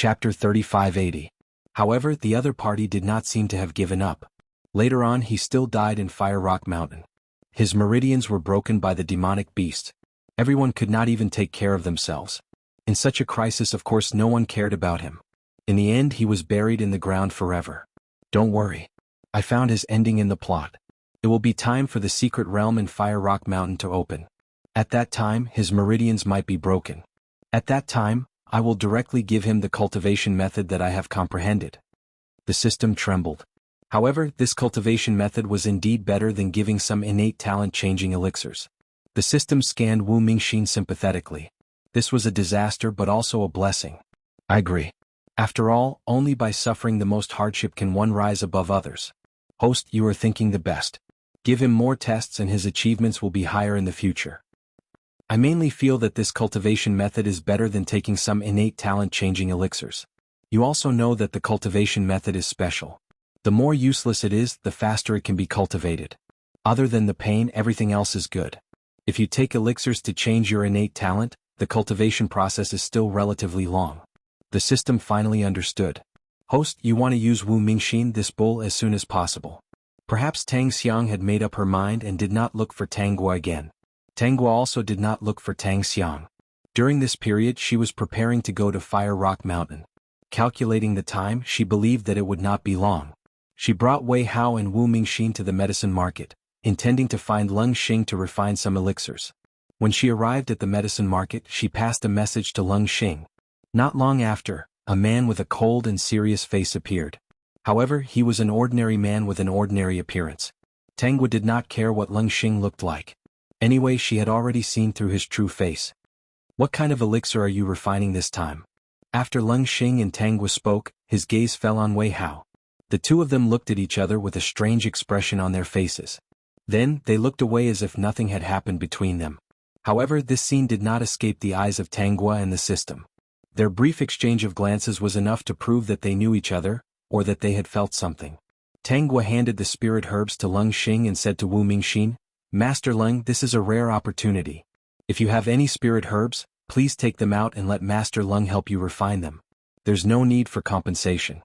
Chapter 3580. However, the other party did not seem to have given up. Later on he still died in Fire Rock Mountain. His meridians were broken by the demonic beast. Everyone could not even take care of themselves. In such a crisis, of course, no one cared about him. In the end, he was buried in the ground forever. Don't worry. I found his ending in the plot. It will be time for the secret realm in Fire Rock Mountain to open. At that time, his meridians might be broken. At that time, I will directly give him the cultivation method that I have comprehended. The system trembled. However, this cultivation method was indeed better than giving some innate talent-changing elixirs. The system scanned Wu Mingxin sympathetically. This was a disaster but also a blessing. I agree. After all, only by suffering the most hardship can one rise above others. Host, you are thinking the best. Give him more tests and his achievements will be higher in the future. I mainly feel that this cultivation method is better than taking some innate talent-changing elixirs. You also know that the cultivation method is special. The more useless it is, the faster it can be cultivated. Other than the pain, everything else is good. If you take elixirs to change your innate talent, the cultivation process is still relatively long. The system finally understood. Host, you want to use Wu Mingxin, this bull, as soon as possible. Perhaps Tang Xiang had made up her mind and did not look for Tanggua again. Tanggua also did not look for Tang Xiang. During this period she was preparing to go to Fire Rock Mountain. Calculating the time, she believed that it would not be long. She brought Wei Hao and Wu Mingxin to the medicine market, intending to find Leng Xing to refine some elixirs. When she arrived at the medicine market, she passed a message to Leng Xing. Not long after, a man with a cold and serious face appeared. However, he was an ordinary man with an ordinary appearance. Tanggua did not care what Leng Xing looked like. Anyway, she had already seen through his true face. What kind of elixir are you refining this time? After Leng Xing and Tanggua spoke, his gaze fell on Wei Hao. The two of them looked at each other with a strange expression on their faces. Then, they looked away as if nothing had happened between them. However, this scene did not escape the eyes of Tanggua and the system. Their brief exchange of glances was enough to prove that they knew each other, or that they had felt something. Tanggua handed the spirit herbs to Leng Xing and said to Wu Mingxin, Master Leng, this is a rare opportunity. If you have any spirit herbs, please take them out and let Master Leng help you refine them. There's no need for compensation.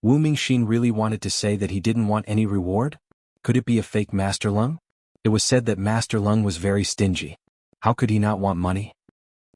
Wu Mingxin really wanted to say that he didn't want any reward? Could it be a fake Master Leng? It was said that Master Leng was very stingy. How could he not want money?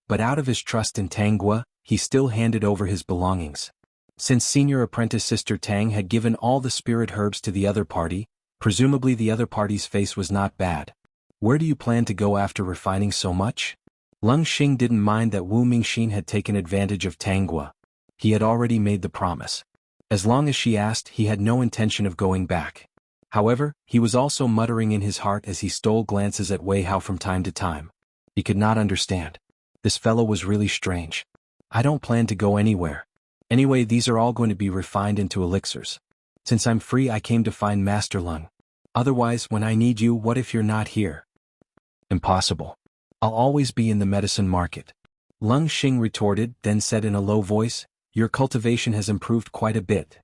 But out of his trust in Tanggua, he still handed over his belongings. Since senior apprentice Sister Tang had given all the spirit herbs to the other party, presumably the other party's face was not bad. Where do you plan to go after refining so much? Leng Xing didn't mind that Wu Mingxin had taken advantage of Tanggua. He had already made the promise. As long as she asked, he had no intention of going back. However, he was also muttering in his heart as he stole glances at Wei Hao from time to time. He could not understand. This fellow was really strange. I don't plan to go anywhere. Anyway, these are all going to be refined into elixirs. Since I'm free, I came to find Master Leng. Otherwise, when I need you, what if you're not here? Impossible. I'll always be in the medicine market. Leng Xing retorted, then said in a low voice, Your cultivation has improved quite a bit.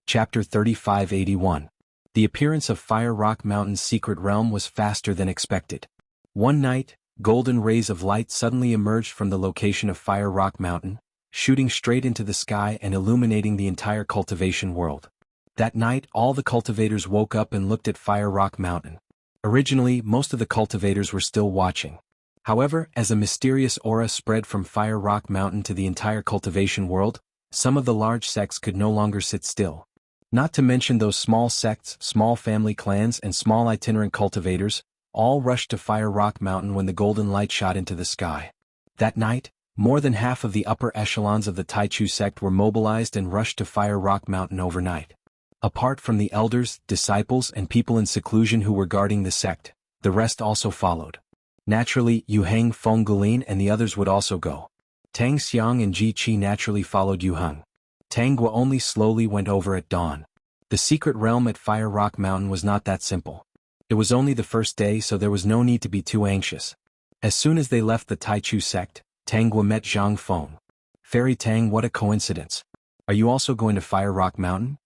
Chapter 3581. The appearance of Fire Rock Mountain's secret realm was faster than expected. One night, golden rays of light suddenly emerged from the location of Fire Rock Mountain, shooting straight into the sky and illuminating the entire cultivation world. That night, all the cultivators woke up and looked at Fire Rock Mountain. Originally, most of the cultivators were still watching. However, as a mysterious aura spread from Fire Rock Mountain to the entire cultivation world, some of the large sects could no longer sit still. Not to mention those small sects, small family clans and small itinerant cultivators, all rushed to Fire Rock Mountain when the golden light shot into the sky. That night, more than half of the upper echelons of the Taichu sect were mobilized and rushed to Fire Rock Mountain overnight. Apart from the elders, disciples and people in seclusion who were guarding the sect, the rest also followed. Naturally, Yu Heng, Feng Gulin and the others would also go. Tang Xiang and Ji Qi naturally followed Yu Heng. Tanggua only slowly went over at dawn. The secret realm at Fire Rock Mountain was not that simple. It was only the first day, so there was no need to be too anxious. As soon as they left the Taichu sect, Tanggua met Zhang Feng. Fairy Tang, what a coincidence. Are you also going to Fire Rock Mountain?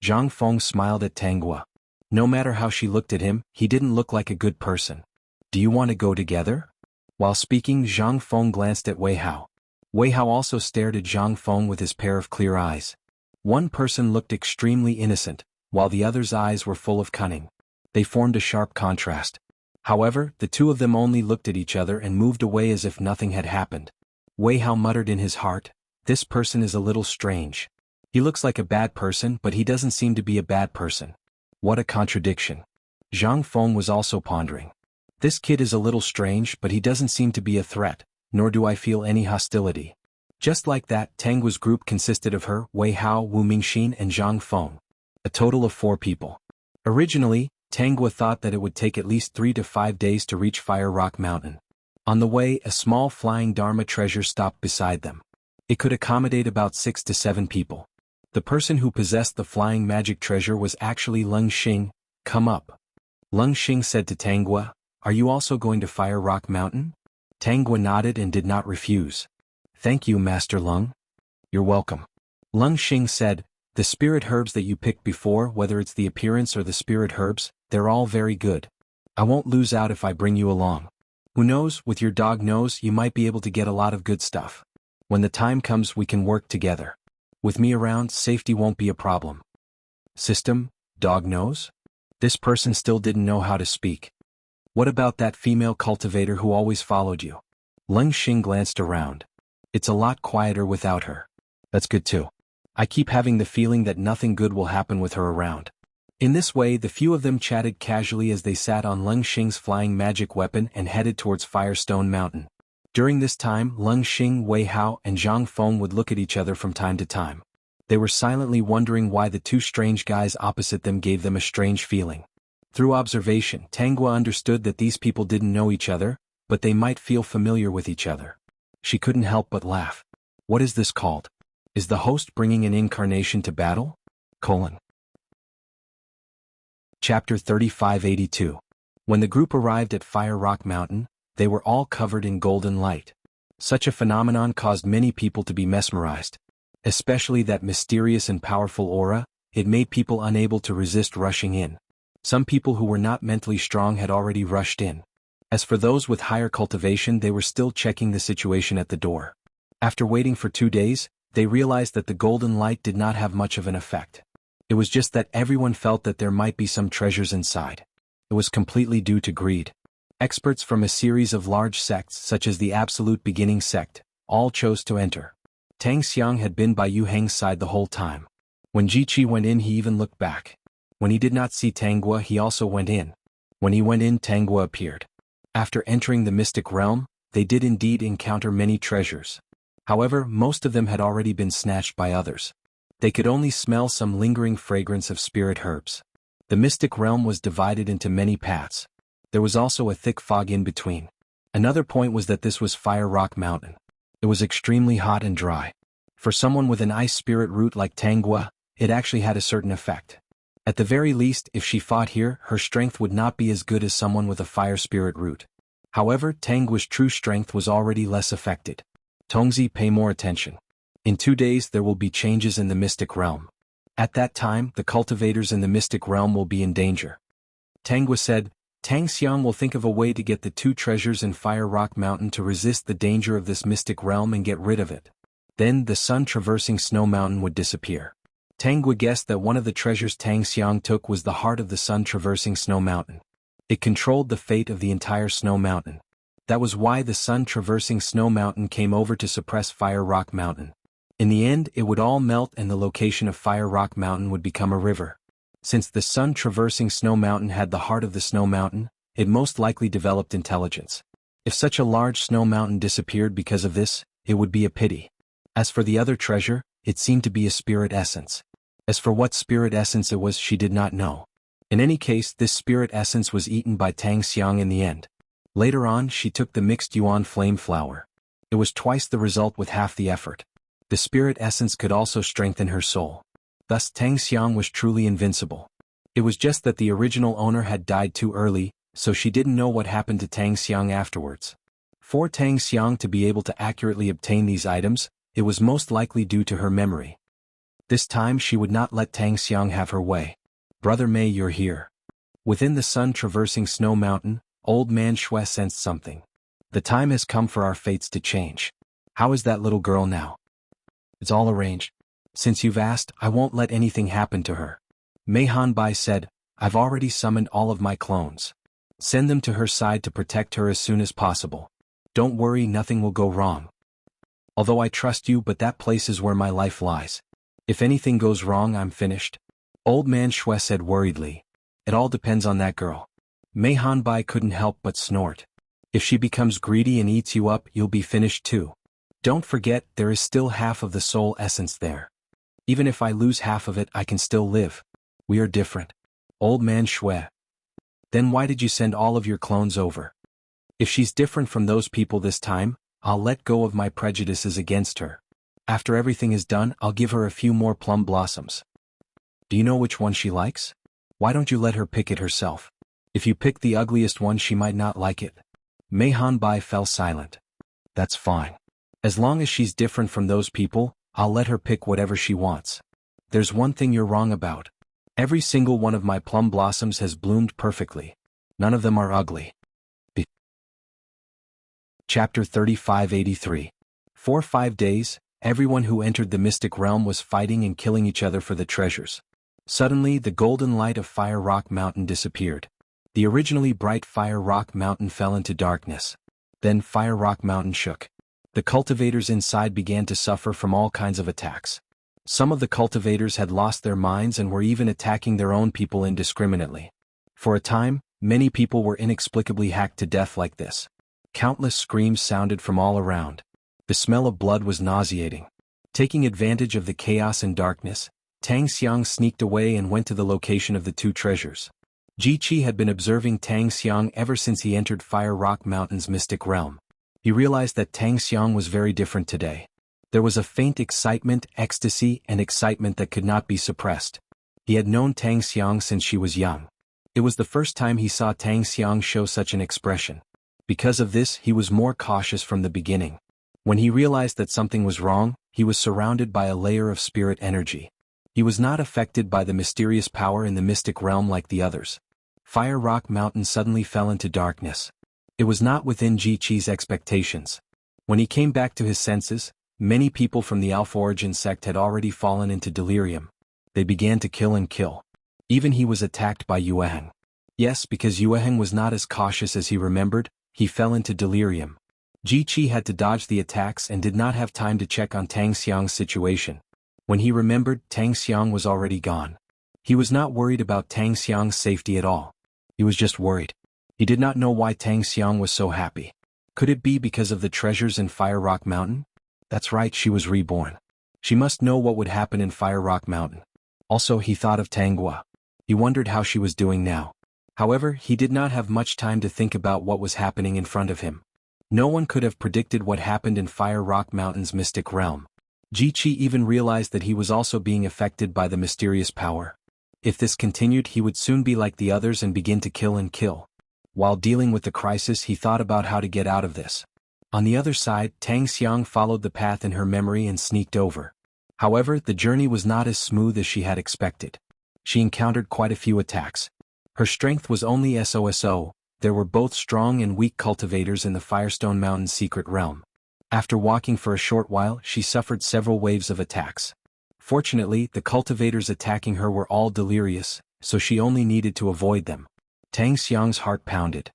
Zhang Feng smiled at Tanggua. No matter how she looked at him, he didn't look like a good person. Do you want to go together? While speaking, Zhang Feng glanced at Wei Hao. Wei Hao also stared at Zhang Feng with his pair of clear eyes. One person looked extremely innocent, while the other's eyes were full of cunning. They formed a sharp contrast. However, the two of them only looked at each other and moved away as if nothing had happened. Wei Hao muttered in his heart, "This person is a little strange. He looks like a bad person, but he doesn't seem to be a bad person. What a contradiction." Zhang Feng was also pondering. "This kid is a little strange, but he doesn't seem to be a threat, nor do I feel any hostility." Just like that, Tangua's group consisted of her, Wei Hao, Wu Mingxin and Zhang Feng. A total of 4 people. Originally, Tangua thought that it would take at least 3 to 5 days to reach Fire Rock Mountain. On the way, a small flying Dharma treasure stopped beside them. It could accommodate about 6 to 7 people. The person who possessed the flying magic treasure was actually Leng Xing. "Come up." Leng Xing said to Tangua, "Are you also going to Fire Rock Mountain?" Tangua nodded and did not refuse. "Thank you, Master Leng." "You're welcome." Leng Xing said, "The spirit herbs that you picked before, whether it's the appearance or the spirit herbs, they're all very good. I won't lose out if I bring you along. Who knows, with your dog nose you might be able to get a lot of good stuff. When the time comes we can work together. With me around, safety won't be a problem." System, dog nose? This person still didn't know how to speak. "What about that female cultivator who always followed you?" Leng Xing glanced around. "It's a lot quieter without her." "That's good too. I keep having the feeling that nothing good will happen with her around." In this way the few of them chatted casually as they sat on Leng Xing's flying magic weapon and headed towards Firestone Mountain. During this time, Leng Xing, Wei Hao and Zhang Feng would look at each other from time to time. They were silently wondering why the two strange guys opposite them gave them a strange feeling. Through observation, Tangua understood that these people didn't know each other, but they might feel familiar with each other. She couldn't help but laugh. "What is this called? Is the host bringing an incarnation to battle?" Chapter 3582. When the group arrived at Fire Rock Mountain, they were all covered in golden light. Such a phenomenon caused many people to be mesmerized. Especially that mysterious and powerful aura, it made people unable to resist rushing in. Some people who were not mentally strong had already rushed in. As for those with higher cultivation, they were still checking the situation at the door. After waiting for 2 days, they realized that the golden light did not have much of an effect. It was just that everyone felt that there might be some treasures inside. It was completely due to greed. Experts from a series of large sects such as the Absolute Beginning sect, all chose to enter. Tang Xiang had been by Yu Heng's side the whole time. When Ji Qi went in he even looked back. When he did not see Tangua he also went in. When he went in Tangua appeared. After entering the mystic realm, they did indeed encounter many treasures. However, most of them had already been snatched by others. They could only smell some lingering fragrance of spirit herbs. The mystic realm was divided into many paths. There was also a thick fog in between. Another point was that this was Fire Rock Mountain. It was extremely hot and dry. For someone with an ice spirit root like Tangua, it actually had a certain effect. At the very least, if she fought here, her strength would not be as good as someone with a fire spirit root. However, Tangua's true strength was already less affected. Tongzi, pay more attention. In 2 days there will be changes in the mystic realm. At that time, the cultivators in the mystic realm will be in danger. Tangua said, "Tang Xiang will think of a way to get the 2 treasures in Fire Rock Mountain to resist the danger of this mystic realm and get rid of it. Then the sun-traversing snow mountain would disappear." Tangua guessed that one of the treasures Tang Xiang took was the heart of the sun-traversing snow mountain. It controlled the fate of the entire snow mountain. That was why the sun-traversing snow mountain came over to suppress Fire Rock Mountain. In the end, it would all melt and the location of Fire Rock Mountain would become a river. Since the sun-traversing snow mountain had the heart of the snow mountain, it most likely developed intelligence. If such a large snow mountain disappeared because of this, it would be a pity. As for the other treasure, it seemed to be a spirit essence. As for what spirit essence it was, she did not know. In any case, this spirit essence was eaten by Tang Xiang in the end. Later on, she took the mixed yuan flame flower. It was twice the result with half the effort. The spirit essence could also strengthen her soul. Thus Tang Xiang was truly invincible. It was just that the original owner had died too early, so she didn't know what happened to Tang Xiang afterwards. For Tang Xiang to be able to accurately obtain these items, it was most likely due to her memory. This time she would not let Tang Xiang have her way. "Brother Mei, you're here." Within the sun-traversing snow mountain, Old Man Shui sensed something. The time has come for our fates to change. How is that little girl now? It's all arranged. Since you've asked, I won't let anything happen to her. Mei Hanbai said, I've already summoned all of my clones. Send them to her side to protect her as soon as possible. Don't worry, nothing will go wrong. Although I trust you, but that place is where my life lies. If anything goes wrong, I'm finished. Old man Shui said worriedly. It all depends on that girl. Mei Hanbai couldn't help but snort. If she becomes greedy and eats you up, you'll be finished too. Don't forget, there is still half of the soul essence there. Even if I lose half of it, I can still live. We are different. Old man Shui. Then why did you send all of your clones over? If she's different from those people this time, I'll let go of my prejudices against her. After everything is done, I'll give her a few more plum blossoms. Do you know which one she likes? Why don't you let her pick it herself? If you pick the ugliest one, she might not like it. Mei Hanbai fell silent. That's fine. As long as she's different from those people, I'll let her pick whatever she wants. There's one thing you're wrong about. Every single one of my plum blossoms has bloomed perfectly. None of them are ugly. Chapter 3583. For 5 days, everyone who entered the mystic realm was fighting and killing each other for the treasures. Suddenly, the golden light of Fire Rock Mountain disappeared. The originally bright Fire Rock Mountain fell into darkness. Then Fire Rock Mountain shook. The cultivators inside began to suffer from all kinds of attacks. Some of the cultivators had lost their minds and were even attacking their own people indiscriminately. For a time, many people were inexplicably hacked to death like this. Countless screams sounded from all around. The smell of blood was nauseating. Taking advantage of the chaos and darkness, Tang Xiang sneaked away and went to the location of the 2 treasures. Ji Qi had been observing Tang Xiang ever since he entered Fire Rock Mountain's mystic realm. He realized that Tang Xiang was very different today. There was a faint excitement, ecstasy, and excitement that could not be suppressed. He had known Tang Xiang since she was young. It was the first time he saw Tang Xiang show such an expression. Because of this, he was more cautious from the beginning. When he realized that something was wrong, he was surrounded by a layer of spirit energy. He was not affected by the mysterious power in the mystic realm like the others. Fire Rock Mountain suddenly fell into darkness. It was not within Ji Qi's expectations. When he came back to his senses, many people from the Alpha Origin sect had already fallen into delirium. They began to kill and kill. Even he was attacked by Yueheng. Yes, because Yueheng was not as cautious as he remembered, he fell into delirium. Ji Qi had to dodge the attacks and did not have time to check on Tang Xiang's situation. When he remembered, Tang Xiang was already gone. He was not worried about Tang Xiang's safety at all. He was just worried. He did not know why Tang Xiang was so happy. Could it be because of the treasures in Fire Rock Mountain? That's right, she was reborn. She must know what would happen in Fire Rock Mountain. Also, he thought of Tanghua. He wondered how she was doing now. However, he did not have much time to think about what was happening in front of him. No one could have predicted what happened in Fire Rock Mountain's mystic realm. Ji Qi even realized that he was also being affected by the mysterious power. If this continued, he would soon be like the others and begin to kill and kill. While dealing with the crisis, he thought about how to get out of this. On the other side, Tang Xiang followed the path in her memory and sneaked over. However, the journey was not as smooth as she had expected. She encountered quite a few attacks. Her strength was only so. There were both strong and weak cultivators in the Firestone Mountain secret realm. After walking for a short while, she suffered several waves of attacks. Fortunately, the cultivators attacking her were all delirious, so she only needed to avoid them. Tang Xiang's heart pounded.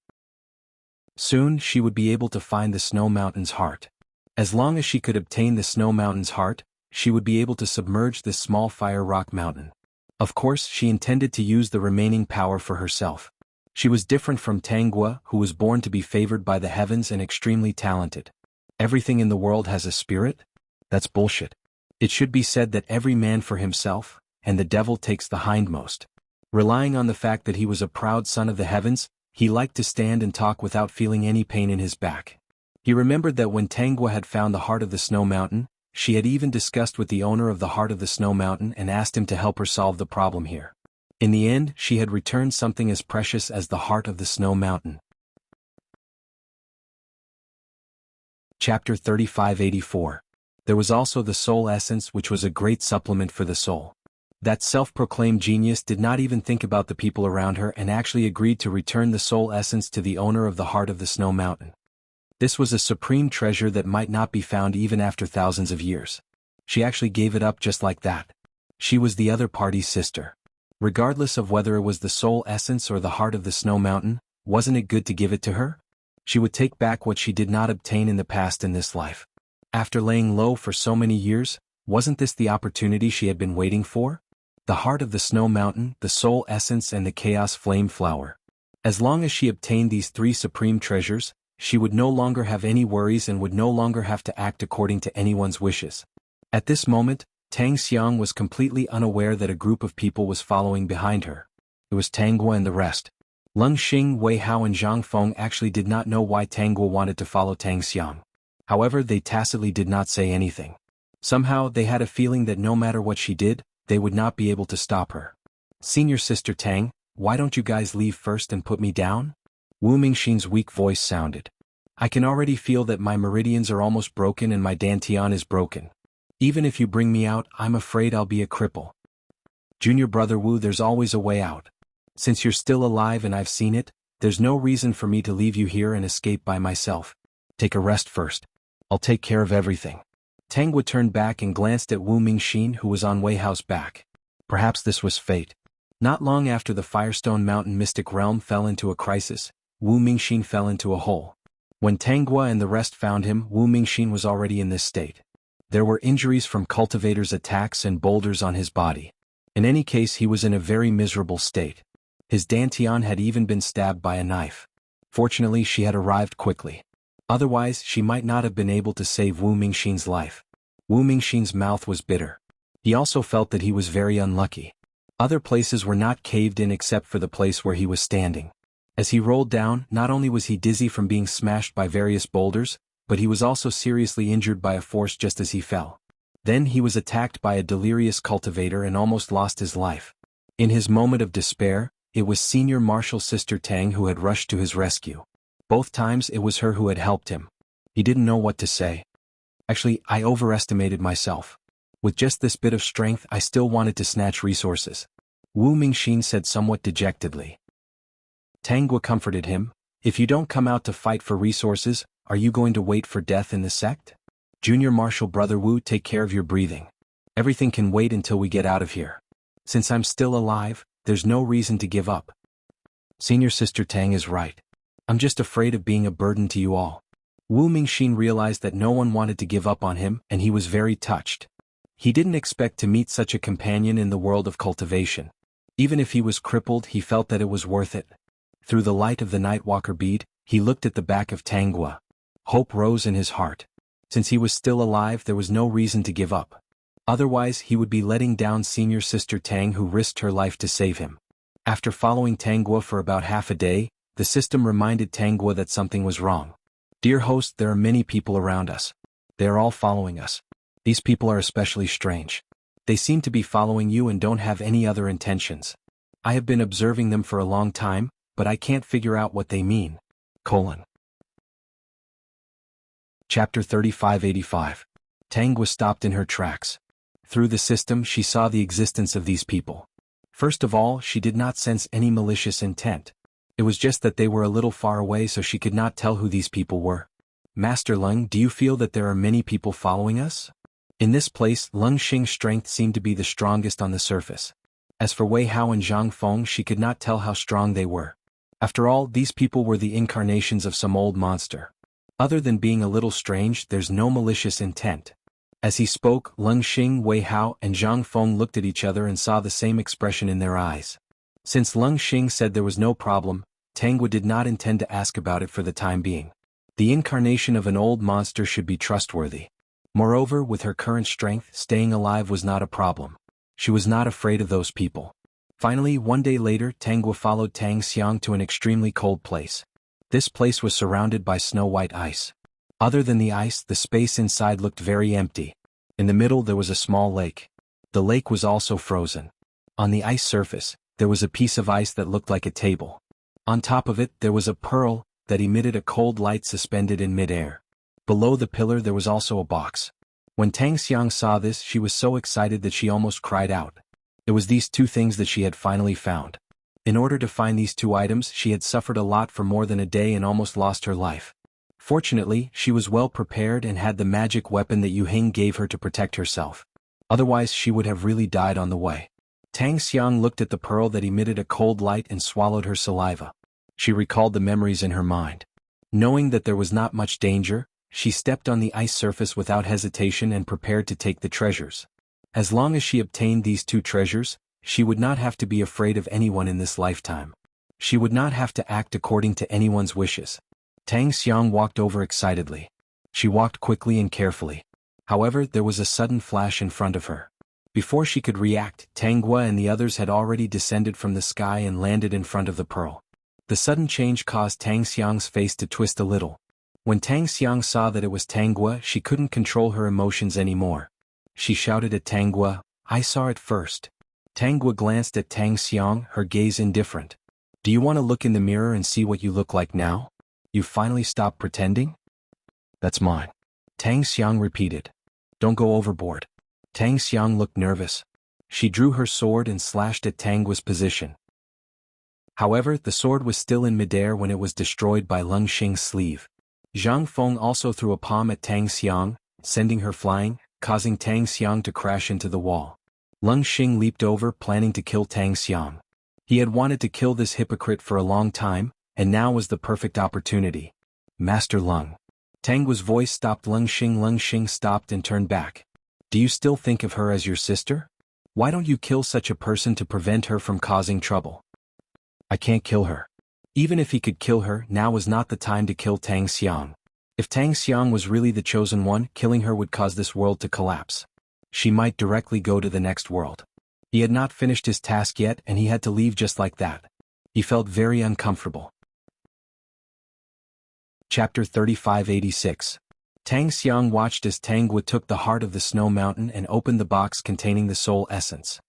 Soon, she would be able to find the Snow Mountain's heart. As long as she could obtain the Snow Mountain's heart, she would be able to submerge this small Fire Rock Mountain. Of course, she intended to use the remaining power for herself. She was different from Tanghua, who was born to be favored by the heavens and extremely talented. Everything in the world has a spirit? That's bullshit. It should be said that every man for himself, and the devil takes the hindmost. Relying on the fact that he was a proud son of the heavens, he liked to stand and talk without feeling any pain in his back. He remembered that when Tanghua had found the heart of the Snow Mountain, she had even discussed with the owner of the heart of the Snow Mountain and asked him to help her solve the problem here. In the end, she had returned something as precious as the heart of the Snow Mountain. Chapter 3584. There was also the soul essence, which was a great supplement for the soul. That self-proclaimed genius did not even think about the people around her and actually agreed to return the soul essence to the owner of the heart of the Snow Mountain. This was a supreme treasure that might not be found even after thousands of years. She actually gave it up just like that. She was the other party's sister. Regardless of whether it was the soul essence or the heart of the snow mountain, wasn't it good to give it to her? She would take back what she did not obtain in the past in this life. After laying low for so many years, wasn't this the opportunity she had been waiting for? The heart of the snow mountain, the soul essence and the chaos flame flower. As long as she obtained these three supreme treasures, she would no longer have any worries and would no longer have to act according to anyone's wishes. At this moment, Tang Xiang was completely unaware that a group of people was following behind her. It was Tanguo and the rest. Leng Xing, Wei Hao and Zhang Feng actually did not know why Tanguo wanted to follow Tang Xiang. However, they tacitly did not say anything. Somehow, they had a feeling that no matter what she did, they would not be able to stop her. Senior Sister Tang, why don't you guys leave first and put me down? Wu Mingxin's weak voice sounded. I can already feel that my meridians are almost broken and my dantian is broken. Even if you bring me out, I'm afraid I'll be a cripple. Junior brother Wu, there's always a way out. Since you're still alive and I've seen it, there's no reason for me to leave you here and escape by myself. Take a rest first. I'll take care of everything. Tanguo turned back and glanced at Wu Mingxin, who was on Wei Hao's back. Perhaps this was fate. Not long after the Firestone Mountain mystic realm fell into a crisis, Wu Mingxin fell into a hole. When Tanguo and the rest found him, Wu Mingxin was already in this state. There were injuries from cultivators' attacks and boulders on his body. In any case, he was in a very miserable state. His dantian had even been stabbed by a knife. Fortunately, she had arrived quickly. Otherwise, she might not have been able to save Wu Mingxin's life. Wu Mingxin's mouth was bitter. He also felt that he was very unlucky. Other places were not caved in except for the place where he was standing. As he rolled down, not only was he dizzy from being smashed by various boulders, but he was also seriously injured by a force just as he fell. Then he was attacked by a delirious cultivator and almost lost his life. In his moment of despair, it was Senior Marshal Sister Tang who had rushed to his rescue. Both times it was her who had helped him. He didn't know what to say. Actually, I overestimated myself. With just this bit of strength, I still wanted to snatch resources. Wu Mingxin said somewhat dejectedly. Tanguo comforted him. If you don't come out to fight for resources, are you going to wait for death in the sect? Junior Marshal Brother Wu, take care of your breathing. Everything can wait until we get out of here. Since I'm still alive, there's no reason to give up. Senior Sister Tang is right. I'm just afraid of being a burden to you all. Wu Mingxin realized that no one wanted to give up on him, and he was very touched. He didn't expect to meet such a companion in the world of cultivation. Even if he was crippled, he felt that it was worth it. Through the light of the Nightwalker bead, he looked at the back of Tanguo. Hope rose in his heart. Since he was still alive, there was no reason to give up. Otherwise, he would be letting down Senior Sister Tang, who risked her life to save him. After following Tanguo for about half a day, the system reminded Tanguo that something was wrong. Dear host, there are many people around us. They are all following us. These people are especially strange. They seem to be following you and don't have any other intentions. I have been observing them for a long time, but I can't figure out what they mean. Chapter 3585. Tang was stopped in her tracks. Through the system, she saw the existence of these people. First of all, she did not sense any malicious intent. It was just that they were a little far away, so she could not tell who these people were. Master Leng, do you feel that there are many people following us? In this place, Leng Xing's strength seemed to be the strongest on the surface. As for Wei Hao and Zhang Feng, she could not tell how strong they were. After all, these people were the incarnations of some old monster. Other than being a little strange, there's no malicious intent. As he spoke, Leng Xing, Wei Hao, and Zhang Feng looked at each other and saw the same expression in their eyes. Since Leng Xing said there was no problem, Tanguo did not intend to ask about it for the time being. The incarnation of an old monster should be trustworthy. Moreover, with her current strength, staying alive was not a problem. She was not afraid of those people. Finally, one day later, Tanguo followed Tang Xiang to an extremely cold place. This place was surrounded by snow-white ice. Other than the ice, the space inside looked very empty. In the middle there was a small lake. The lake was also frozen. On the ice surface, there was a piece of ice that looked like a table. On top of it, there was a pearl that emitted a cold light suspended in mid-air. Below the pillar there was also a box. When Tang Xiang saw this, she was so excited that she almost cried out. It was these two things that she had finally found. In order to find these two items, she had suffered a lot for more than a day and almost lost her life. Fortunately, she was well prepared and had the magic weapon that Yu Hing gave her to protect herself. Otherwise she would have really died on the way. Tang Xiang looked at the pearl that emitted a cold light and swallowed her saliva. She recalled the memories in her mind. Knowing that there was not much danger, she stepped on the ice surface without hesitation and prepared to take the treasures. As long as she obtained these 2 treasures, she would not have to be afraid of anyone in this lifetime. She would not have to act according to anyone's wishes. Tang Xiang walked over excitedly. She walked quickly and carefully. However, there was a sudden flash in front of her. Before she could react, Tang Gua and the others had already descended from the sky and landed in front of the pearl. The sudden change caused Tang Xiang's face to twist a little. When Tang Xiang saw that it was Tang Gua, she couldn't control her emotions anymore. She shouted at Tang Gua, "I saw it first." Tang Gua glanced at Tang Xiang, her gaze indifferent. "Do you want to look in the mirror and see what you look like now? You finally stopped pretending?" "That's mine," Tang Xiang repeated. "Don't go overboard." Tang Xiang looked nervous. She drew her sword and slashed at Tang Gua's position. However, the sword was still in midair when it was destroyed by Lung Xing's sleeve. Zhang Feng also threw a palm at Tang Xiang, sending her flying, causing Tang Xiang to crash into the wall. Lung Xing leaped over, planning to kill Tang Xiang. He had wanted to kill this hypocrite for a long time, and now was the perfect opportunity. "Master Lung." Tang Gua's voice stopped Lung Xing. Lung Xing stopped and turned back. "Do you still think of her as your sister? Why don't you kill such a person to prevent her from causing trouble?" "I can't kill her." Even if he could kill her, now was not the time to kill Tang Xiang. If Tang Xiang was really the chosen one, killing her would cause this world to collapse. She might directly go to the next world. He had not finished his task yet and he had to leave just like that. He felt very uncomfortable. Chapter 3586. Tang Xiang watched as Tang Gua took the heart of the snow mountain and opened the box containing the soul essence.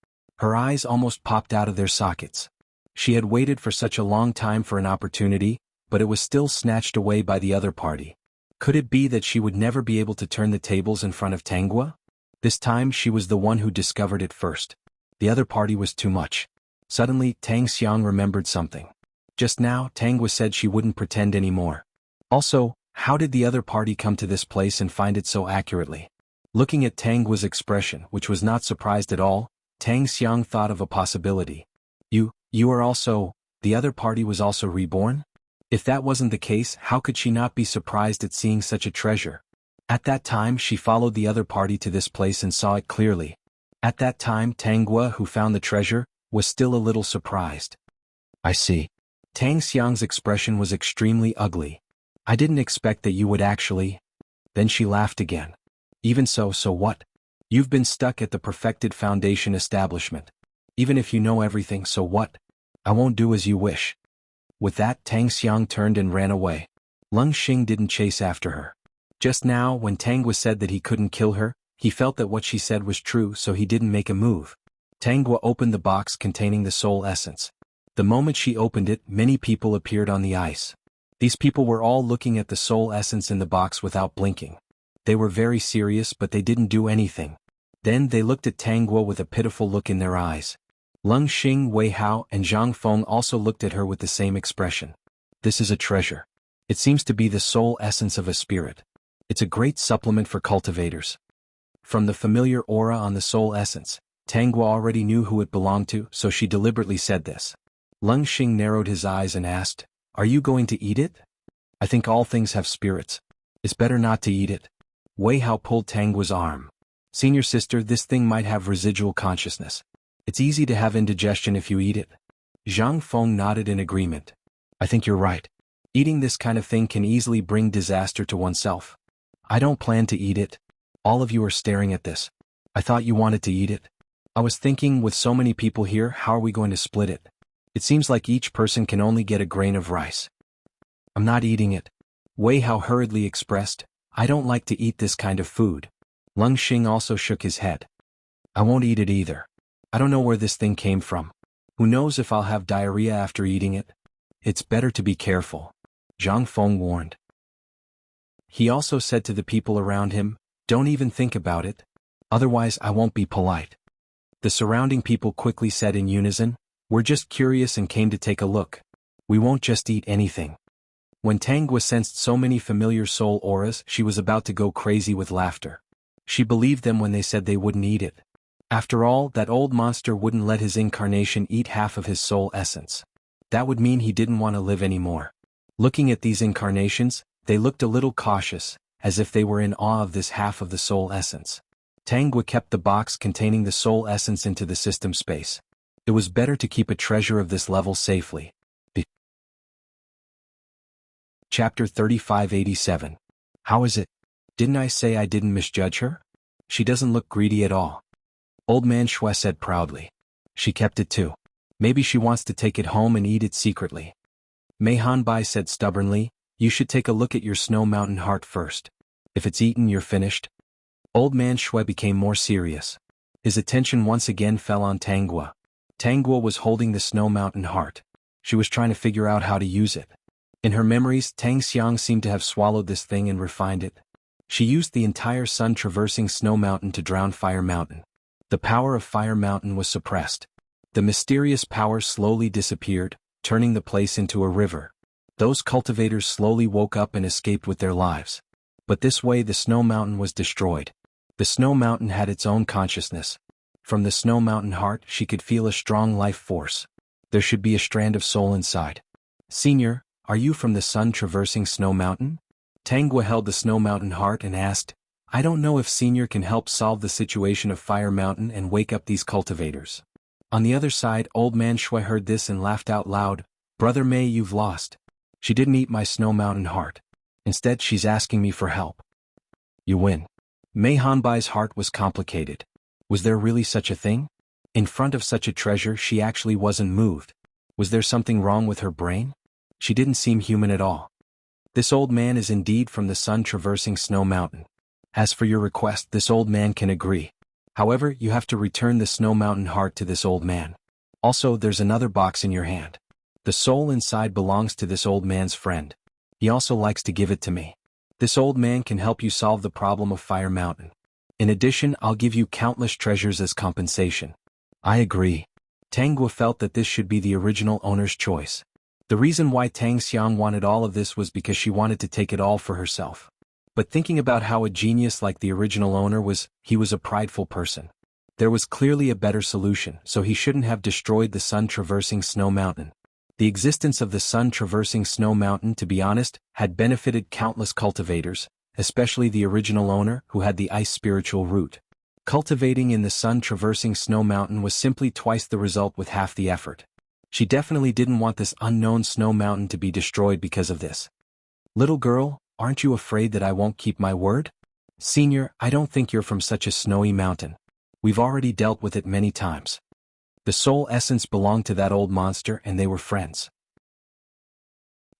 Her eyes almost popped out of their sockets. She had waited for such a long time for an opportunity, but it was still snatched away by the other party. Could it be that she would never be able to turn the tables in front of Tang Gua? This time she was the one who discovered it first. The other party was too much. Suddenly, Tang Xiang remembered something. Just now, Tang Gua said she wouldn't pretend anymore. Also, how did the other party come to this place and find it so accurately? Looking at Tang Gua's expression, which was not surprised at all, Tang Xiang thought of a possibility. You are also, the other party was also reborn? If that wasn't the case, how could she not be surprised at seeing such a treasure? At that time she followed the other party to this place and saw it clearly. At that time Tang Gua, who found the treasure, was still a little surprised. "I see." Tang Xiang's expression was extremely ugly. "I didn't expect that you would actually..." Then she laughed again. "Even so what? You've been stuck at the perfected foundation establishment. Even if you know everything, so what? I won't do as you wish." With that, Tang Xiang turned and ran away. Lung Xing didn't chase after her. Just now, when Tang Gua said that he couldn't kill her, he felt that what she said was true, so he didn't make a move. Tang Gua opened the box containing the soul essence. The moment she opened it, many people appeared on the ice. These people were all looking at the soul essence in the box without blinking. They were very serious, but they didn't do anything. Then they looked at Tang Gua with a pitiful look in their eyes. Lung Xing, Wei Hao, and Zhang Feng also looked at her with the same expression. "This is a treasure. It seems to be the soul essence of a spirit. It's a great supplement for cultivators." From the familiar aura on the soul essence, Tang Gua already knew who it belonged to, so she deliberately said this. Lung Xing narrowed his eyes and asked, "Are you going to eat it?" "I think all things have spirits. It's better not to eat it." Wei Hao pulled Tang Gua's arm. "Senior sister, this thing might have residual consciousness. It's easy to have indigestion if you eat it." Zhang Feng nodded in agreement. "I think you're right. Eating this kind of thing can easily bring disaster to oneself. I don't plan to eat it." "All of you are staring at this. I thought you wanted to eat it." "I was thinking, with so many people here, how are we going to split it? It seems like each person can only get a grain of rice." "I'm not eating it." Wei Hao hurriedly expressed, "I don't like to eat this kind of food." Lung Xing also shook his head. "I won't eat it either. I don't know where this thing came from. Who knows if I'll have diarrhea after eating it? It's better to be careful," Zhang Feng warned. He also said to the people around him, "Don't even think about it. Otherwise I won't be polite." The surrounding people quickly said in unison, "We're just curious and came to take a look. We won't just eat anything." When Tangwa sensed so many familiar soul auras, she was about to go crazy with laughter. She believed them when they said they wouldn't eat it. After all, that old monster wouldn't let his incarnation eat half of his soul essence. That would mean he didn't want to live anymore. Looking at these incarnations, they looked a little cautious, as if they were in awe of this half of the soul essence. Tangwa kept the box containing the soul essence into the system space. It was better to keep a treasure of this level safely. Chapter 3587. How is it? Didn't I say I didn't misjudge her? She doesn't look greedy at all. Old man Shui said proudly. She kept it too. Maybe she wants to take it home and eat it secretly. Mei Hanbai said stubbornly, you should take a look at your snow mountain heart first. If it's eaten, you're finished. Old man Shui became more serious. His attention once again fell on Tangwa. Tangwa was holding the snow mountain heart. She was trying to figure out how to use it. In her memories, Tang Xiang seemed to have swallowed this thing and refined it. She used the entire sun-traversing snow mountain to drown Fire Mountain. The power of Fire Mountain was suppressed. The mysterious power slowly disappeared, turning the place into a river. Those cultivators slowly woke up and escaped with their lives. But this way the snow mountain was destroyed. The snow mountain had its own consciousness. From the snow mountain heart she could feel a strong life force. There should be a strand of soul inside. Senior, are you from the sun-traversing snow mountain? Tangwa held the snow mountain heart and asked, I don't know if Senior can help solve the situation of Fire Mountain and wake up these cultivators. On the other side, old man Shui heard this and laughed out loud, Brother Mei, you've lost. She didn't eat my snow mountain heart. Instead, she's asking me for help. You win. Mei Hanbai's heart was complicated. Was there really such a thing? In front of such a treasure she actually wasn't moved. Was there something wrong with her brain? She didn't seem human at all. This old man is indeed from the sun-traversing snow mountain. As for your request, this old man can agree. However, you have to return the snow mountain heart to this old man. Also, there's another box in your hand. The soul inside belongs to this old man's friend. He also likes to give it to me. This old man can help you solve the problem of Fire Mountain. In addition, I'll give you countless treasures as compensation. I agree. Tangwa felt that this should be the original owner's choice. The reason why Tang Xiang wanted all of this was because she wanted to take it all for herself. But thinking about how a genius like the original owner was, he was a prideful person. There was clearly a better solution, so he shouldn't have destroyed the sun-traversing snow mountain. The existence of the sun-traversing snow mountain, to be honest, had benefited countless cultivators, especially the original owner who had the ice spiritual root. Cultivating in the sun-traversing snow mountain was simply twice the result with half the effort. She definitely didn't want this unknown snow mountain to be destroyed because of this. Little girl, aren't you afraid that I won't keep my word? Senior, I don't think you're from such a snowy mountain. We've already dealt with it many times. The soul essence belonged to that old monster and they were friends.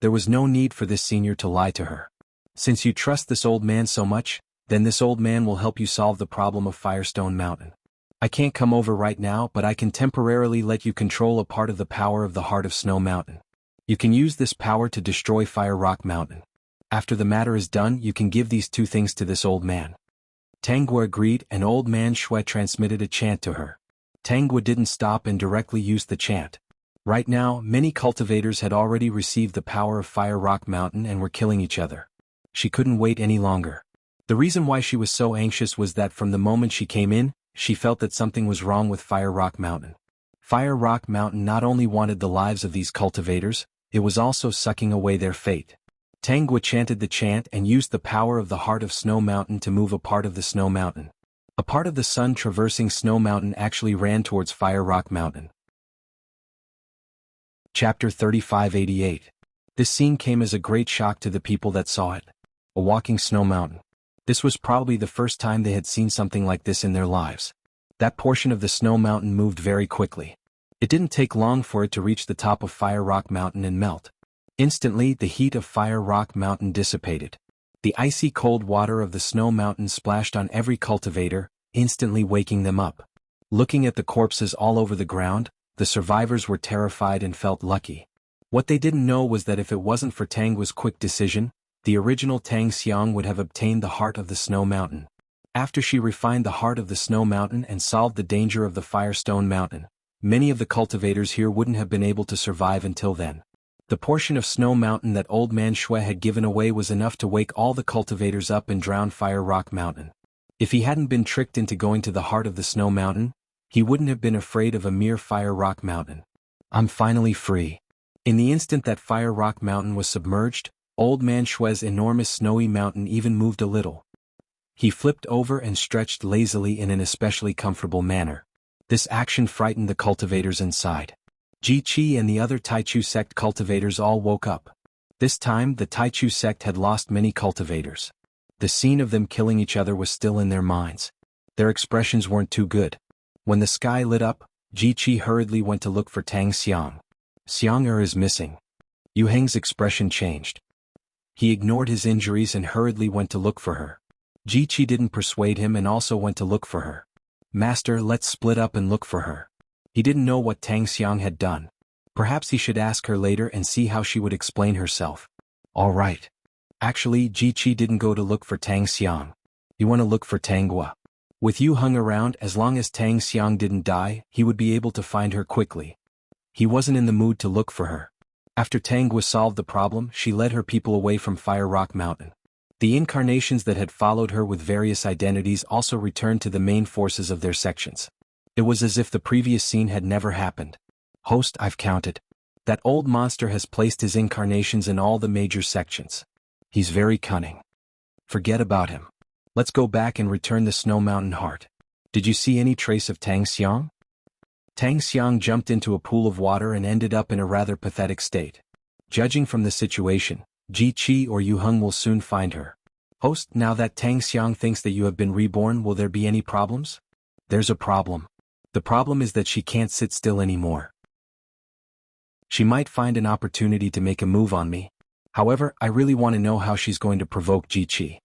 There was no need for this senior to lie to her. Since you trust this old man so much, then this old man will help you solve the problem of Firestone Mountain. I can't come over right now, but I can temporarily let you control a part of the power of the heart of Snow Mountain. You can use this power to destroy Fire Rock Mountain. After the matter is done, you can give these two things to this old man. Tangwa agreed, and old man Shui transmitted a chant to her. Tangwa didn't stop and directly used the chant. Right now, many cultivators had already received the power of Fire Rock Mountain and were killing each other. She couldn't wait any longer. The reason why she was so anxious was that from the moment she came in, she felt that something was wrong with Fire Rock Mountain. Fire Rock Mountain not only wanted the lives of these cultivators, it was also sucking away their fate. Tangwa chanted the chant and used the power of the heart of Snow Mountain to move a part of the Snow Mountain. A part of the sun-traversing Snow Mountain actually ran towards Fire Rock Mountain. Chapter 3588. This scene came as a great shock to the people that saw it. A walking snow mountain. This was probably the first time they had seen something like this in their lives. That portion of the snow mountain moved very quickly. It didn't take long for it to reach the top of Fire Rock Mountain and melt. Instantly, the heat of Fire Rock Mountain dissipated. The icy cold water of the snow mountain splashed on every cultivator, instantly waking them up. Looking at the corpses all over the ground, the survivors were terrified and felt lucky. What they didn't know was that if it wasn't for Tangwa's quick decision, the original Tang Xiang would have obtained the heart of the snow mountain. After she refined the heart of the snow mountain and solved the danger of the Firestone Mountain, many of the cultivators here wouldn't have been able to survive until then. The portion of Snow Mountain that Old Man Shue had given away was enough to wake all the cultivators up and drown Fire Rock Mountain. If he hadn't been tricked into going to the heart of the Snow Mountain, he wouldn't have been afraid of a mere Fire Rock Mountain. I'm finally free. In the instant that Fire Rock Mountain was submerged, Old Man Shue's enormous snowy mountain even moved a little. He flipped over and stretched lazily in an especially comfortable manner. This action frightened the cultivators inside. Ji Qi and the other Taichu sect cultivators all woke up. This time the Taichu sect had lost many cultivators. The scene of them killing each other was still in their minds. Their expressions weren't too good. When the sky lit up, Ji Qi hurriedly went to look for Tang Xiang. Xiang is missing. Yu Heng's expression changed. He ignored his injuries and hurriedly went to look for her. Ji Qi didn't persuade him and also went to look for her. Master, let's split up and look for her. He didn't know what Tang Xiang had done. Perhaps he should ask her later and see how she would explain herself. All right. Actually, Ji Qi didn't go to look for Tang Xiang. He went to look for Tang Gua. With Yu Heng around, as long as Tang Xiang didn't die, he would be able to find her quickly. He wasn't in the mood to look for her. After Tang Gua solved the problem, she led her people away from Fire Rock Mountain. The incarnations that had followed her with various identities also returned to the main forces of their sections. It was as if the previous scene had never happened. Host, I've counted. That old monster has placed his incarnations in all the major sections. He's very cunning. Forget about him. Let's go back and return the Snow Mountain heart. Did you see any trace of Tang Xiang? Tang Xiang jumped into a pool of water and ended up in a rather pathetic state. Judging from the situation, Ji Qi or Yu Heng will soon find her. Host, now that Tang Xiang thinks that you have been reborn, will there be any problems? There's a problem. The problem is that she can't sit still anymore. She might find an opportunity to make a move on me. However, I really want to know how she's going to provoke Ji Qi.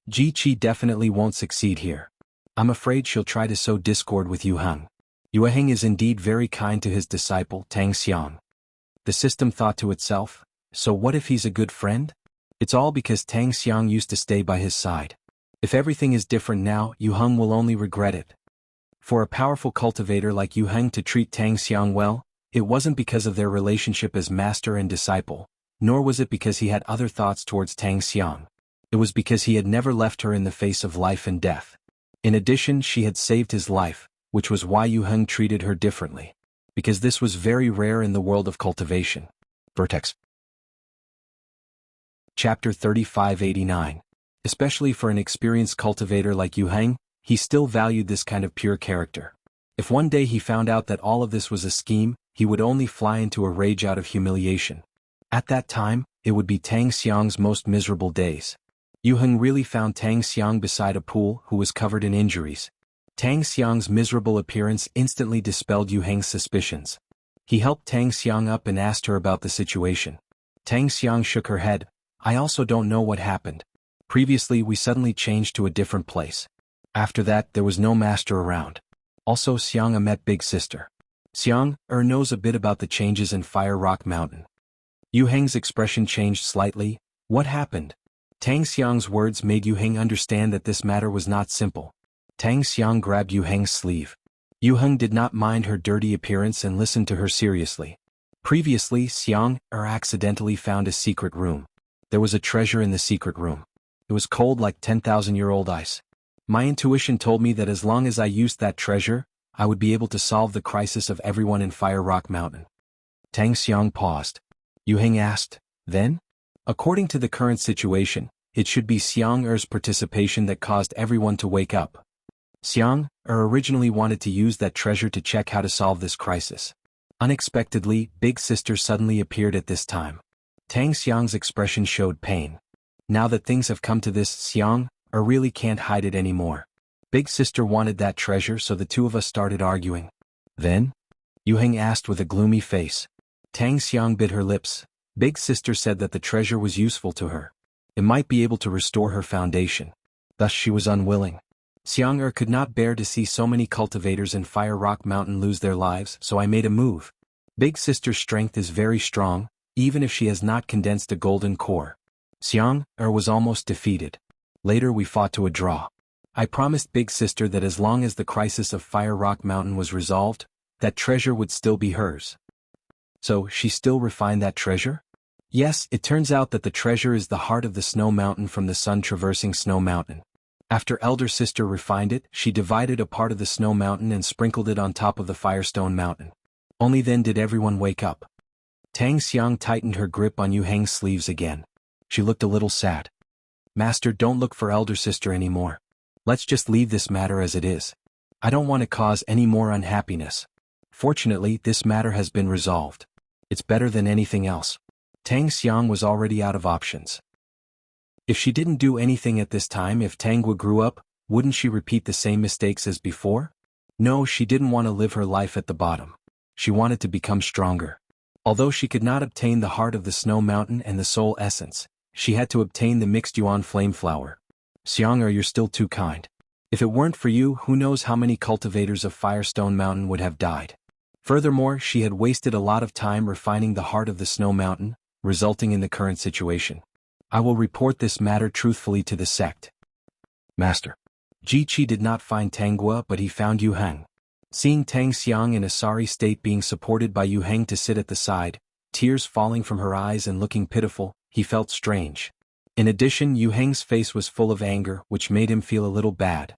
Ji Qi definitely won't succeed here. I'm afraid she'll try to sow discord with Yu Heng. Yu Heng is indeed very kind to his disciple, Tang Xiang. The system thought to itself, so what if he's a good friend? It's all because Tang Xiang used to stay by his side. If everything is different now, Yu Heng will only regret it. For a powerful cultivator like Yu Heng to treat Tang Xiang well, it wasn't because of their relationship as master and disciple, nor was it because he had other thoughts towards Tang Xiang. It was because he had never left her in the face of life and death. In addition, she had saved his life, which was why Yu Heng treated her differently. Because this was very rare in the world of cultivation. Vertex. Chapter 3589. Especially for an experienced cultivator like Yu Heng, he still valued this kind of pure character. If one day he found out that all of this was a scheme, he would only fly into a rage out of humiliation. At that time, it would be Tang Xiang's most miserable days. Yu Heng really found Tang Xiang beside a pool who was covered in injuries. Tang Xiang's miserable appearance instantly dispelled Yu Heng's suspicions. He helped Tang Xiang up and asked her about the situation. Tang Xiang shook her head. I also don't know what happened. Previously we suddenly changed to a different place. After that there was no master around. Also Xiang met Big Sister. Xiang knows a bit about the changes in Fire Rock Mountain. Yu Heng's expression changed slightly. What happened? Tang Xiang's words made Yu Heng understand that this matter was not simple. Tang Xiang grabbed Yu Heng's sleeve. Yu Heng did not mind her dirty appearance and listened to her seriously. Previously Xiang accidentally found a secret room. There was a treasure in the secret room. It was cold like 10,000-year-old ice. My intuition told me that as long as I used that treasure, I would be able to solve the crisis of everyone in Fire Rock Mountain. Tang Xiang paused. Yu Heng asked, then? According to the current situation, it should be Xiang participation that caused everyone to wake up. Xiang originally wanted to use that treasure to check how to solve this crisis. Unexpectedly, Big Sister suddenly appeared at this time. Tang Xiang's expression showed pain. Now that things have come to this, Xiang really can't hide it anymore. Big Sister wanted that treasure, so the two of us started arguing. Then? Yu Heng asked with a gloomy face. Tang Xiang bit her lips. Big Sister said that the treasure was useful to her. It might be able to restore her foundation. Thus she was unwilling. Xiang could not bear to see so many cultivators in Fire Rock Mountain lose their lives, so I made a move. Big Sister's strength is very strong, even if she has not condensed a golden core. Xiang was almost defeated. Later we fought to a draw. I promised Big Sister that as long as the crisis of Fire Rock Mountain was resolved, that treasure would still be hers. So, she still refined that treasure? Yes, it turns out that the treasure is the heart of the snow mountain from the sun traversing Snow Mountain. After elder sister refined it, she divided a part of the snow mountain and sprinkled it on top of the Firestone Mountain. Only then did everyone wake up. Tang Xiang tightened her grip on Yu Heng's sleeves again. She looked a little sad. Master, don't look for elder sister anymore. Let's just leave this matter as it is. I don't want to cause any more unhappiness. Fortunately, this matter has been resolved. It's better than anything else. Tang Xiang was already out of options. If she didn't do anything at this time, if Tangwa grew up, wouldn't she repeat the same mistakes as before? No, she didn't want to live her life at the bottom. She wanted to become stronger. Although she could not obtain the heart of the snow mountain and the soul essence, she had to obtain the mixed yuan flame flower. Xiang, you're still too kind. If it weren't for you, who knows how many cultivators of Firestone Mountain would have died. Furthermore, she had wasted a lot of time refining the heart of the snow mountain, resulting in the current situation. I will report this matter truthfully to the sect. Master. Ji Qi did not find Tangwa, but he found Yu Heng. Seeing Tang Xiang in a sorry state being supported by Yu Heng to sit at the side, tears falling from her eyes and looking pitiful, he felt strange. In addition, Yu Heng's face was full of anger, which made him feel a little bad.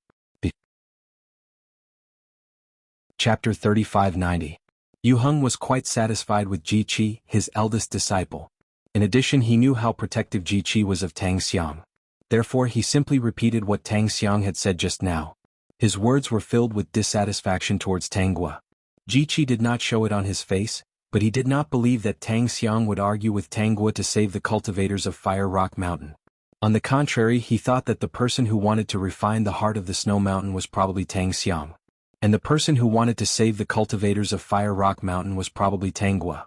Chapter 3590. Yu Heng was quite satisfied with Ji Qi, his eldest disciple. In addition, he knew how protective Ji Qi was of Tang Xiang. Therefore, he simply repeated what Tang Xiang had said just now. His words were filled with dissatisfaction towards Tangwa. Ji Qi did not show it on his face, but he did not believe that Tang Xiang would argue with Tangwa to save the cultivators of Fire Rock Mountain. On the contrary, he thought that the person who wanted to refine the heart of the Snow Mountain was probably Tang Xiang. And the person who wanted to save the cultivators of Fire Rock Mountain was probably Tangwa.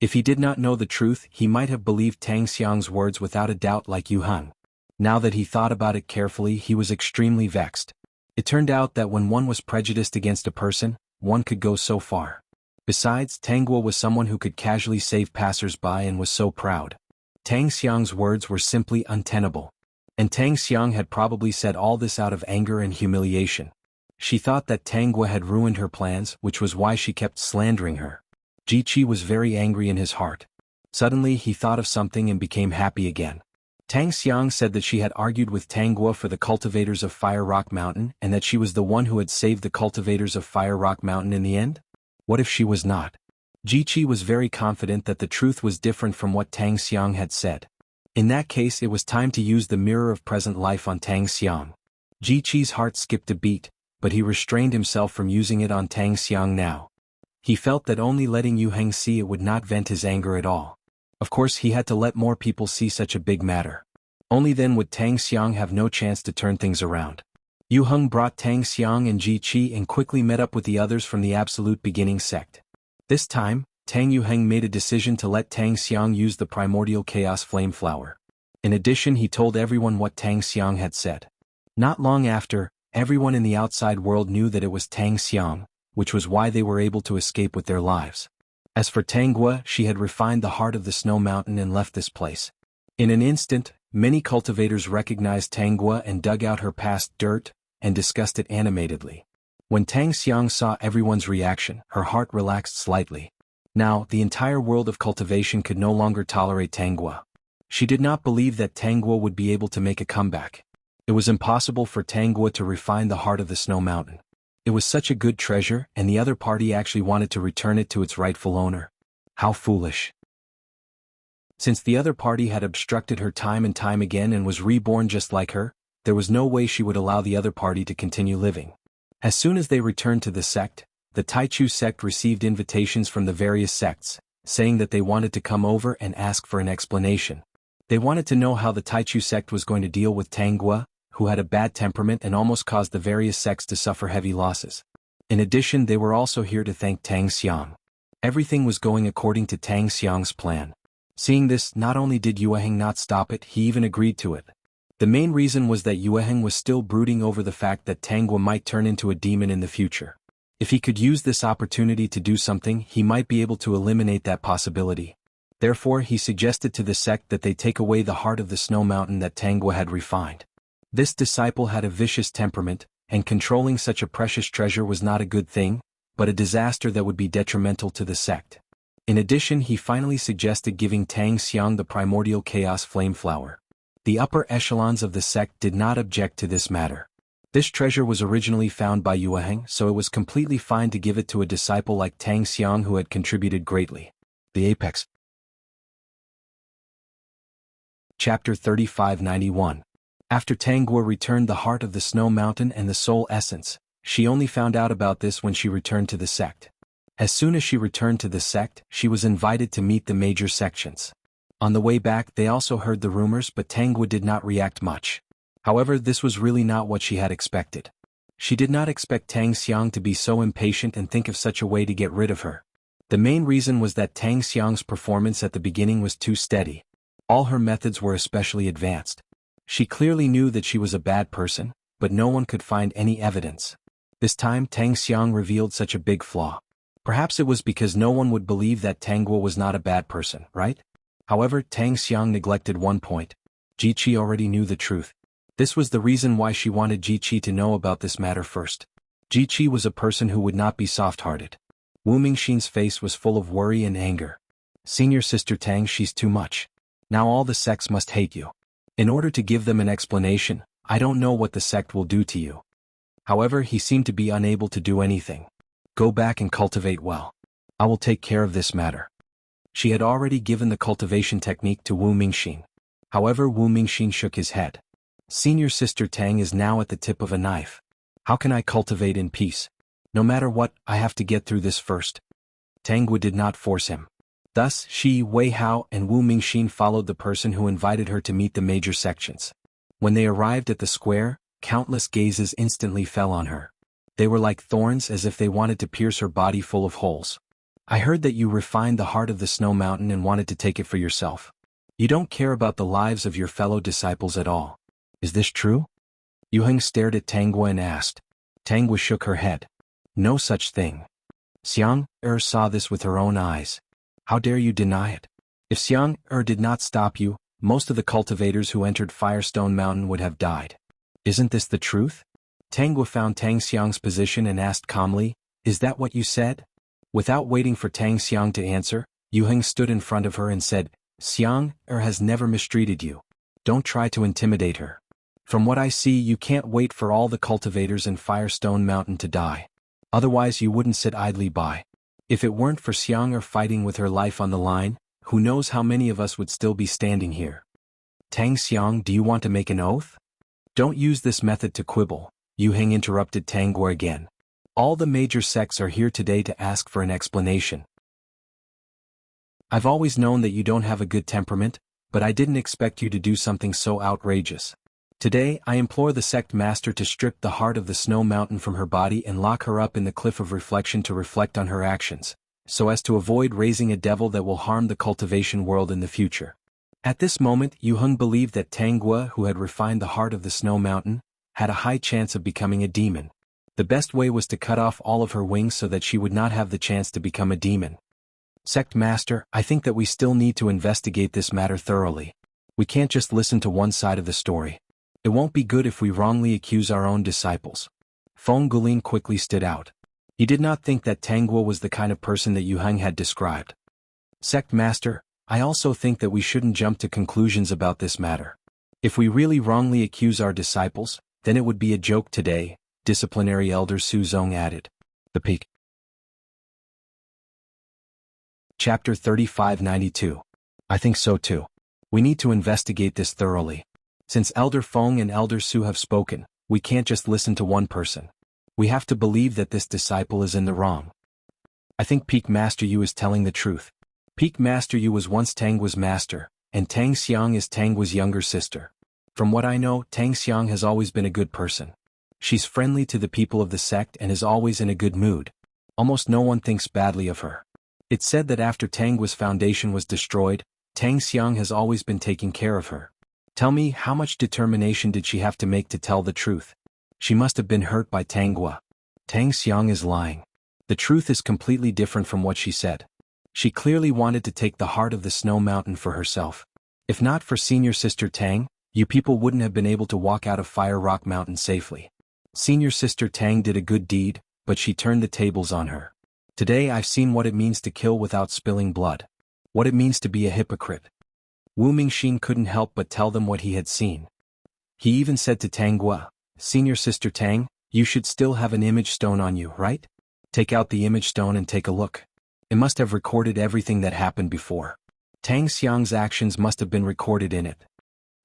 If he did not know the truth, he might have believed Tang Xiang's words without a doubt like Yu Heng. Now that he thought about it carefully, he was extremely vexed. It turned out that when one was prejudiced against a person, one could go so far. Besides, Tangwa was someone who could casually save passers-by and was so proud. Tang Xiang's words were simply untenable. And Tang Xiang had probably said all this out of anger and humiliation. She thought that Tangwa had ruined her plans, which was why she kept slandering her. Ji Qi was very angry in his heart. Suddenly he thought of something and became happy again. Tang Xiang said that she had argued with Tangwa for the cultivators of Fire Rock Mountain and that she was the one who had saved the cultivators of Fire Rock Mountain in the end? What if she was not? Ji Qi was very confident that the truth was different from what Tang Xiang had said. In that case, it was time to use the mirror of present life on Tang Xiang. Ji Qi's heart skipped a beat, but he restrained himself from using it on Tang Xiang now. He felt that only letting Yu Heng see it would not vent his anger at all. Of course, he had to let more people see such a big matter. Only then would Tang Xiang have no chance to turn things around. Yu Heng brought Tang Xiang and Ji Qi and quickly met up with the others from the Absolute Beginning sect. This time, Tang Yu Heng made a decision to let Tang Xiang use the Primordial Chaos Flame Flower. In addition, he told everyone what Tang Xiang had said. Not long after, everyone in the outside world knew that it was Tang Xiang, which was why they were able to escape with their lives. As for Tangwa, she had refined the heart of the Snow Mountain and left this place. In an instant, many cultivators recognized Tangwa and dug out her past dirt, and discussed it animatedly. When Tang Xiang saw everyone's reaction, her heart relaxed slightly. Now, the entire world of cultivation could no longer tolerate Tangwa. She did not believe that Tangwa would be able to make a comeback. It was impossible for Tangwa to refine the heart of the Snow Mountain. It was such a good treasure, and the other party actually wanted to return it to its rightful owner. How foolish. Since the other party had obstructed her time and time again and was reborn just like her, there was no way she would allow the other party to continue living. As soon as they returned to the sect, the Taichu sect received invitations from the various sects, saying that they wanted to come over and ask for an explanation. They wanted to know how the Taichu sect was going to deal with Tangwa, who had a bad temperament and almost caused the various sects to suffer heavy losses. In addition, they were also here to thank Tang Xiang. Everything was going according to Tang Xiang's plan. Seeing this, not only did Yu Heng not stop it, he even agreed to it. The main reason was that Yu Heng was still brooding over the fact that Tangwa might turn into a demon in the future. If he could use this opportunity to do something, he might be able to eliminate that possibility. Therefore, he suggested to the sect that they take away the heart of the Snow Mountain that Tangwa had refined. This disciple had a vicious temperament, and controlling such a precious treasure was not a good thing, but a disaster that would be detrimental to the sect. In addition, he finally suggested giving Tang Xiang the primordial chaos flame flower. The upper echelons of the sect did not object to this matter. This treasure was originally found by Yueheng, so it was completely fine to give it to a disciple like Tang Xiang who had contributed greatly. The Apex. Chapter 3591. After Tang Guo returned the heart of the snow mountain and the soul essence, she only found out about this when she returned to the sect. As soon as she returned to the sect, she was invited to meet the major sections. On the way back they also heard the rumors, but Tang Guo did not react much. However, this was really not what she had expected. She did not expect Tang Xiang to be so impatient and think of such a way to get rid of her. The main reason was that Tang Xiang's performance at the beginning was too steady. All her methods were especially advanced. She clearly knew that she was a bad person, but no one could find any evidence. This time Tang Xiang revealed such a big flaw. Perhaps it was because no one would believe that Tang Guo was not a bad person, right? However, Tang Xiang neglected one point. Ji Qi already knew the truth. This was the reason why she wanted Ji Qi to know about this matter first. Ji Qi was a person who would not be soft-hearted. Wu Mingxin's face was full of worry and anger. Senior sister Tang, she's too much. Now all the sects must hate you. In order to give them an explanation, I don't know what the sect will do to you. However, he seemed to be unable to do anything. Go back and cultivate well. I will take care of this matter. She had already given the cultivation technique to Wu Mingxin. However, Wu Mingxin shook his head. Senior sister Tang is now at the tip of a knife. How can I cultivate in peace? No matter what, I have to get through this first. Tang Guo did not force him. Thus, she, Wei Hao, and Wu Mingxin followed the person who invited her to meet the major sections. When they arrived at the square, countless gazes instantly fell on her. They were like thorns, as if they wanted to pierce her body full of holes. I heard that you refined the heart of the snow mountain and wanted to take it for yourself. You don't care about the lives of your fellow disciples at all. Is this true? Yueheng stared at Tang Guo and asked. Tang Guo shook her head. No such thing. Xiang saw this with her own eyes. How dare you deny it? If Xiang did not stop you, most of the cultivators who entered Firestone Mountain would have died. Isn't this the truth? Tang Guo found Tang Xiang's position and asked calmly, Is that what you said? Without waiting for Tang Xiang to answer, Yueheng stood in front of her and said, Xiang has never mistreated you. Don't try to intimidate her. From what I see, you can't wait for all the cultivators in Firestone Mountain to die. Otherwise you wouldn't sit idly by. If it weren't for Xiang fighting with her life on the line, who knows how many of us would still be standing here. Tang Xiang, do you want to make an oath? Don't use this method to quibble, Yueheng interrupted Tang Guo again. All the major sects are here today to ask for an explanation. I've always known that you don't have a good temperament, but I didn't expect you to do something so outrageous. Today, I implore the sect master to strip the heart of the snow mountain from her body and lock her up in the cliff of reflection to reflect on her actions, so as to avoid raising a devil that will harm the cultivation world in the future. At this moment, Yueheng believed that Tang Guo, who had refined the heart of the snow mountain, had a high chance of becoming a demon. The best way was to cut off all of her wings so that she would not have the chance to become a demon. Sect master, I think that we still need to investigate this matter thoroughly. We can't just listen to one side of the story. It won't be good if we wrongly accuse our own disciples. Feng Gulin quickly stood out. He did not think that Tang Guo was the kind of person that Yueheng had described. Sect master, I also think that we shouldn't jump to conclusions about this matter. If we really wrongly accuse our disciples, then it would be a joke today, disciplinary elder Su Zong added. The Peak. Chapter 3592. I think so too. We need to investigate this thoroughly. Since Elder Feng and Elder Su have spoken, we can't just listen to one person. We have to believe that this disciple is in the wrong. I think Peak Master Yu is telling the truth. Peak Master Yu was once Tang Guo's master, and Tang Xiang is Tang Guo's younger sister. From what I know, Tang Xiang has always been a good person. She's friendly to the people of the sect and is always in a good mood. Almost no one thinks badly of her. It's said that after Tang Guo's foundation was destroyed, Tang Xiang has always been taking care of her. Tell me, how much determination did she have to make to tell the truth? She must have been hurt by Tang Guo. Tang Xiang is lying. The truth is completely different from what she said. She clearly wanted to take the heart of the snow mountain for herself. If not for senior sister Tang, you people wouldn't have been able to walk out of Fire Rock Mountain safely. Senior sister Tang did a good deed, but she turned the tables on her. Today I've seen what it means to kill without spilling blood. What it means to be a hypocrite. Wu Mingxin couldn't help but tell them what he had seen. He even said to Tanggua, "Senior Sister Tang, you should still have an image stone on you, right? Take out the image stone and take a look. It must have recorded everything that happened before. Tang Xiang's actions must have been recorded in it."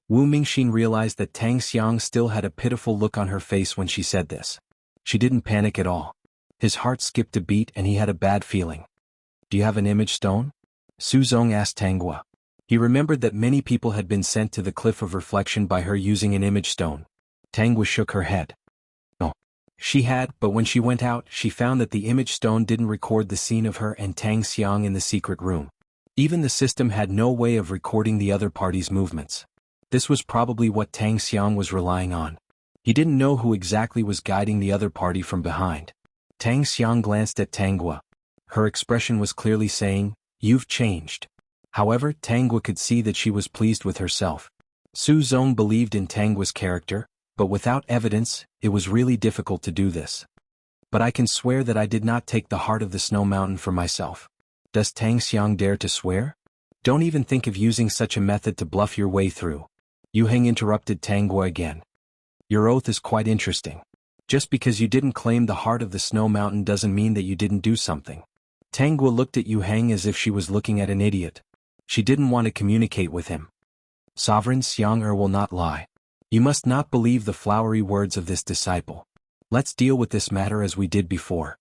Wu Mingxin realized that Tang Xiang still had a pitiful look on her face when she said this. She didn't panic at all. His heart skipped a beat and he had a bad feeling. "Do you have an image stone?" Su Zong asked Tanggua. He remembered that many people had been sent to the Cliff of Reflection by her using an image stone. Tanggua shook her head. No. She had, but when she went out, she found that the image stone didn't record the scene of her and Tang Xiang in the secret room. Even the system had no way of recording the other party's movements. This was probably what Tang Xiang was relying on. He didn't know who exactly was guiding the other party from behind. Tang Xiang glanced at Tanggua. Her expression was clearly saying, "You've changed." However, Tanggua could see that she was pleased with herself. Su Zong believed in Tanggua's character, but without evidence, it was really difficult to do this. "But I can swear that I did not take the heart of the snow mountain for myself." Does Tang Xiang dare to swear? "Don't even think of using such a method to bluff your way through." Yu Heng interrupted Tanggua again. "Your oath is quite interesting. Just because you didn't claim the heart of the snow mountain doesn't mean that you didn't do something." Tanggua looked at Yu Heng as if she was looking at an idiot. She didn't want to communicate with him. "Sovereign Xiang will not lie. You must not believe the flowery words of this disciple. Let's deal with this matter as we did before."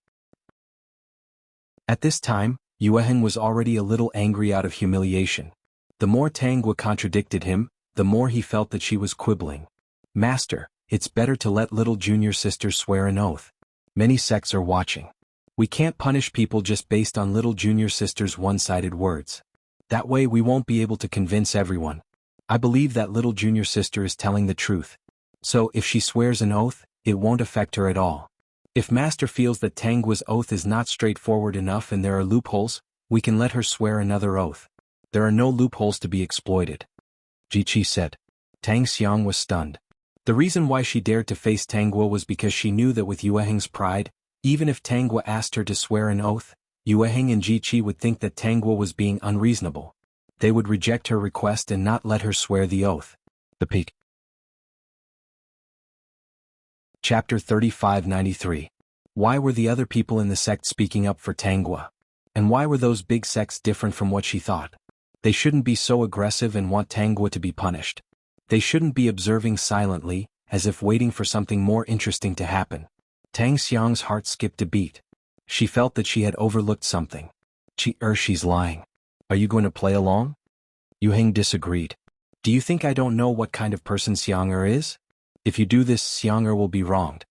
At this time, Yu Heng was already a little angry out of humiliation. The more Tanggua contradicted him, the more he felt that she was quibbling. "Master, it's better to let little junior sister swear an oath. Many sects are watching. We can't punish people just based on little junior sister's one-sided words. That way we won't be able to convince everyone. I believe that little junior sister is telling the truth. So if she swears an oath, it won't affect her at all. If Master feels that Tanggua's oath is not straightforward enough and there are loopholes, we can let her swear another oath. There are no loopholes to be exploited," Ji Qi said. Tang Xiang was stunned. The reason why she dared to face Tanggua was because she knew that with Yue Heng's pride, even if Tanggua asked her to swear an oath, Yue Heng and Ji Qi would think that Tanggua was being unreasonable. They would reject her request and not let her swear the oath. The Peak. Chapter 3593. Why were the other people in the sect speaking up for Tanggua? And why were those big sects different from what she thought? They shouldn't be so aggressive and want Tanggua to be punished. They shouldn't be observing silently, as if waiting for something more interesting to happen. Tang Xiang's heart skipped a beat. She felt that she had overlooked something. She's lying. Are you going to play along?" Yu Heng disagreed. "Do you think I don't know what kind of person Xiang is? If you do this, Xiang will be wronged."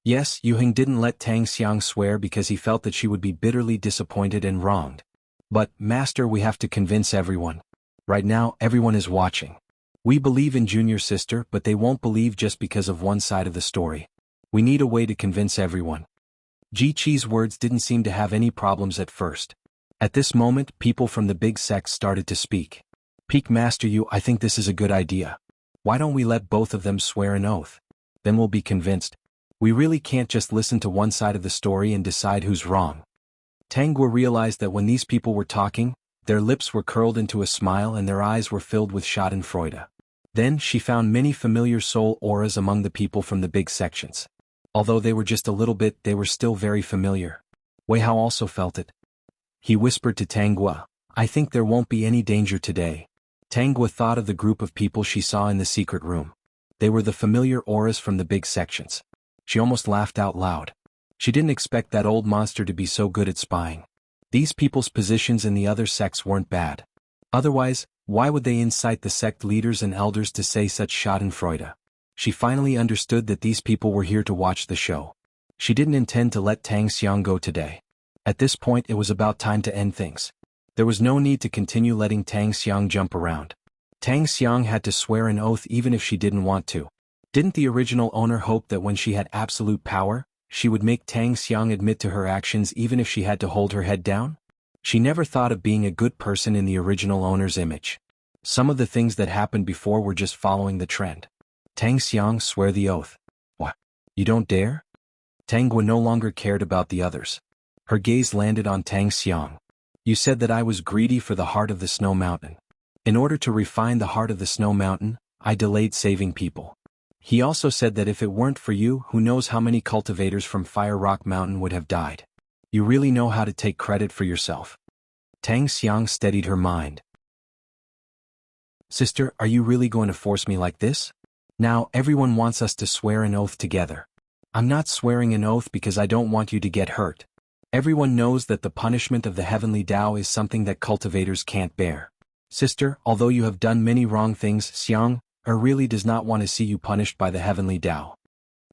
Yes, Yu Heng didn't let Tang Xiang swear because he felt that she would be bitterly disappointed and wronged. "But, Master, we have to convince everyone. Right now, everyone is watching. We believe in Junior Sister, but they won't believe just because of one side of the story. We need a way to convince everyone." Ji Qi's words didn't seem to have any problems at first. At this moment, people from the big sects started to speak. "Peak Master Yu, I think this is a good idea. Why don't we let both of them swear an oath? Then we'll be convinced. We really can't just listen to one side of the story and decide who's wrong." Tanggua realized that when these people were talking, their lips were curled into a smile and their eyes were filled with schadenfreude. Then she found many familiar soul auras among the people from the big sections. Although they were just a little bit, they were still very familiar. Wei Hao also felt it. He whispered to Tanggua, "I think there won't be any danger today." Tanggua thought of the group of people she saw in the secret room. They were the familiar auras from the big sections. She almost laughed out loud. She didn't expect that old monster to be so good at spying. These people's positions in the other sects weren't bad. Otherwise, why would they incite the sect leaders and elders to say such schadenfreude? She finally understood that these people were here to watch the show. She didn't intend to let Tang Xiang go today. At this point it was about time to end things. There was no need to continue letting Tang Xiang jump around. Tang Xiang had to swear an oath even if she didn't want to. Didn't the original owner hope that when she had absolute power, she would make Tang Xiang admit to her actions even if she had to hold her head down? She never thought of being a good person in the original owner's image. Some of the things that happened before were just following the trend. Tang Xiang, swear the oath. What? You don't dare? Tanggua no longer cared about the others. Her gaze landed on Tang Xiang. You said that I was greedy for the heart of the snow mountain. In order to refine the heart of the snow mountain, I delayed saving people. He also said that if it weren't for you, who knows how many cultivators from Fire Rock Mountain would have died. You really know how to take credit for yourself. Tang Xiang steadied her mind. Sister, are you really going to force me like this? Now everyone wants us to swear an oath together. I'm not swearing an oath because I don't want you to get hurt. Everyone knows that the punishment of the heavenly Tao is something that cultivators can't bear. Sister, although you have done many wrong things, Xiang, really does not want to see you punished by the heavenly Tao.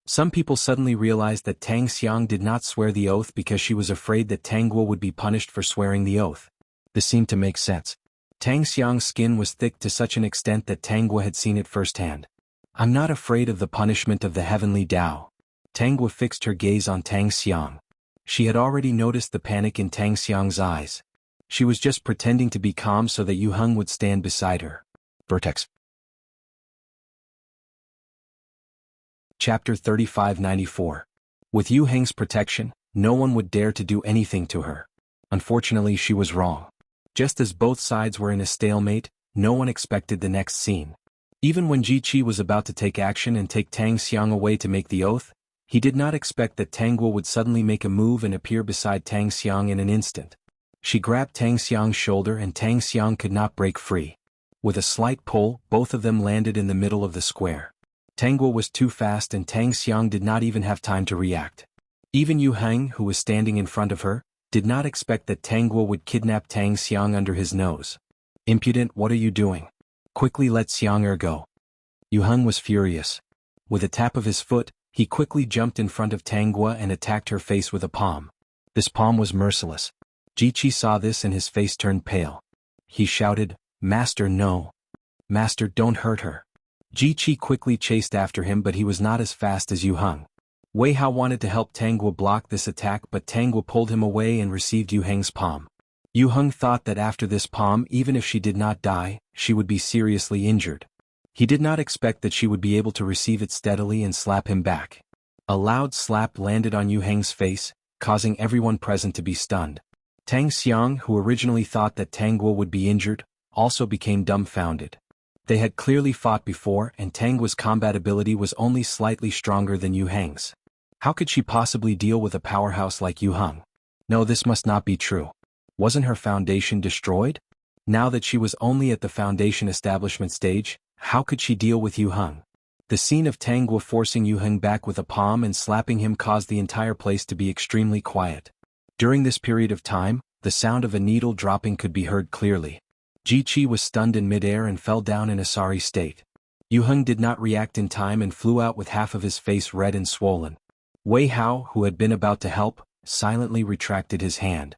Some people suddenly realized that Tang Xiang did not swear the oath because she was afraid that Tang Guo would be punished for swearing the oath. This seemed to make sense. Tang Xiang's skin was thick to such an extent that Tang Guo had seen it firsthand. I'm not afraid of the punishment of the heavenly Tao. Tang Guo fixed her gaze on Tang Xiang. She had already noticed the panic in Tang Xiang's eyes. She was just pretending to be calm so that Yu Heng would stand beside her. Vertex. Chapter 3594. With Yu Heng's protection, no one would dare to do anything to her. Unfortunately, she was wrong. Just as both sides were in a stalemate, no one expected the next scene. Even when Ji Qi was about to take action and take Tang Xiang away to make the oath, he did not expect that Tang Guo would suddenly make a move and appear beside Tang Xiang in an instant. She grabbed Tang Xiang's shoulder and Tang Xiang could not break free. With a slight pull, both of them landed in the middle of the square. Tang Guo was too fast and Tang Xiang did not even have time to react. Even Yu Heng, who was standing in front of her, did not expect that Tang Guo would kidnap Tang Xiang under his nose. Impudent, what are you doing? Quickly let Xiang go. Yu Heng was furious. With a tap of his foot, he quickly jumped in front of Tang Guo and attacked her face with a palm. This palm was merciless. Ji Qi saw this and his face turned pale. He shouted, Master, no. Master, don't hurt her. Ji Qi quickly chased after him, but he was not as fast as Yu Heng. Wei Hao wanted to help Tang Guo block this attack, but Tang Guo pulled him away and received Yu Heng's palm. Yu Heng thought that after this palm, even if she did not die, she would be seriously injured. He did not expect that she would be able to receive it steadily and slap him back. A loud slap landed on Yu Heng's face, causing everyone present to be stunned. Tang Xiang, who originally thought that Tang Guo would be injured, also became dumbfounded. They had clearly fought before and Tang Guo's combat ability was only slightly stronger than Yu Heng's. How could she possibly deal with a powerhouse like Yu Heng? No, this must not be true. Wasn't her foundation destroyed? Now that she was only at the foundation establishment stage, how could she deal with Yu Heng? The scene of Tang Guo forcing Yu Heng back with a palm and slapping him caused the entire place to be extremely quiet. During this period of time, the sound of a needle dropping could be heard clearly. Ji Qi was stunned in midair and fell down in a sorry state. Yu Heng did not react in time and flew out with half of his face red and swollen. Wei Hao, who had been about to help, silently retracted his hand.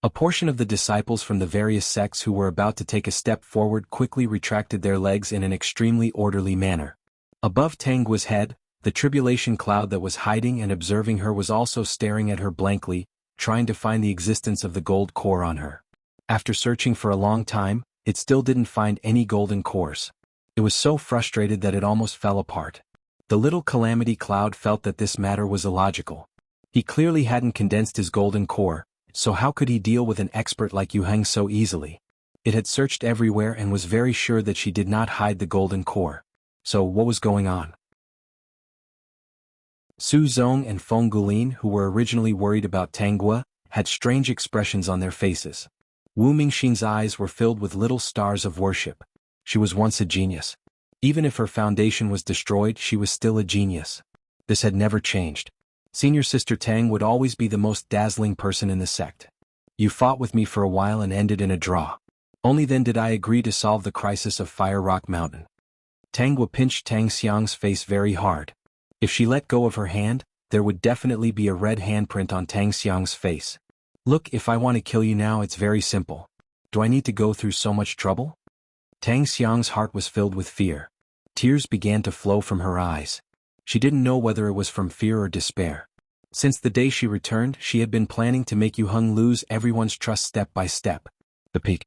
A portion of the disciples from the various sects who were about to take a step forward quickly retracted their legs in an extremely orderly manner. Above Tang Guo's head, the tribulation cloud that was hiding and observing her was also staring at her blankly, trying to find the existence of the gold core on her. After searching for a long time, it still didn't find any golden cores. It was so frustrated that it almost fell apart. The little calamity cloud felt that this matter was illogical. He clearly hadn't condensed his golden core, so how could he deal with an expert like Yu Heng so easily? It had searched everywhere and was very sure that she did not hide the golden core. So what was going on? Su Zong and Feng Gulin, who were originally worried about Tang Guo, had strange expressions on their faces. Wu Mingxin's eyes were filled with little stars of worship. She was once a genius. Even if her foundation was destroyed, she was still a genius. This had never changed. Senior Sister Tang would always be the most dazzling person in the sect. You fought with me for a while and ended in a draw. Only then did I agree to solve the crisis of Fire Rock Mountain. Tang Guo pinched Tang Xiang's face very hard. If she let go of her hand, there would definitely be a red handprint on Tang Xiang's face. Look, if I want to kill you now, it's very simple. Do I need to go through so much trouble? Tang Xiang's heart was filled with fear. Tears began to flow from her eyes. She didn't know whether it was from fear or despair. Since the day she returned, she had been planning to make Yu Heng lose everyone's trust step by step. The peak.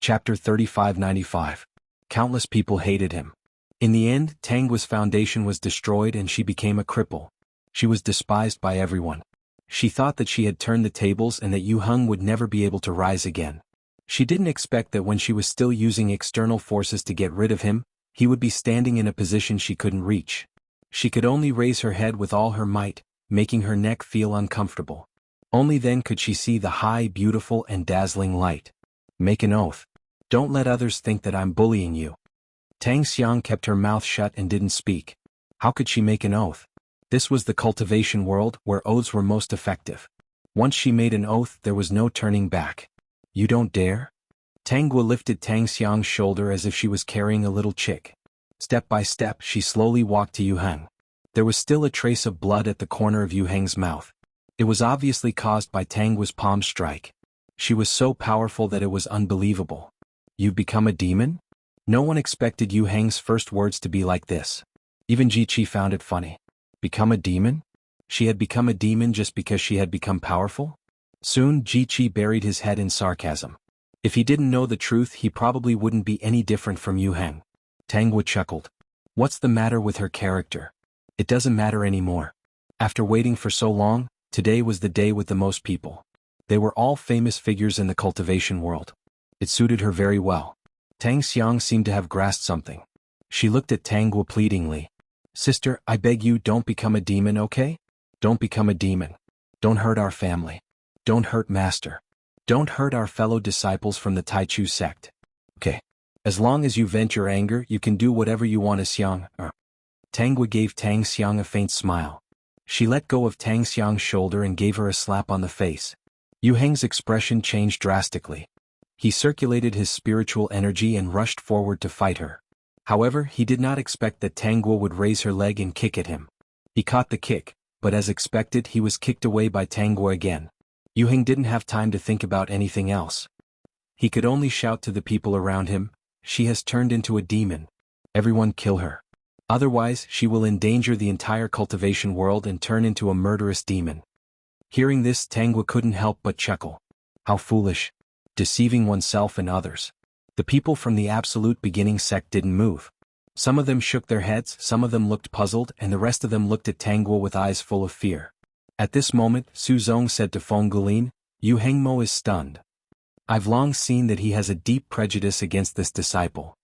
Chapter 3595. Countless people hated him. In the end, Tang Guo's foundation was destroyed and she became a cripple. She was despised by everyone. She thought that she had turned the tables and that Yu Heng would never be able to rise again. She didn't expect that when she was still using external forces to get rid of him, he would be standing in a position she couldn't reach. She could only raise her head with all her might, making her neck feel uncomfortable. Only then could she see the high, beautiful, and dazzling light. Make an oath. Don't let others think that I'm bullying you. Tang Xiang kept her mouth shut and didn't speak. How could she make an oath? This was the cultivation world where oaths were most effective. Once she made an oath, there was no turning back. You don't dare? Tang Guo lifted Tang Xiang's shoulder as if she was carrying a little chick. Step by step, she slowly walked to Yu Heng. There was still a trace of blood at the corner of Yu Heng's mouth. It was obviously caused by Tang Guo's palm strike. She was so powerful that it was unbelievable. You've become a demon? No one expected Yu Heng's first words to be like this. Even Ji Qi found it funny. Become a demon? She had become a demon just because she had become powerful? Soon Ji Qi buried his head in sarcasm. If he didn't know the truth, he probably wouldn't be any different from Yu Heng. Tang Guo chuckled. What's the matter with her character? It doesn't matter anymore. After waiting for so long, today was the day with the most people. They were all famous figures in the cultivation world. It suited her very well. Tang Xiang seemed to have grasped something. She looked at Tang Guo pleadingly. Sister, I beg you, don't become a demon, okay? Don't become a demon. Don't hurt our family. Don't hurt Master. Don't hurt our fellow disciples from the Taichu sect. Okay. As long as you vent your anger, you can do whatever you want to Xiang. Tang Guo gave Tang Xiang a faint smile. She let go of Tang Xiang's shoulder and gave her a slap on the face. Yu Heng's expression changed drastically. He circulated his spiritual energy and rushed forward to fight her. However, he did not expect that Tang Guo would raise her leg and kick at him. He caught the kick, but as expected, he was kicked away by Tang Guo again. Yu Heng didn't have time to think about anything else. He could only shout to the people around him, "She has turned into a demon. Everyone kill her. Otherwise, she will endanger the entire cultivation world and turn into a murderous demon." Hearing this, Tang Guo couldn't help but chuckle. How foolish. Deceiving oneself and others. The people from the Absolute Beginning sect didn't move. Some of them shook their heads, some of them looked puzzled, and the rest of them looked at Tang Guo with eyes full of fear. At this moment, Su Zong said to Feng Gulin, Yu Hengmo is stunned. I've long seen that he has a deep prejudice against this disciple.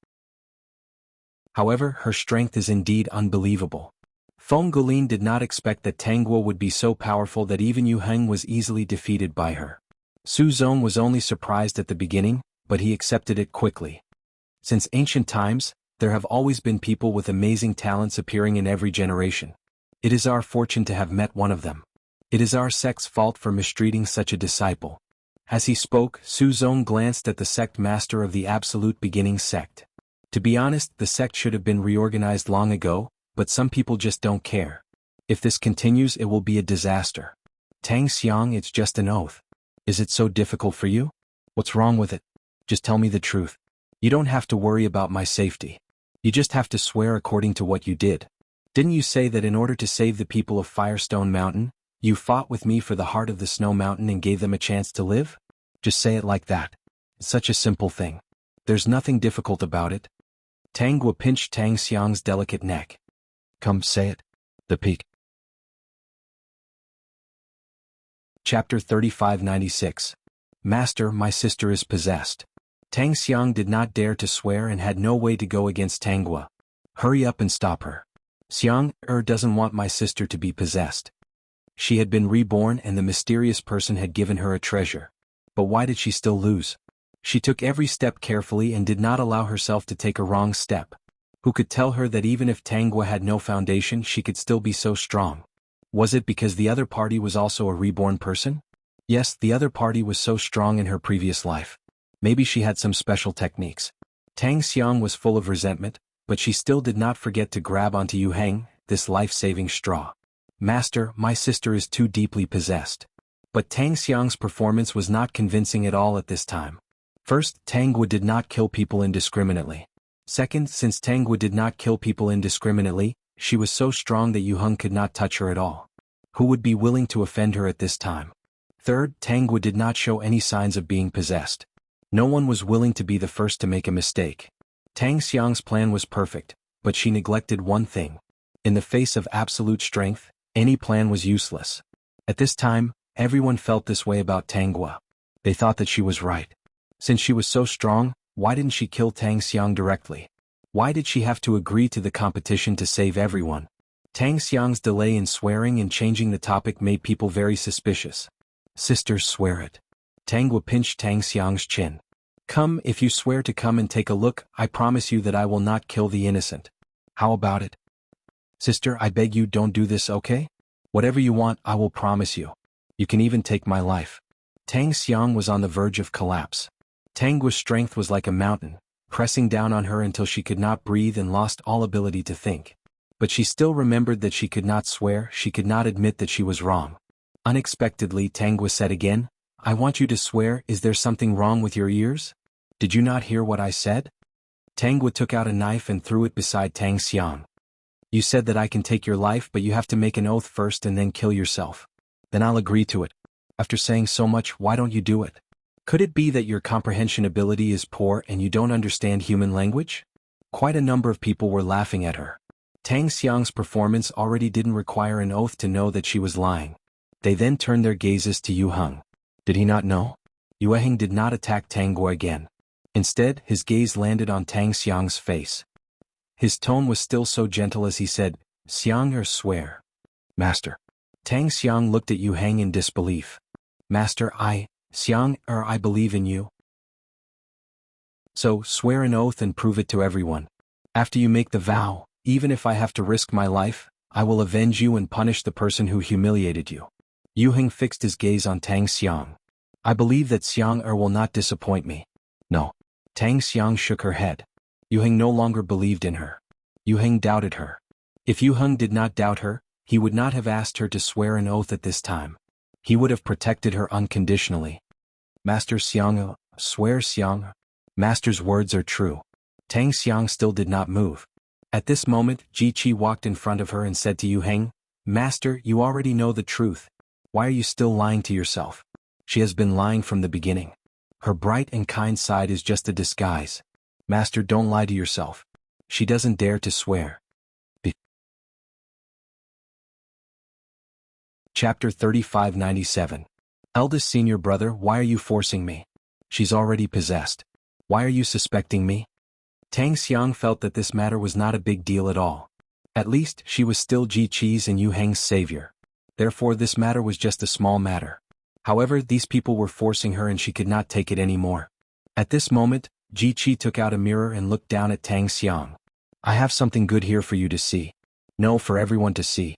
However, her strength is indeed unbelievable. Feng Gulin did not expect that Tang Guo would be so powerful that even Yu Heng was easily defeated by her. Su Zong was only surprised at the beginning, but he accepted it quickly. Since ancient times, there have always been people with amazing talents appearing in every generation. It is our fortune to have met one of them. It is our sect's fault for mistreating such a disciple. As he spoke, Su Zong glanced at the sect master of the Absolute Beginning sect. To be honest, the sect should have been reorganized long ago, but some people just don't care. If this continues, it will be a disaster. Tang Xiang, it's just an oath. Is it so difficult for you? What's wrong with it? Just tell me the truth. You don't have to worry about my safety. You just have to swear according to what you did. Didn't you say that in order to save the people of Firestone Mountain, you fought with me for the heart of the Snow Mountain and gave them a chance to live? Just say it like that. It's such a simple thing. There's nothing difficult about it. Tang Guo pinched Tang Xiang's delicate neck. Come, say it. The peak. Chapter 3596. Master, my sister is possessed. Tang Xiang did not dare to swear and had no way to go against Tang Guo. Hurry up and stop her. Xiang, doesn't want my sister to be possessed. She had been reborn and the mysterious person had given her a treasure. But why did she still lose? She took every step carefully and did not allow herself to take a wrong step. Who could tell her that even if Tang Guo had no foundation, she could still be so strong? Was it because the other party was also a reborn person? Yes, the other party was so strong in her previous life. Maybe she had some special techniques. Tang Xiang was full of resentment, but she still did not forget to grab onto Yu Heng, this life-saving straw. Master, my sister is too deeply possessed. But Tang Xiang's performance was not convincing at all at this time. First, Tang Guo did not kill people indiscriminately. Second, since Tang Guo did not kill people indiscriminately, she was so strong that Yu Heng could not touch her at all. Who would be willing to offend her at this time? Third, Tang Guo did not show any signs of being possessed. No one was willing to be the first to make a mistake. Tang Xiang's plan was perfect, but she neglected one thing. In the face of absolute strength, Any plan was useless. At this time, everyone felt this way about Tanghua. They thought that she was right. Since she was so strong, why didn't she kill Tang Xiang directly? Why did she have to agree to the competition to save everyone? Tang Xiang's delay in swearing and changing the topic made people very suspicious. Sisters, swear it. Tanghua pinched Tang Xiang's chin. Come, if you swear to come and take a look, I promise you that I will not kill the innocent. How about it? Sister, I beg you, don't do this, okay? Whatever you want, I will promise you. You can even take my life. Tang Xiang was on the verge of collapse. Tanghua's strength was like a mountain, pressing down on her until she could not breathe and lost all ability to think. But she still remembered that she could not swear, she could not admit that she was wrong. Unexpectedly, Tanghua said again, I want you to swear, is there something wrong with your ears? Did you not hear what I said? Tanghua took out a knife and threw it beside Tang Xiang. You said that I can take your life, but you have to make an oath first and then kill yourself. Then I'll agree to it. After saying so much, why don't you do it? Could it be that your comprehension ability is poor and you don't understand human language? Quite a number of people were laughing at her. Tang Xiang's performance already didn't require an oath to know that she was lying. They then turned their gazes to Yu Heng. Did he not know? Yu Heng did not attack Tanghua again. Instead, his gaze landed on Tang Xiang's face. His tone was still so gentle as he said, Xiang, swear. Master. Tang Xiang looked at Yu Heng in disbelief. Master, Xiang, I believe in you. So, swear an oath and prove it to everyone. After you make the vow, even if I have to risk my life, I will avenge you and punish the person who humiliated you. Yu Heng fixed his gaze on Tang Xiang. I believe that Xiang will not disappoint me. No. Tang Xiang shook her head. Yu Heng no longer believed in her. Yu Heng doubted her. If Yu Heng did not doubt her, he would not have asked her to swear an oath at this time. He would have protected her unconditionally. Master Xiang, swear Xiang. Master's words are true. Tang Xiang still did not move. At this moment, Ji Qi walked in front of her and said to Yu Heng, Master, you already know the truth. Why are you still lying to yourself? She has been lying from the beginning. Her bright and kind side is just a disguise. Master, don't lie to yourself. She doesn't dare to swear. Chapter 3597. Eldest senior brother, why are you forcing me? She's already possessed. Why are you suspecting me? Tang Xiang felt that this matter was not a big deal at all. At least, she was still Ji Qi's and Yu Heng's savior. Therefore this matter was just a small matter. However, these people were forcing her and she could not take it anymore. At this moment, Ji Qi took out a mirror and looked down at Tang Xiang. I have something good here for you to see. No, for everyone to see.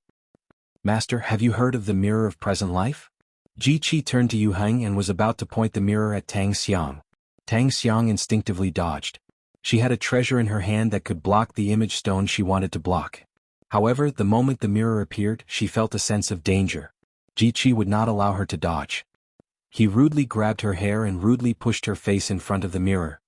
Master, have you heard of the mirror of present life? Ji Qi turned to Yu Heng and was about to point the mirror at Tang Xiang. Tang Xiang instinctively dodged. She had a treasure in her hand that could block the image stone she wanted to block. However, the moment the mirror appeared, she felt a sense of danger. Ji Qi would not allow her to dodge. He rudely grabbed her hair and rudely pushed her face in front of the mirror.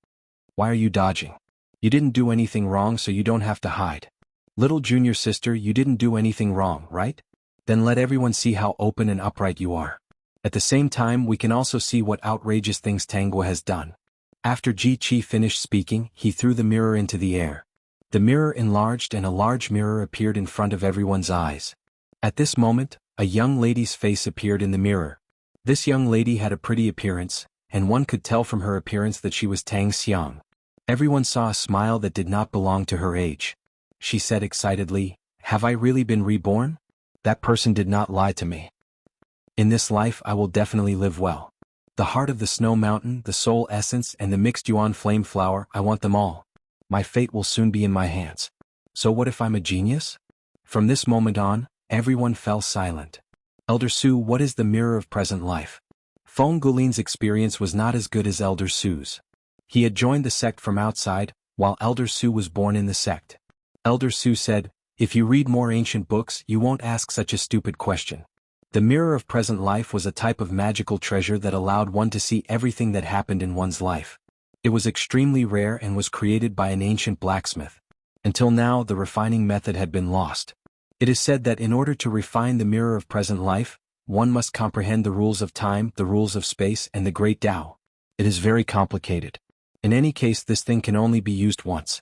Why are you dodging? You didn't do anything wrong, so you don't have to hide. Little junior sister, you didn't do anything wrong, right? Then let everyone see how open and upright you are. At the same time, we can also see what outrageous things Tanghua has done. After Ji Qi finished speaking, he threw the mirror into the air. The mirror enlarged and a large mirror appeared in front of everyone's eyes. At this moment, a young lady's face appeared in the mirror. This young lady had a pretty appearance, and one could tell from her appearance that she was Tang Xiang. Everyone saw a smile that did not belong to her age. She said excitedly, Have I really been reborn? That person did not lie to me. In this life I will definitely live well. The heart of the snow mountain, the soul essence, and the mixed yuan flame flower, I want them all. My fate will soon be in my hands. So what if I'm a genius? From this moment on, everyone fell silent. Elder Su, what is the mirror of present life? Feng Gulin's experience was not as good as Elder Su's. He had joined the sect from outside, while Elder Su was born in the sect. Elder Su said, If you read more ancient books, you won't ask such a stupid question. The mirror of present life was a type of magical treasure that allowed one to see everything that happened in one's life. It was extremely rare and was created by an ancient blacksmith. Until now, the refining method had been lost. It is said that in order to refine the mirror of present life, one must comprehend the rules of time, the rules of space, and the great Tao. It is very complicated. In any case, this thing can only be used once.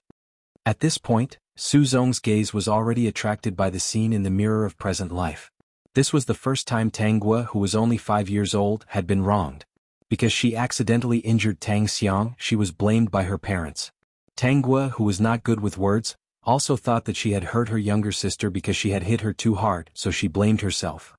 At this point, Su Zong's gaze was already attracted by the scene in the mirror of present life. This was the first time Tanggua, who was only 5 years old, had been wronged. Because she accidentally injured Tang Xiang, she was blamed by her parents. Tanggua, who was not good with words, also thought that she had hurt her younger sister because she had hit her too hard, so she blamed herself.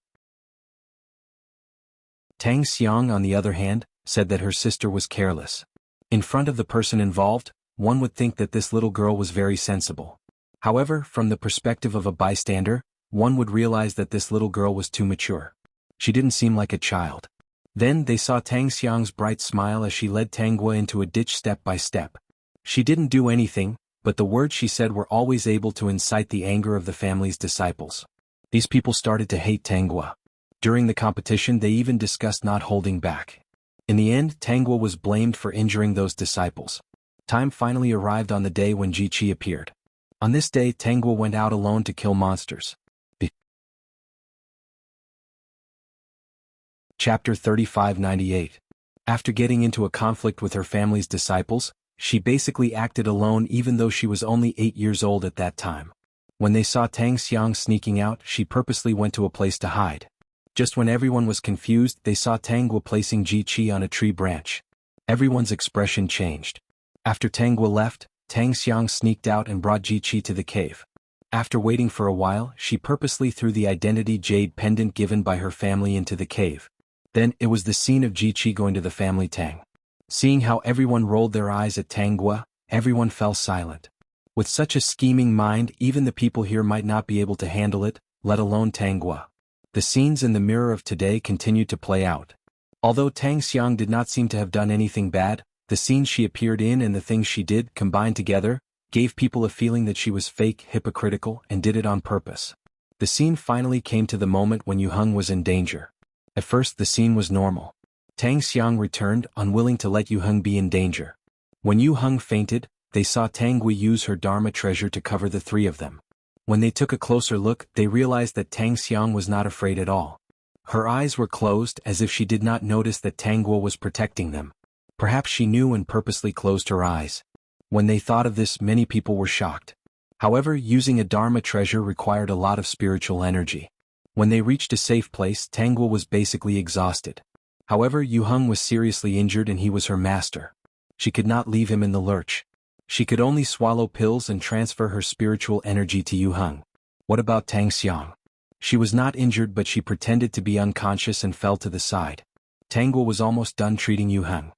Tang Xiang, on the other hand, said that her sister was careless. In front of the person involved, one would think that this little girl was very sensible. However, from the perspective of a bystander, one would realize that this little girl was too mature. She didn't seem like a child. Then they saw Tang Xiang's bright smile as she led Tanggua into a ditch step by step. She didn't do anything, but the words she said were always able to incite the anger of the family's disciples. These people started to hate Tanggua. During the competition they even discussed not holding back. In the end, Tanggua was blamed for injuring those disciples. Time finally arrived on the day when Ji Qi appeared. On this day Tanggua went out alone to kill monsters. Chapter 3598. After getting into a conflict with her family's disciples, she basically acted alone even though she was only 8 years old at that time. When they saw Tang Xiang sneaking out, she purposely went to a place to hide. Just when everyone was confused, they saw Tanggua placing Ji Qi on a tree branch. Everyone's expression changed. After Tanggua left, Tang Xiang sneaked out and brought Ji Qi to the cave. After waiting for a while, she purposely threw the identity jade pendant given by her family into the cave. Then, it was the scene of Ji Qi going to the family Tang. Seeing how everyone rolled their eyes at Tanggua, everyone fell silent. With such a scheming mind, even the people here might not be able to handle it, let alone Tanggua. The scenes in the mirror of today continued to play out. Although Tang Xiang did not seem to have done anything bad, the scenes she appeared in and the things she did, combined together, gave people a feeling that she was fake, hypocritical, and did it on purpose. The scene finally came to the moment when Yu Heng was in danger. At first the scene was normal. Tang Xiang returned, unwilling to let Yu Heng be in danger. When Yu Heng fainted, they saw Tanggua use her Dharma treasure to cover the three of them. When they took a closer look, they realized that Tang Xiang was not afraid at all. Her eyes were closed as if she did not notice that Tanggua was protecting them. Perhaps she knew and purposely closed her eyes. When they thought of this, many people were shocked. However, using a Dharma treasure required a lot of spiritual energy. When they reached a safe place, Tanggua was basically exhausted. However, Yu Heng was seriously injured and he was her master. She could not leave him in the lurch. She could only swallow pills and transfer her spiritual energy to Yu Heng. What about Tang Xiang? She was not injured, but she pretended to be unconscious and fell to the side. Tanggua was almost done treating Yu Heng.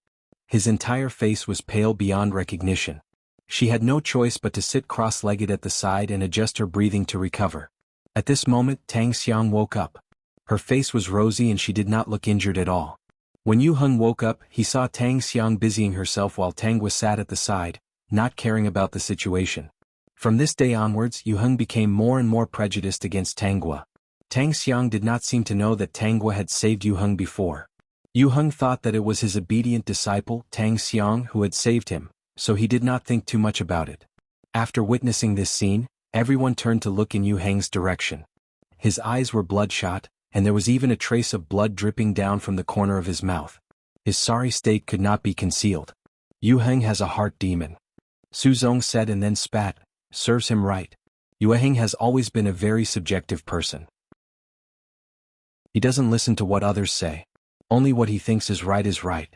His entire face was pale beyond recognition. She had no choice but to sit cross-legged at the side and adjust her breathing to recover. At this moment, Tang Xiang woke up. Her face was rosy and she did not look injured at all. When Yu Heng woke up, he saw Tang Xiang busying herself while Tanggua sat at the side, not caring about the situation. From this day onwards, Yu Heng became more and more prejudiced against Tanggua. Tang Xiang did not seem to know that Tanggua had saved Yu Heng before. Yu Heng thought that it was his obedient disciple, Tang Xiang, who had saved him, so he did not think too much about it. After witnessing this scene, everyone turned to look in Yu Heng's direction. His eyes were bloodshot, and there was even a trace of blood dripping down from the corner of his mouth. His sorry state could not be concealed. Yu Heng has a heart demon. Su Zong said and then spat. Serves him right. Yu Heng has always been a very subjective person. He doesn't listen to what others say. Only what he thinks is right is right.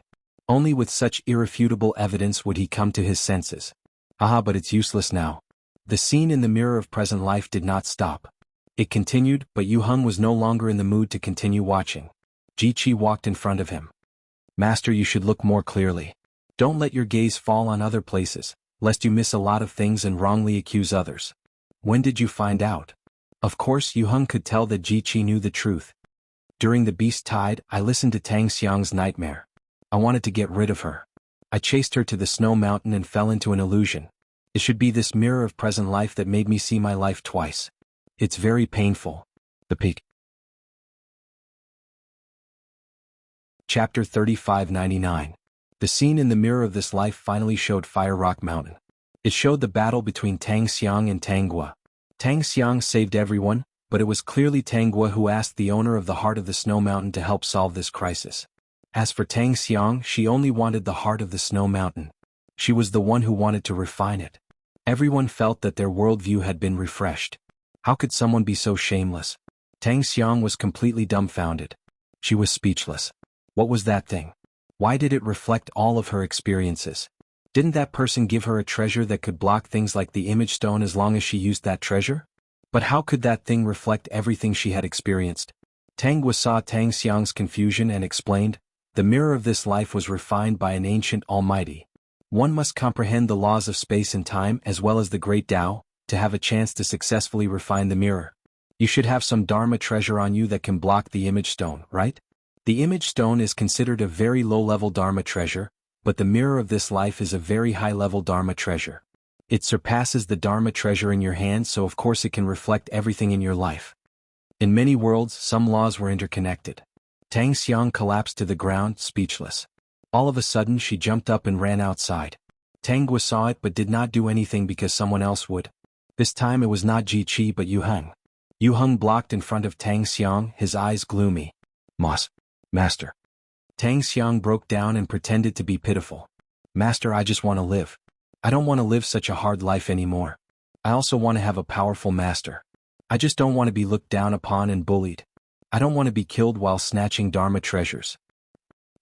Only with such irrefutable evidence would he come to his senses. Haha, but it's useless now. The scene in the mirror of present life did not stop. It continued, but Yu Heng was no longer in the mood to continue watching. Ji Qi walked in front of him. Master, you should look more clearly. Don't let your gaze fall on other places, lest you miss a lot of things and wrongly accuse others. When did you find out? Of course, Yu Heng could tell that Ji Qi knew the truth. During the beast tide, I listened to Tang Xiang's nightmare. I wanted to get rid of her. I chased her to the snow mountain and fell into an illusion. It should be this mirror of present life that made me see my life twice. It's very painful. The peak. Chapter 3599. The scene in the mirror of this life finally showed Fire Rock Mountain. It showed the battle between Tang Xiang and Tanggua. Tang Xiang saved everyone, but it was clearly Tanggua who asked the owner of the Heart of the Snow Mountain to help solve this crisis. As for Tang Xiang, she only wanted the heart of the Snow Mountain. She was the one who wanted to refine it. Everyone felt that their worldview had been refreshed. How could someone be so shameless? Tang Xiang was completely dumbfounded. She was speechless. What was that thing? Why did it reflect all of her experiences? Didn't that person give her a treasure that could block things like the image stone as long as she used that treasure? But how could that thing reflect everything she had experienced? Tang Gua saw Tang Xiang's confusion and explained, the mirror of this life was refined by an ancient almighty. One must comprehend the laws of space and time as well as the great Tao, to have a chance to successfully refine the mirror. You should have some Dharma treasure on you that can block the image stone, right? The image stone is considered a very low-level Dharma treasure, but the mirror of this life is a very high-level Dharma treasure. It surpasses the Dharma treasure in your hand, so of course it can reflect everything in your life. In many worlds, some laws were interconnected. Tang Xiang collapsed to the ground, speechless. All of a sudden she jumped up and ran outside. Tang Gua saw it but did not do anything because someone else would. This time it was not Ji Qi but Yu Heng. Yu Heng blocked in front of Tang Xiang, his eyes gloomy. Master. Tang Xiang broke down and pretended to be pitiful. Master, I just want to live. I don't want to live such a hard life anymore. I also want to have a powerful master. I just don't want to be looked down upon and bullied. I don't want to be killed while snatching Dharma treasures.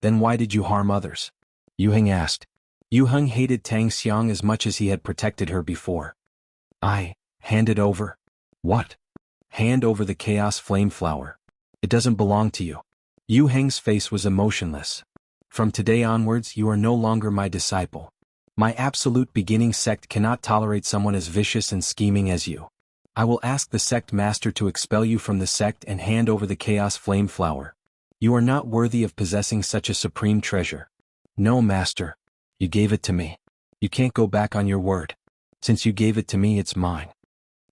Then why did you harm others? Yu Heng asked. Yu Heng hated Tang Xiang as much as he had protected her before. Hand it over. What? Hand over the chaos flame flower. It doesn't belong to you. Yu Heng's face was emotionless. From today onwards you are no longer my disciple. My absolute beginning sect cannot tolerate someone as vicious and scheming as you. I will ask the sect master to expel you from the sect and hand over the chaos flame flower. You are not worthy of possessing such a supreme treasure. No, master. You gave it to me. You can't go back on your word. Since you gave it to me, it's mine.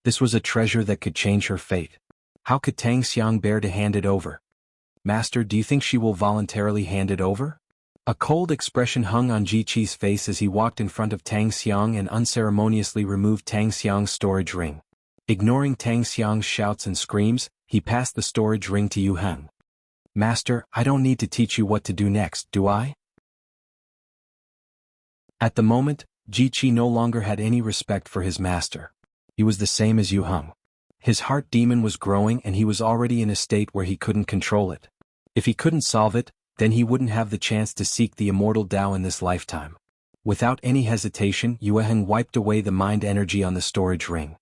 This was a treasure that could change her fate. How could Tang Xiang bear to hand it over? Master, do you think she will voluntarily hand it over? A cold expression hung on Ji Qi's face as he walked in front of Tang Xiang and unceremoniously removed Tang Xiang's storage ring. Ignoring Tang Xiang's shouts and screams, he passed the storage ring to Yu Heng. Master, I don't need to teach you what to do next, do I? At the moment, Ji Qi no longer had any respect for his master. He was the same as Yu Heng. His heart demon was growing and he was already in a state where he couldn't control it. If he couldn't solve it, then he wouldn't have the chance to seek the immortal Tao in this lifetime. Without any hesitation, Yu Heng wiped away the mind energy on the storage ring.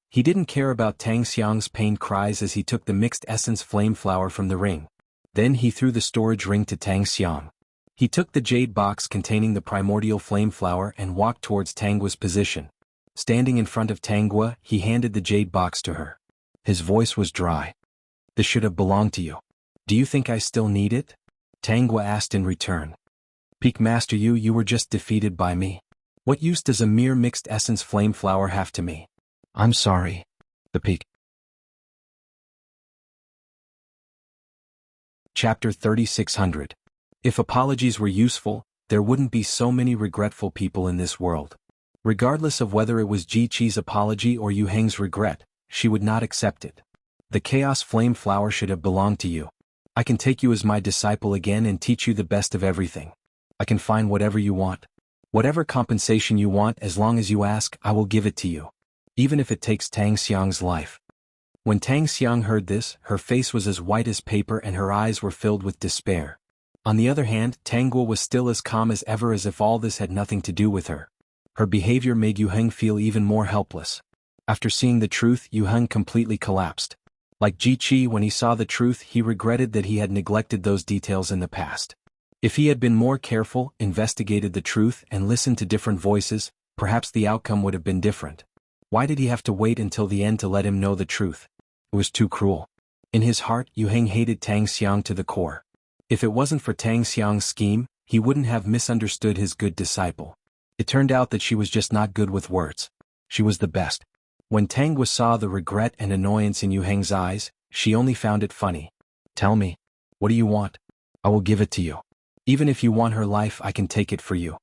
He didn't care about Tang Xiang's pained cries as he took the mixed essence flame flower from the ring. Then he threw the storage ring to Tang Xiang. He took the jade box containing the primordial flame flower and walked towards Tang Gua's position. Standing in front of Tang Gua, he handed the jade box to her. His voice was dry. This should have belonged to you. Do you think I still need it? Tang Gua asked in return. Peak Master, you were just defeated by me. What use does a mere mixed essence flame flower have to me? I'm sorry. The Peak. Chapter 3600. If apologies were useful, there wouldn't be so many regretful people in this world. Regardless of whether it was Ji Qi's apology or Yu Heng's regret, she would not accept it. The chaos flame flower should have belonged to you. I can take you as my disciple again and teach you the best of everything. I can find whatever you want. Whatever compensation you want, as long as you ask, I will give it to you. Even if it takes Tang Xiang's life. When Tang Xiang heard this, her face was as white as paper and her eyes were filled with despair. On the other hand, Tang Gua was still as calm as ever, as if all this had nothing to do with her. Her behavior made Yu Heng feel even more helpless. After seeing the truth, Yu Heng completely collapsed. Like Ji Qi, when he saw the truth, he regretted that he had neglected those details in the past. If he had been more careful, investigated the truth, and listened to different voices, perhaps the outcome would have been different. Why did he have to wait until the end to let him know the truth? It was too cruel. In his heart, Yu Heng hated Tang Xiang to the core. If it wasn't for Tang Xiang's scheme, he wouldn't have misunderstood his good disciple. It turned out that she was just not good with words. She was the best. When Tang Gua saw the regret and annoyance in Yu Heng's eyes, she only found it funny. Tell me, what do you want? I will give it to you. Even if you want her life, I can take it for you.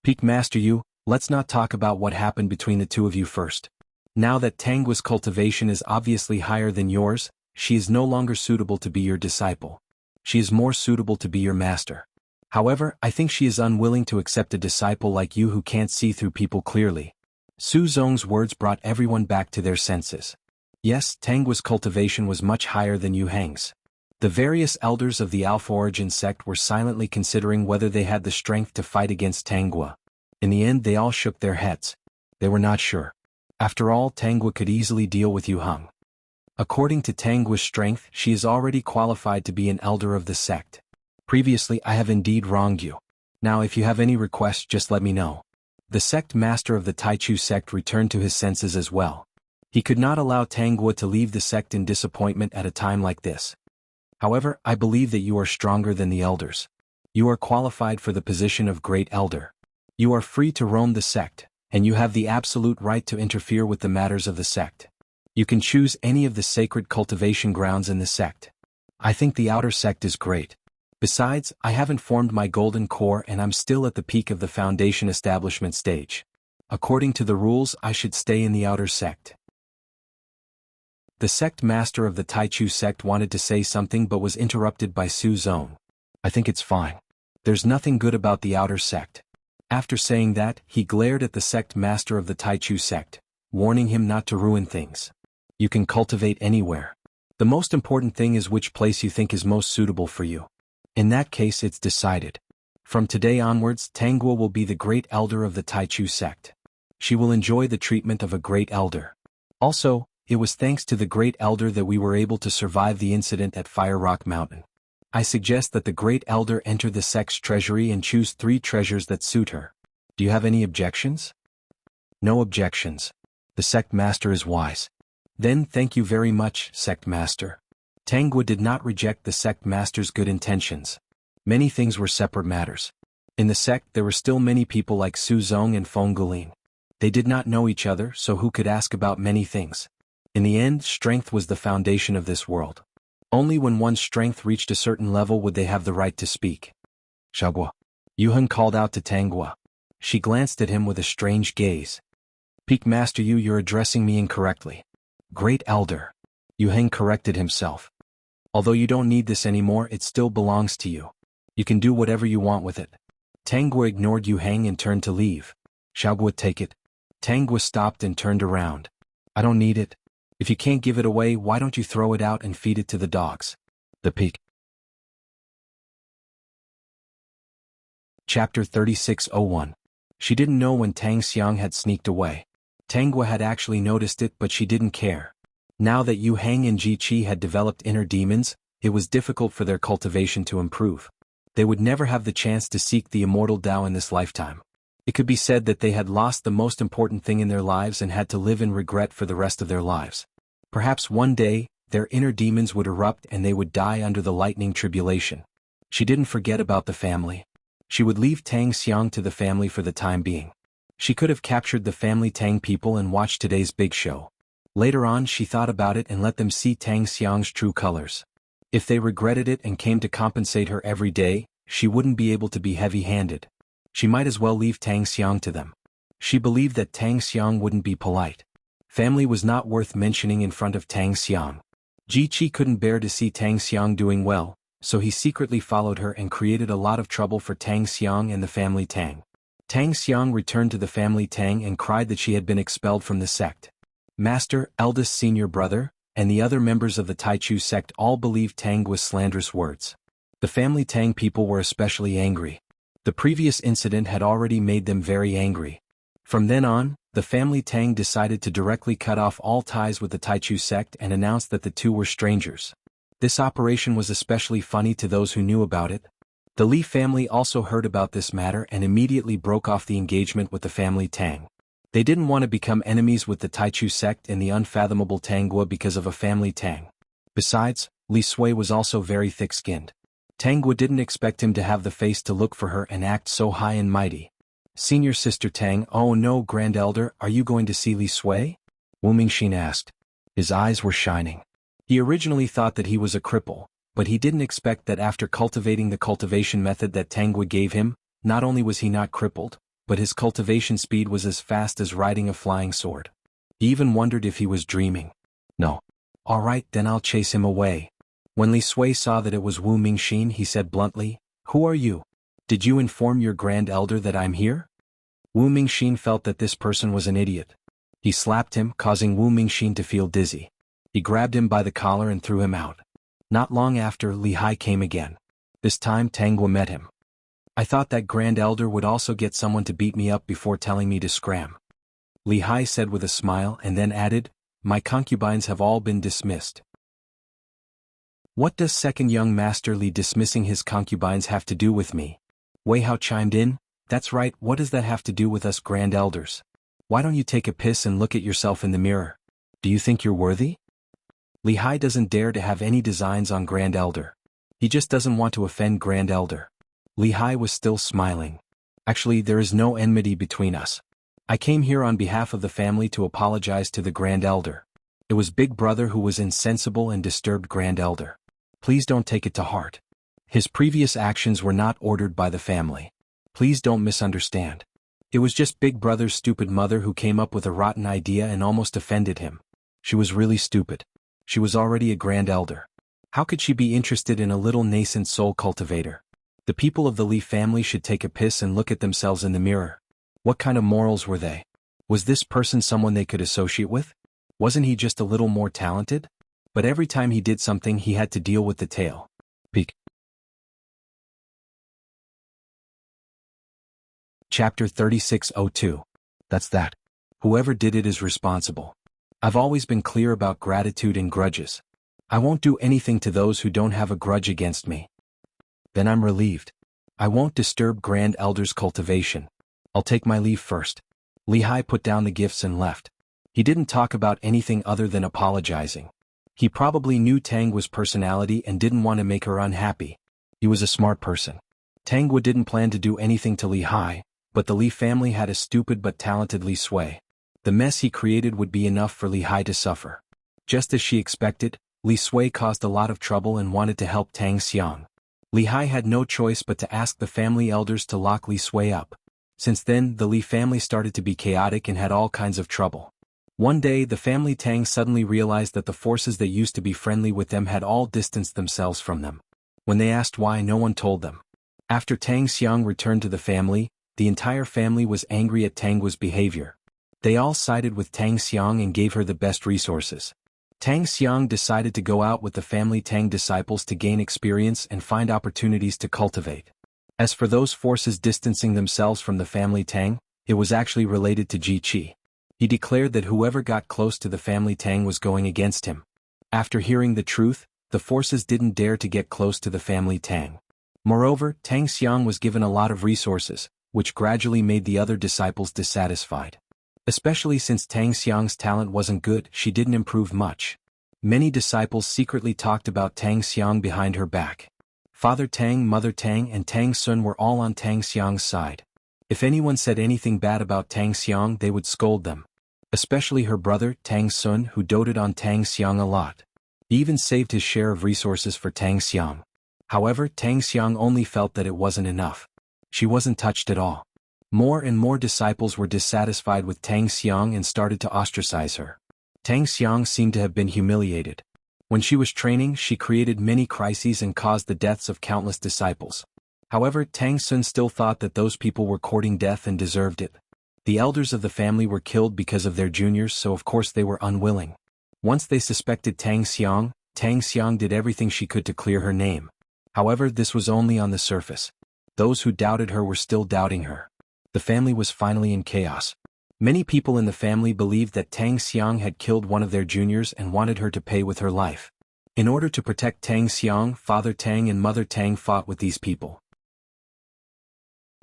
Peak Master Yu, let's not talk about what happened between the two of you first. Now that Tang Gua's cultivation is obviously higher than yours, she is no longer suitable to be your disciple. She is more suitable to be your master. However, I think she is unwilling to accept a disciple like you who can't see through people clearly. Su Zong's words brought everyone back to their senses. Yes, Tangua's cultivation was much higher than Yu Heng's. The various elders of the Alpha Origin sect were silently considering whether they had the strength to fight against Tangua. In the end they all shook their heads. They were not sure. After all, Tangua could easily deal with Yu Heng. According to Tangua's strength, she is already qualified to be an elder of the sect. Previously I have indeed wronged you. Now if you have any requests just let me know. The sect master of the Taichu sect returned to his senses as well. He could not allow Tangua to leave the sect in disappointment at a time like this. However, I believe that you are stronger than the elders. You are qualified for the position of great elder. You are free to roam the sect, and you have the absolute right to interfere with the matters of the sect. You can choose any of the sacred cultivation grounds in the sect. I think the outer sect is great. Besides, I haven't formed my golden core and I'm still at the peak of the foundation establishment stage. According to the rules, I should stay in the outer sect. The sect master of the Taichu sect wanted to say something but was interrupted by Su Zong. I think it's fine. There's nothing good about the outer sect. After saying that, he glared at the sect master of the Taichu sect, warning him not to ruin things. You can cultivate anywhere. The most important thing is which place you think is most suitable for you. In that case it's decided. From today onwards, Tangua will be the great elder of the Taichu sect. She will enjoy the treatment of a great elder. Also, it was thanks to the great elder that we were able to survive the incident at Fire Rock Mountain. I suggest that the great elder enter the sect's treasury and choose 3 treasures that suit her. Do you have any objections? No objections. The sect master is wise. Then thank you very much, sect master. Tangua did not reject the sect master's good intentions. Many things were separate matters. In the sect there were still many people like Su Zong and Feng Gulin. They did not know each other, so who could ask about many things? In the end, strength was the foundation of this world. Only when one's strength reached a certain level would they have the right to speak. Xiaogua. Yu Heng called out to Tangua. She glanced at him with a strange gaze. Peak Master Yu, you're addressing me incorrectly. Great Elder. Yu Heng corrected himself. Although you don't need this anymore, it still belongs to you. You can do whatever you want with it. Tangua ignored Yu Heng and turned to leave. Xiaogua, take it. Tangua stopped and turned around. I don't need it. If you can't give it away, why don't you throw it out and feed it to the dogs? The Peak. Chapter 3601. She didn't know when Tang Xiang had sneaked away. Tangua had actually noticed it, but she didn't care. Now that Yu Heng and Ji Qi had developed inner demons, it was difficult for their cultivation to improve. They would never have the chance to seek the immortal Tao in this lifetime. It could be said that they had lost the most important thing in their lives and had to live in regret for the rest of their lives. Perhaps one day, their inner demons would erupt and they would die under the lightning tribulation. She didn't forget about the family. She would leave Tang Xiang to the family for the time being. She could have captured the family Tang people and watched today's big show. Later on she thought about it and let them see Tang Xiang's true colors. If they regretted it and came to compensate her every day, she wouldn't be able to be heavy-handed. She might as well leave Tang Xiang to them. She believed that Tang Xiang wouldn't be polite. Family was not worth mentioning in front of Tang Xiang. Ji Qi couldn't bear to see Tang Xiang doing well, so he secretly followed her and created a lot of trouble for Tang Xiang and the family Tang. Tang Xiang returned to the family Tang and cried that she had been expelled from the sect. Master, eldest senior brother, and the other members of the Taichu sect all believed Tangua's slanderous words. The family Tang people were especially angry. The previous incident had already made them very angry. From then on, the family Tang decided to directly cut off all ties with the Taichu sect and announced that the two were strangers. This operation was especially funny to those who knew about it. The Li family also heard about this matter and immediately broke off the engagement with the family Tang. They didn't want to become enemies with the Taichu sect and the unfathomable Tangua because of a family Tang. Besides, Li Sui was also very thick-skinned. Tangua didn't expect him to have the face to look for her and act so high and mighty. Senior sister Tang, oh no, Grand Elder, are you going to see Li Sui? Wu Mingxin asked. His eyes were shining. He originally thought that he was a cripple, but he didn't expect that after cultivating the cultivation method that Tangua gave him, not only was he not crippled, but his cultivation speed was as fast as riding a flying sword. He even wondered if he was dreaming. No. All right, then I'll chase him away. When Li Sui saw that it was Wu Mingxin, he said bluntly, "Who are you? Did you inform your Grand Elder that I'm here?" Wu Mingxin felt that this person was an idiot. He slapped him, causing Wu Mingxin to feel dizzy. He grabbed him by the collar and threw him out. Not long after, Li Hai came again. This time Tang Guo met him. I thought that Grand Elder would also get someone to beat me up before telling me to scram. Li Hai said with a smile and then added, my concubines have all been dismissed. What does second young master Li dismissing his concubines have to do with me? Wei Hao chimed in, that's right, what does that have to do with us Grand Elders? Why don't you take a piss and look at yourself in the mirror? Do you think you're worthy? Li Hai doesn't dare to have any designs on Grand Elder. He just doesn't want to offend Grand Elder. Li Hai was still smiling. Actually, there is no enmity between us. I came here on behalf of the family to apologize to the Grand Elder. It was Big Brother who was insensible and disturbed Grand Elder. Please don't take it to heart. His previous actions were not ordered by the family. Please don't misunderstand. It was just Big Brother's stupid mother who came up with a rotten idea and almost offended him. She was really stupid. She was already a Grand Elder. How could she be interested in a little nascent soul cultivator? The people of the Li family should take a piss and look at themselves in the mirror. What kind of morals were they? Was this person someone they could associate with? Wasn't he just a little more talented? But every time he did something he had to deal with the tail. Peak. Chapter 3602. That's that. Whoever did it is responsible. I've always been clear about gratitude and grudges. I won't do anything to those who don't have a grudge against me. Then I'm relieved. I won't disturb Grand Elder's cultivation. I'll take my leave first. Li Hai put down the gifts and left. He didn't talk about anything other than apologizing. He probably knew Tang Guo's personality and didn't want to make her unhappy. He was a smart person. Tang Guo didn't plan to do anything to Li Hai, but the Li family had a stupid but talented Li Sui. The mess he created would be enough for Li Hai to suffer. Just as she expected, Li Sui caused a lot of trouble and wanted to help Tang Xiang. Li Hai had no choice but to ask the family elders to lock Li Sui up. Since then, the Li family started to be chaotic and had all kinds of trouble. One day, the family Tang suddenly realized that the forces that used to be friendly with them had all distanced themselves from them. When they asked why, no one told them. After Tang Xiang returned to the family, the entire family was angry at Tang Guo's behavior. They all sided with Tang Xiang and gave her the best resources. Tang Xiang decided to go out with the family Tang disciples to gain experience and find opportunities to cultivate. As for those forces distancing themselves from the family Tang, it was actually related to Ji Qi. He declared that whoever got close to the family Tang was going against him. After hearing the truth, the forces didn't dare to get close to the family Tang. Moreover, Tang Xiang was given a lot of resources, which gradually made the other disciples dissatisfied. Especially since Tang Xiang's talent wasn't good, she didn't improve much. Many disciples secretly talked about Tang Xiang behind her back. Father Tang, Mother Tang and Tang Sun were all on Tang Xiang's side. If anyone said anything bad about Tang Xiang, they would scold them. Especially her brother, Tang Sun, who doted on Tang Xiang a lot. He even saved his share of resources for Tang Xiang. However, Tang Xiang only felt that it wasn't enough. She wasn't touched at all. More and more disciples were dissatisfied with Tang Xiang and started to ostracize her. Tang Xiang seemed to have been humiliated. When she was training, she created many crises and caused the deaths of countless disciples. However, Tang Sun still thought that those people were courting death and deserved it. The elders of the family were killed because of their juniors, so of course they were unwilling. Once they suspected Tang Xiang did everything she could to clear her name. However, this was only on the surface. Those who doubted her were still doubting her. The family was finally in chaos. Many people in the family believed that Tang Xiang had killed one of their juniors and wanted her to pay with her life. In order to protect Tang Xiang, Father Tang and Mother Tang fought with these people.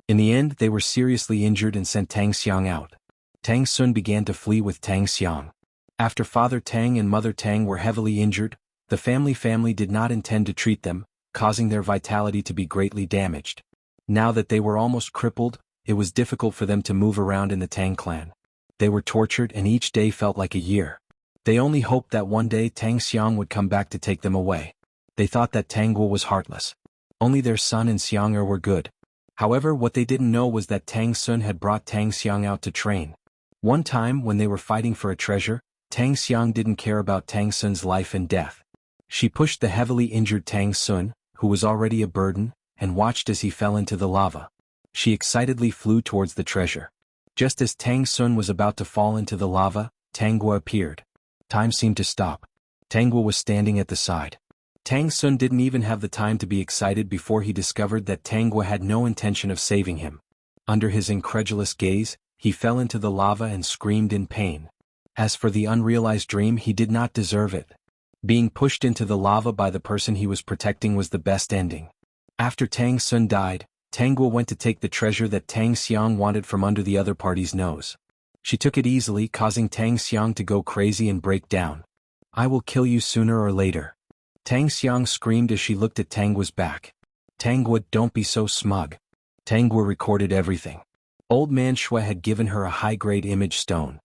In the end, they were seriously injured and sent Tang Xiang out. Tang Sun began to flee with Tang Xiang. After Father Tang and Mother Tang were heavily injured, the family did not intend to treat them, causing their vitality to be greatly damaged. Now that they were almost crippled, it was difficult for them to move around in the Tang clan. They were tortured and each day felt like a year. They only hoped that one day Tang Xiang would come back to take them away. They thought that Tang Guo was heartless. Only their son and Xiang were good. However, what they didn't know was that Tang Sun had brought Tang Xiang out to train. One time, when they were fighting for a treasure, Tang Xiang didn't care about Tang Sun's life and death. She pushed the heavily injured Tang Sun, who was already a burden, and watched as he fell into the lava. She excitedly flew towards the treasure. Just as Tang Sun was about to fall into the lava, Tang Guo appeared. Time seemed to stop. Tangguo was standing at the side. Tang Sun didn't even have the time to be excited before he discovered that Tangguo had no intention of saving him. Under his incredulous gaze, he fell into the lava and screamed in pain. As for the unrealized dream, he did not deserve it. Being pushed into the lava by the person he was protecting was the best ending. After Tang Sun died, Tangguo went to take the treasure that Tang Xiang wanted from under the other party's nose. She took it easily, causing Tang Xiang to go crazy and break down. "I will kill you sooner or later." Tang Xiang screamed as she looked at Tangguo's back. "Tangguo, don't be so smug." Tangguo recorded everything. Old Man Shui had given her a high-grade image stone.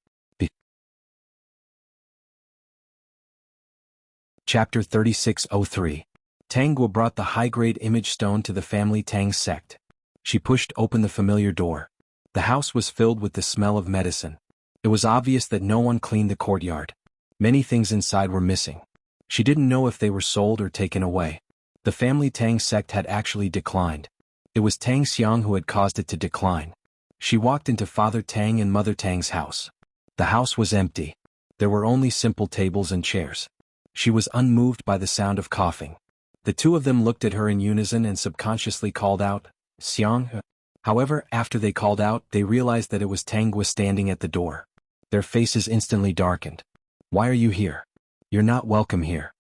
Chapter 3603. Tangguo brought the high-grade image stone to the family Tang's sect. She pushed open the familiar door. The house was filled with the smell of medicine. It was obvious that no one cleaned the courtyard. Many things inside were missing. She didn't know if they were sold or taken away. The family Tang sect had actually declined. It was Tang Xiang who had caused it to decline. She walked into Father Tang and Mother Tang's house. The house was empty. There were only simple tables and chairs. She was unmoved by the sound of coughing. The two of them looked at her in unison and subconsciously called out, "Xiang." However, after they called out, they realized that it was Tangguo standing at the door. Their faces instantly darkened. "Why are you here? You're not welcome here."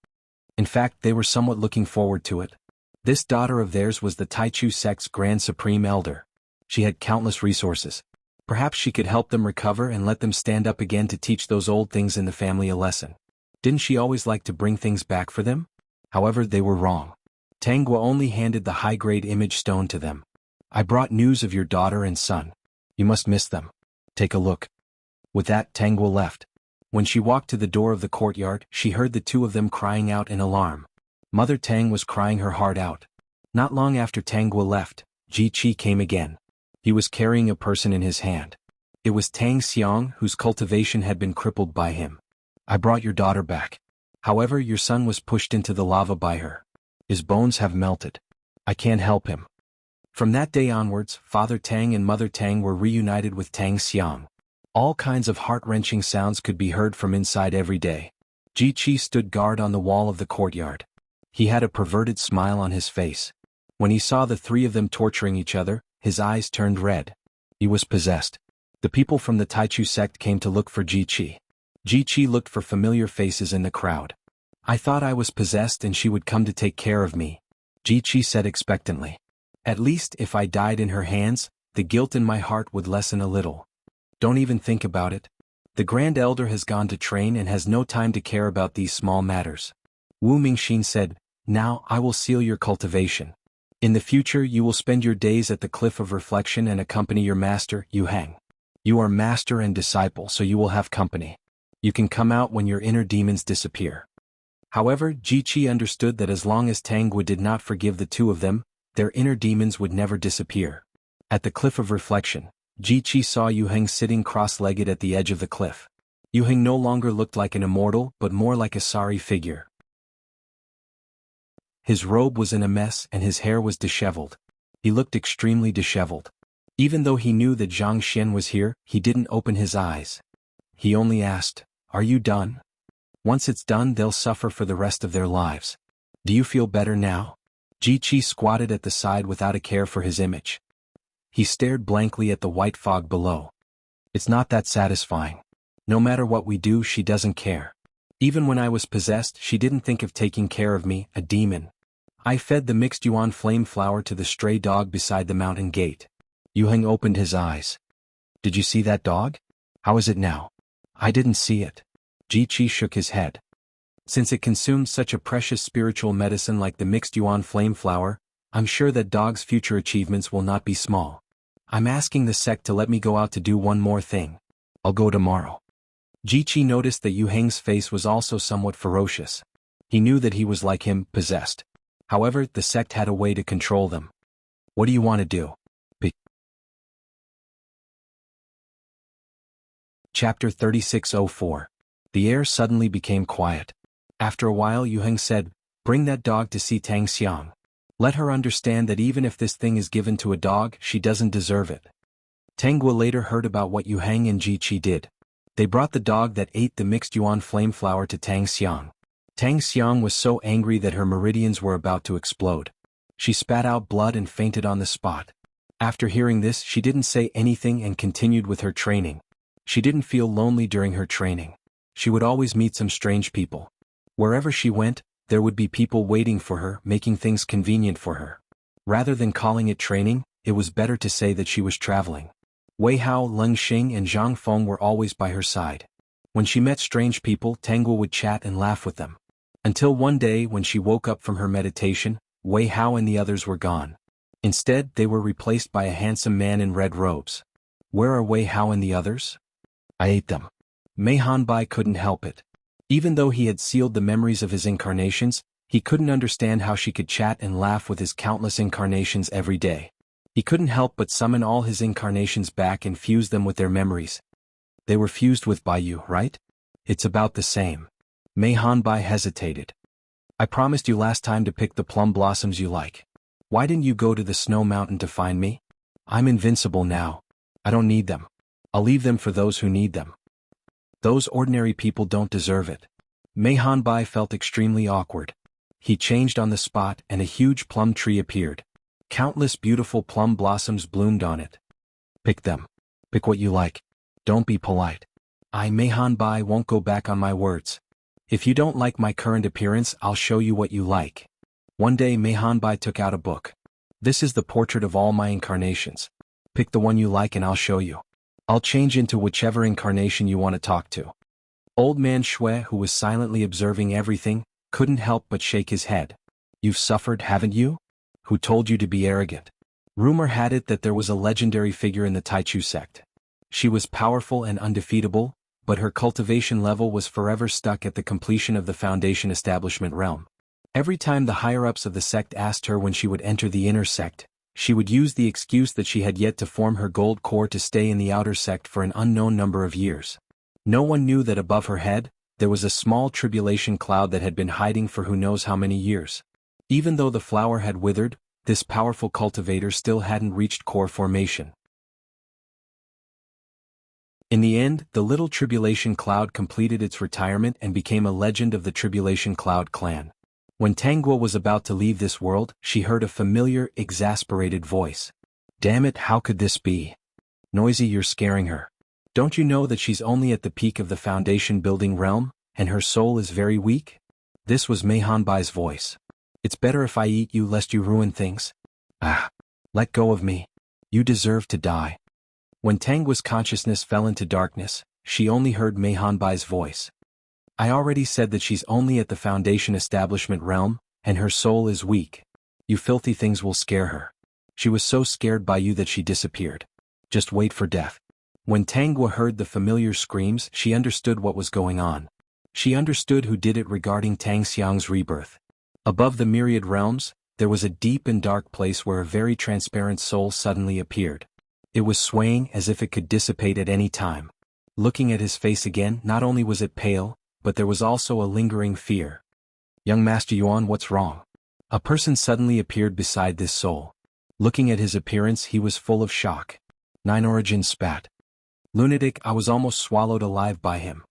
In fact, they were somewhat looking forward to it. This daughter of theirs was the Taichu sect's Grand Supreme Elder. She had countless resources. Perhaps she could help them recover and let them stand up again to teach those old things in the family a lesson. Didn't she always like to bring things back for them? However, they were wrong. Tangguo only handed the high-grade image stone to them. "I brought news of your daughter and son. You must miss them. Take a look." With that, Tangguo left. When she walked to the door of the courtyard, she heard the two of them crying out in alarm. Mother Tang was crying her heart out. Not long after Tangguo left, Ji Qi came again. He was carrying a person in his hand. It was Tang Xiang, whose cultivation had been crippled by him. "I brought your daughter back. However, your son was pushed into the lava by her. His bones have melted. I can't help him." From that day onwards, Father Tang and Mother Tang were reunited with Tang Xiang. All kinds of heart-wrenching sounds could be heard from inside every day. Ji Qi stood guard on the wall of the courtyard. He had a perverted smile on his face. When he saw the three of them torturing each other, his eyes turned red. He was possessed. The people from the Taichu sect came to look for Ji Qi. Ji Qi looked for familiar faces in the crowd. "I thought I was possessed and she would come to take care of me," Ji Qi said expectantly. "At least if I died in her hands, the guilt in my heart would lessen a little." "Don't even think about it. The Grand Elder has gone to train and has no time to care about these small matters." Wu Mingxin said, "Now I will seal your cultivation. In the future you will spend your days at the Cliff of Reflection and accompany your master, Yu Heng. You are master and disciple, so you will have company. You can come out when your inner demons disappear." However, Ji Qi understood that as long as Tangguo did not forgive the two of them, their inner demons would never disappear. At the Cliff of Reflection, Ji Qi saw Yu Heng sitting cross-legged at the edge of the cliff. Yu Heng no longer looked like an immortal but more like a sorry figure. His robe was in a mess and his hair was disheveled. He looked extremely disheveled. Even though he knew that Zhang Xian was here, he didn't open his eyes. He only asked, "Are you done? Once it's done, they'll suffer for the rest of their lives. Do you feel better now?" Ji Qi squatted at the side without a care for his image. He stared blankly at the white fog below. "It's not that satisfying. No matter what we do, she doesn't care. Even when I was possessed, she didn't think of taking care of me, a demon. I fed the mixed yuan flame flower to the stray dog beside the mountain gate." Yu Heng opened his eyes. "Did you see that dog? How is it now?" "I didn't see it." Ji Qi shook his head. Since it consumed such a precious spiritual medicine like the mixed yuan flame flower, I'm sure that dog's future achievements will not be small. I'm asking the sect to let me go out to do one more thing. I'll go tomorrow. Ji Qi noticed that Yu Heng's face was also somewhat ferocious. He knew that he was like him, possessed. However, the sect had a way to control them. "What do you want to do?" Chapter 3604. The air suddenly became quiet. After a while Yu Heng said, "Bring that dog to see Tang Xiang. Let her understand that even if this thing is given to a dog, she doesn't deserve it." Tangguo later heard about what Yu Heng and Ji Qi did. They brought the dog that ate the mixed yuan flame flower to Tang Xiang. Tang Xiang was so angry that her meridians were about to explode. She spat out blood and fainted on the spot. After hearing this, she didn't say anything and continued with her training. She didn't feel lonely during her training. She would always meet some strange people. Wherever she went, there would be people waiting for her, making things convenient for her. Rather than calling it training, it was better to say that she was traveling. Wei Hao, Leng Xing and Zhang Feng were always by her side. When she met strange people, Tangguo would chat and laugh with them. Until one day when she woke up from her meditation, Wei Hao and the others were gone. Instead, they were replaced by a handsome man in red robes. Where are Wei Hao and the others? I ate them. Mei Hanbai couldn't help it. Even though he had sealed the memories of his incarnations, he couldn't understand how she could chat and laugh with his countless incarnations every day. He couldn't help but summon all his incarnations back and fuse them with their memories. They were fused with Baiyu, right? It's about the same. Mei Hanbai hesitated. I promised you last time to pick the plum blossoms you like. Why didn't you go to the snow mountain to find me? I'm invincible now. I don't need them. I'll leave them for those who need them. Those ordinary people don't deserve it. Mei Hanbai felt extremely awkward. He changed on the spot and a huge plum tree appeared. Countless beautiful plum blossoms bloomed on it. Pick them. Pick what you like. Don't be polite. I, Mei Hanbai, won't go back on my words. If you don't like my current appearance, I'll show you what you like. One day Mei Hanbai took out a book. This is the portrait of all my incarnations. Pick the one you like and I'll show you. I'll change into whichever incarnation you want to talk to. Old man Xue, who was silently observing everything, couldn't help but shake his head. You've suffered, haven't you? Who told you to be arrogant? Rumor had it that there was a legendary figure in the Taichu sect. She was powerful and undefeatable, but her cultivation level was forever stuck at the completion of the Foundation Establishment realm. Every time the higher-ups of the sect asked her when she would enter the inner sect, she would use the excuse that she had yet to form her gold core to stay in the outer sect for an unknown number of years. No one knew that above her head, there was a small tribulation cloud that had been hiding for who knows how many years. Even though the flower had withered, this powerful cultivator still hadn't reached core formation. In the end, the little tribulation cloud completed its retirement and became a legend of the Tribulation Cloud clan. When Tangguo was about to leave this world, she heard a familiar, exasperated voice. Damn it, how could this be? Noisy, you're scaring her. Don't you know that she's only at the peak of the foundation building realm, and her soul is very weak? This was Mei Hanbai's voice. It's better if I eat you lest you ruin things. Ah, let go of me. You deserve to die. When Tangguo's consciousness fell into darkness, she only heard Mei Hanbai's voice. I already said that she's only at the Foundation Establishment realm, and her soul is weak. You filthy things will scare her. She was so scared by you that she disappeared. Just wait for death. When Tangguo heard the familiar screams, she understood what was going on. She understood who did it regarding Tang Xiang's rebirth. Above the myriad realms, there was a deep and dark place where a very transparent soul suddenly appeared. It was swaying as if it could dissipate at any time. Looking at his face again, not only was it pale, but there was also a lingering fear. Young Master Yuan, what's wrong? A person suddenly appeared beside this soul. Looking at his appearance, he was full of shock. Nine Origin spat. Lunatic, I was almost swallowed alive by him.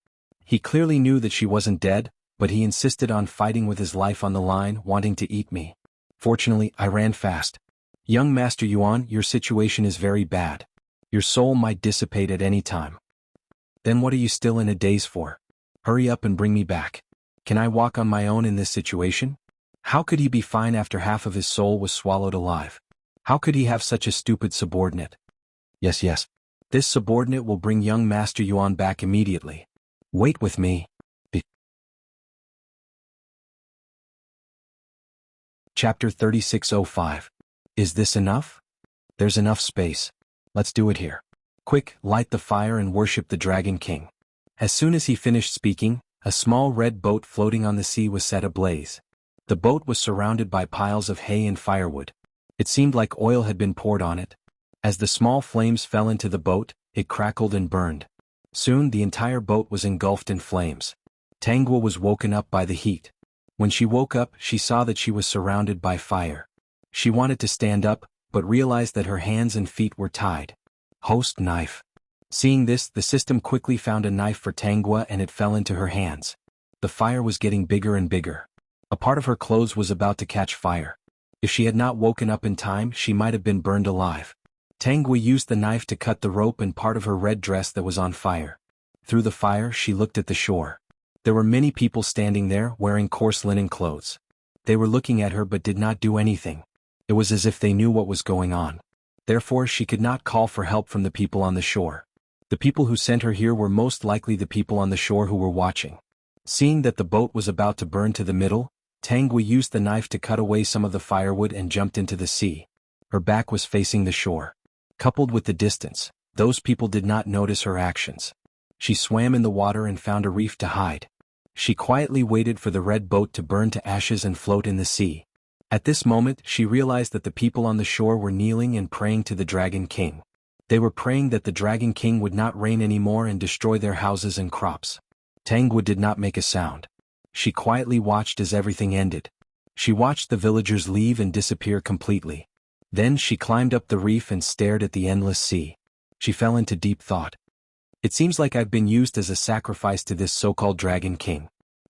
He clearly knew that she wasn't dead, but he insisted on fighting with his life on the line, wanting to eat me. Fortunately, I ran fast. Young Master Yuan, your situation is very bad. Your soul might dissipate at any time. Then what are you still in a daze for? Hurry up and bring me back. Can I walk on my own in this situation? How could he be fine after half of his soul was swallowed alive? How could he have such a stupid subordinate? Yes. This subordinate will bring young Master Yuan back immediately. Wait with me. Chapter 3605. Is this enough? There's enough space. Let's do it here. Quick, light the fire and worship the Dragon King. As soon as he finished speaking, a small red boat floating on the sea was set ablaze. The boat was surrounded by piles of hay and firewood. It seemed like oil had been poured on it. As the small flames fell into the boat, it crackled and burned. Soon the entire boat was engulfed in flames. Tangguo was woken up by the heat. When she woke up, she saw that she was surrounded by fire. She wanted to stand up, but realized that her hands and feet were tied. Host knife. Seeing this, the system quickly found a knife for Tangguo and it fell into her hands. The fire was getting bigger and bigger. A part of her clothes was about to catch fire. If she had not woken up in time, she might have been burned alive. Tangwa used the knife to cut the rope and part of her red dress that was on fire. Through the fire, she looked at the shore. There were many people standing there wearing coarse linen clothes. They were looking at her but did not do anything. It was as if they knew what was going on. Therefore, she could not call for help from the people on the shore. The people who sent her here were most likely the people on the shore who were watching. Seeing that the boat was about to burn to the middle, Tangwa used the knife to cut away some of the firewood and jumped into the sea. Her back was facing the shore. Coupled with the distance, those people did not notice her actions. She swam in the water and found a reef to hide. She quietly waited for the red boat to burn to ashes and float in the sea. At this moment, she realized that the people on the shore were kneeling and praying to the Dragon King. They were praying that the Dragon King would not reign anymore and destroy their houses and crops. Tangwa did not make a sound. She quietly watched as everything ended. She watched the villagers leave and disappear completely. Then she climbed up the reef and stared at the endless sea. She fell into deep thought. It seems like I've been used as a sacrifice to this so-called Dragon King.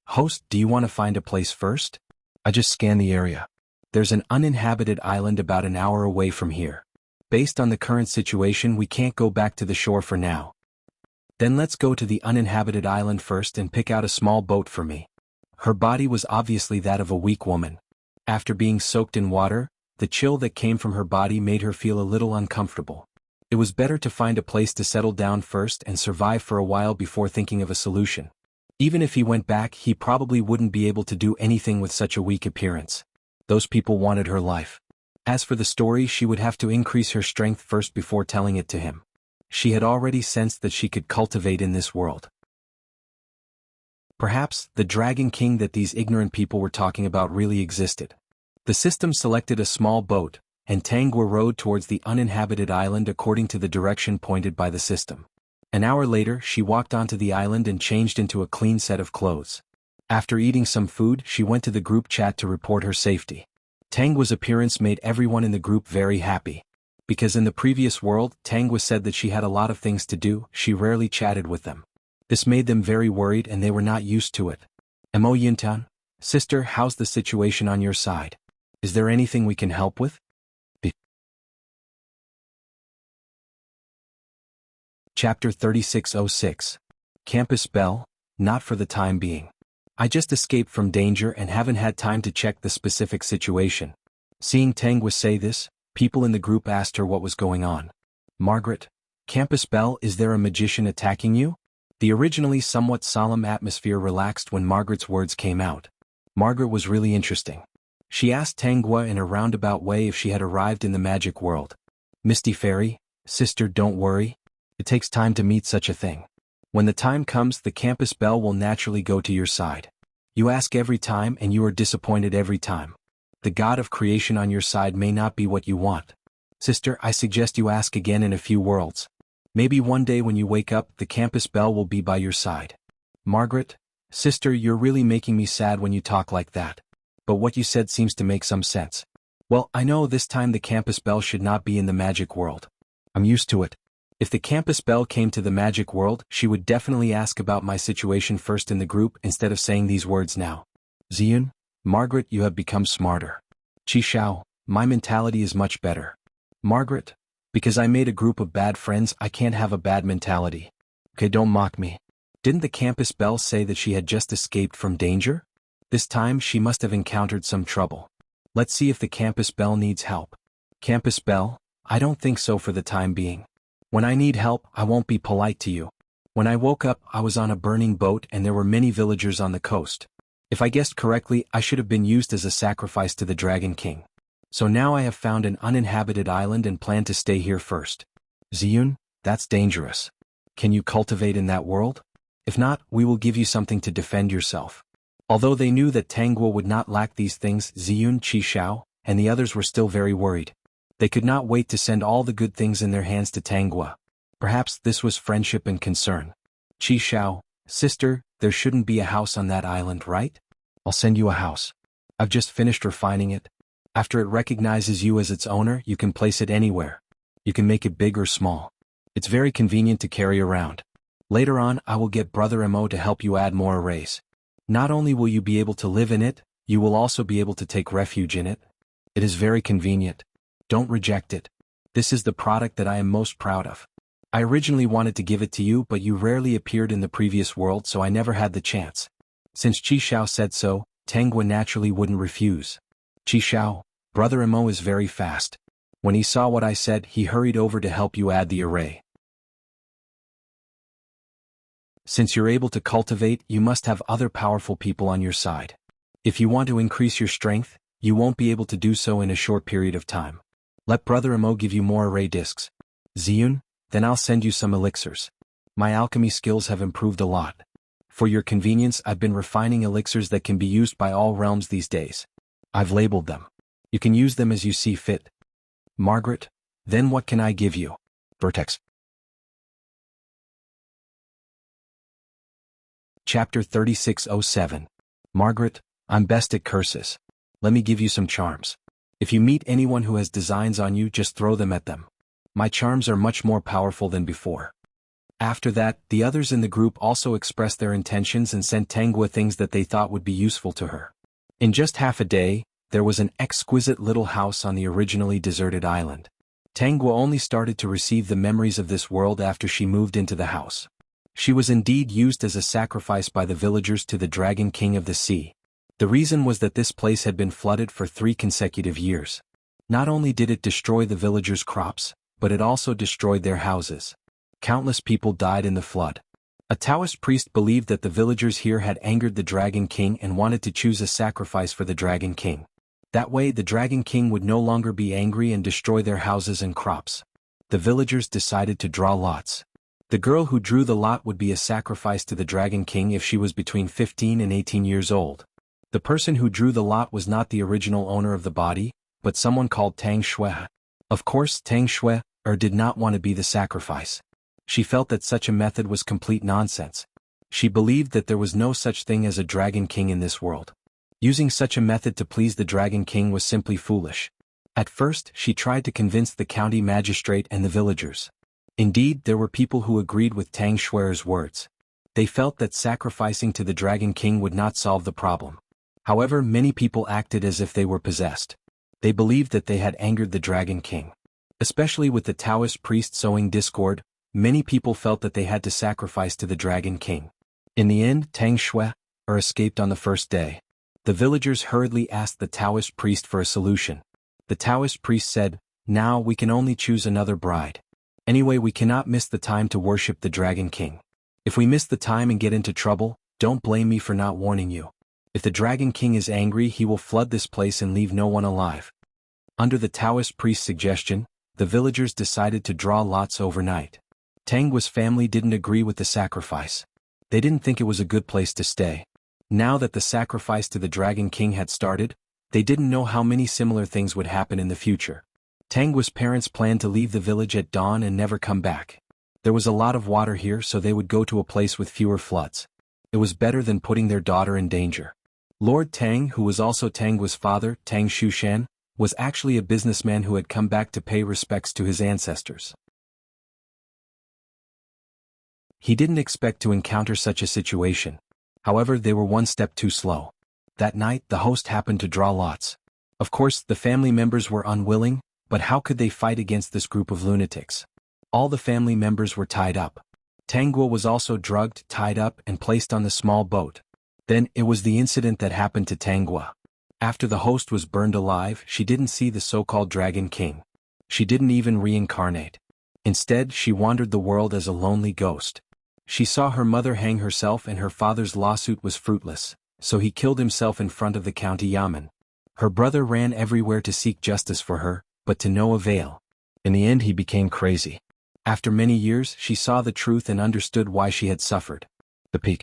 Host, do you want to find a place first? I just scanned the area. There's an uninhabited island about an hour away from here. Based on the current situation, we can't go back to the shore for now. Then let's go to the uninhabited island first and pick out a small boat for me. Her body was obviously that of a weak woman. After being soaked in water, the chill that came from her body made her feel a little uncomfortable. It was better to find a place to settle down first and survive for a while before thinking of a solution. Even if he went back, he probably wouldn't be able to do anything with such a weak appearance. Those people wanted her life. As for the story, she would have to increase her strength first before telling it to him. She had already sensed that she could cultivate in this world. Perhaps, the Dragon King that these ignorant people were talking about really existed. The system selected a small boat, and Tangwa rowed towards the uninhabited island according to the direction pointed by the system. An hour later, she walked onto the island and changed into a clean set of clothes. After eating some food, she went to the group chat to report her safety. Tangwa's appearance made everyone in the group very happy. Because in the previous world, Tangwa said that she had a lot of things to do, she rarely chatted with them. This made them very worried and they were not used to it. Mo Yintan, sister, how's the situation on your side? Is there anything we can help with? Chapter 3606. Campus Bell, not for the time being. I just escaped from danger and haven't had time to check the specific situation. Seeing Tangwa say this, people in the group asked her what was going on. Margaret, Campus Bell, is there a magician attacking you? The originally somewhat solemn atmosphere relaxed when Margaret's words came out. Margaret was really interesting. She asked Tangwa in a roundabout way if she had arrived in the magic world. Misty Fairy, sister, don't worry. It takes time to meet such a thing. When the time comes, the Campus Bell will naturally go to your side. You ask every time and you are disappointed every time. The god of creation on your side may not be what you want. Sister, I suggest you ask again in a few worlds. Maybe one day when you wake up, the Campus Bell will be by your side. Margaret, sister, you're really making me sad when you talk like that. But what you said seems to make some sense. Well, I know this time the Campus Bell should not be in the magic world. I'm used to it. If the Campus Bell came to the magic world, she would definitely ask about my situation first in the group instead of saying these words now. Ziyun, Margaret, you have become smarter. Chi Xiao, my mentality is much better. Margaret, because I made a group of bad friends, I can't have a bad mentality. Okay, don't mock me. Didn't the Campus Bell say that she had just escaped from danger? This time she must have encountered some trouble. Let's see if the Campus Bell needs help. Campus Bell, I don't think so for the time being. When I need help, I won't be polite to you. When I woke up, I was on a burning boat and there were many villagers on the coast. If I guessed correctly, I should have been used as a sacrifice to the Dragon King. So now I have found an uninhabited island and plan to stay here first. Ziyun, that's dangerous. Can you cultivate in that world? If not, we will give you something to defend yourself. Although they knew that Tangwa would not lack these things, Ziyun, Chi Xiao, and the others were still very worried. They could not wait to send all the good things in their hands to Tangwa. Perhaps this was friendship and concern. Chi Xiao, sister, there shouldn't be a house on that island, right? I'll send you a house. I've just finished refining it. After it recognizes you as its owner, you can place it anywhere. You can make it big or small. It's very convenient to carry around. Later on, I will get Brother Mo to help you add more arrays. Not only will you be able to live in it, you will also be able to take refuge in it. It is very convenient. Don't reject it. This is the product that I am most proud of. I originally wanted to give it to you, but you rarely appeared in the previous world, so I never had the chance. Since Chi Xiao said so, Tangwa naturally wouldn't refuse. Chi Xiao, Brother Imo is very fast. When he saw what I said, he hurried over to help you add the array. Since you're able to cultivate, you must have other powerful people on your side. If you want to increase your strength, you won't be able to do so in a short period of time. Let Brother Imo give you more array discs. Ziyun, then I'll send you some elixirs. My alchemy skills have improved a lot. For your convenience, I've been refining elixirs that can be used by all realms these days. I've labeled them. You can use them as you see fit. Margaret, then what can I give you? Vertex. Chapter 3607. Margaret, I'm best at curses. Let me give you some charms. If you meet anyone who has designs on you, just throw them at them. My charms are much more powerful than before. After that, the others in the group also expressed their intentions and sent Tangwa things that they thought would be useful to her. In just half a day, there was an exquisite little house on the originally deserted island. Tangwa only started to receive the memories of this world after she moved into the house. She was indeed used as a sacrifice by the villagers to the Dragon King of the Sea. The reason was that this place had been flooded for 3 consecutive years. Not only did it destroy the villagers' crops, but it also destroyed their houses. Countless people died in the flood. A Taoist priest believed that the villagers here had angered the Dragon King and wanted to choose a sacrifice for the Dragon King. That way the Dragon King would no longer be angry and destroy their houses and crops. The villagers decided to draw lots. The girl who drew the lot would be a sacrifice to the Dragon King if she was between 15 and 18 years old. The person who drew the lot was not the original owner of the body, but someone called Tang Shui. Of course, Tang Shui did not want to be the sacrifice. She felt that such a method was complete nonsense. She believed that there was no such thing as a Dragon King in this world. Using such a method to please the Dragon King was simply foolish. At first, she tried to convince the county magistrate and the villagers. Indeed, there were people who agreed with Tang Shui's words. They felt that sacrificing to the Dragon King would not solve the problem. However, many people acted as if they were possessed. They believed that they had angered the Dragon King. Especially with the Taoist priest sowing discord, many people felt that they had to sacrifice to the Dragon King. In the end, Tang Shui escaped on the first day. The villagers hurriedly asked the Taoist priest for a solution. The Taoist priest said, "Now we can only choose another bride. Anyway, we cannot miss the time to worship the Dragon King. If we miss the time and get into trouble, don't blame me for not warning you. If the Dragon King is angry, he will flood this place and leave no one alive." Under the Taoist priest's suggestion, the villagers decided to draw lots overnight. Tangwa's family didn't agree with the sacrifice. They didn't think it was a good place to stay. Now that the sacrifice to the Dragon King had started, they didn't know how many similar things would happen in the future. Tangwa's parents planned to leave the village at dawn and never come back. There was a lot of water here, so they would go to a place with fewer floods. It was better than putting their daughter in danger. Lord Tang, who was also Tangwa's father, Tang Shushan, was actually a businessman who had come back to pay respects to his ancestors. He didn't expect to encounter such a situation. However, they were one step too slow. That night, the host happened to draw lots. Of course, the family members were unwilling, but how could they fight against this group of lunatics? All the family members were tied up. Tangwa was also drugged, tied up, and placed on the small boat. Then, it was the incident that happened to Tangwa. After the host was burned alive, she didn't see the so-called Dragon King. She didn't even reincarnate. Instead, she wandered the world as a lonely ghost. She saw her mother hang herself and her father's lawsuit was fruitless, so he killed himself in front of the county yamen. Her brother ran everywhere to seek justice for her, but to no avail. In the end, he became crazy. After many years, she saw the truth and understood why she had suffered. The Peak.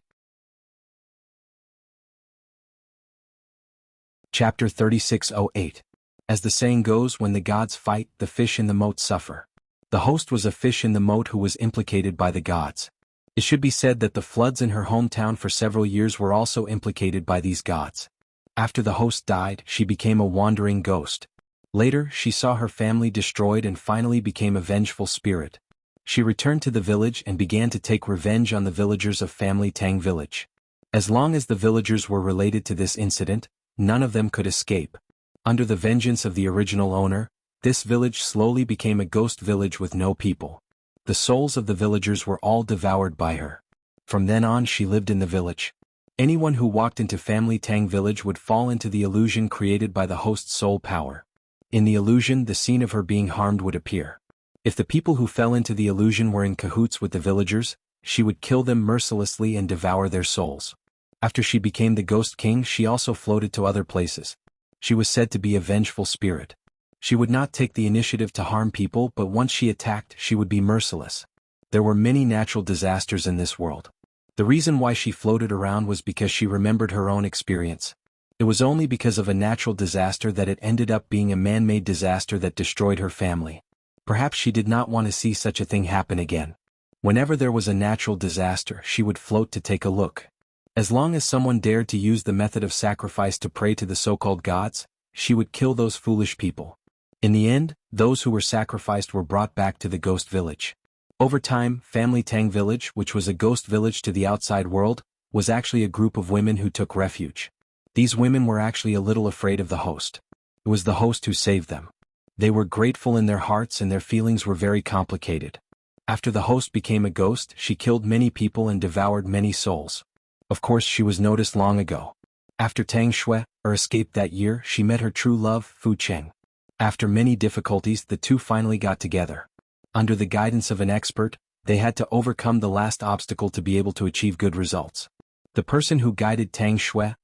Chapter 3608. As the saying goes, when the gods fight, the fish in the moat suffer. The host was a fish in the moat who was implicated by the gods. It should be said that the floods in her hometown for several years were also implicated by these gods. After the host died, she became a wandering ghost. Later, she saw her family destroyed and finally became a vengeful spirit. She returned to the village and began to take revenge on the villagers of family Tang village. As long as the villagers were related to this incident, none of them could escape. Under the vengeance of the original owner, this village slowly became a ghost village with no people. The souls of the villagers were all devoured by her. From then on she lived in the village. Anyone who walked into Family Tang Village would fall into the illusion created by the host's soul power. In the illusion, the scene of her being harmed would appear. If the people who fell into the illusion were in cahoots with the villagers, she would kill them mercilessly and devour their souls. After she became the Ghost King, she also floated to other places. She was said to be a vengeful spirit. She would not take the initiative to harm people, but once she attacked, she would be merciless. There were many natural disasters in this world. The reason why she floated around was because she remembered her own experience. It was only because of a natural disaster that it ended up being a man-made disaster that destroyed her family. Perhaps she did not want to see such a thing happen again. Whenever there was a natural disaster, she would float to take a look. As long as someone dared to use the method of sacrifice to pray to the so-called gods, she would kill those foolish people. In the end, those who were sacrificed were brought back to the ghost village. Over time, Family Tang Village, which was a ghost village to the outside world, was actually a group of women who took refuge. These women were actually a little afraid of the host. It was the host who saved them. They were grateful in their hearts and their feelings were very complicated. After the host became a ghost, she killed many people and devoured many souls. Of course, she was noticed long ago. After Tang Shui escaped that year, she met her true love, Fu Cheng. After many difficulties, the two finally got together. Under the guidance of an expert, they had to overcome the last obstacle to be able to achieve good results. The person who guided Tang Shui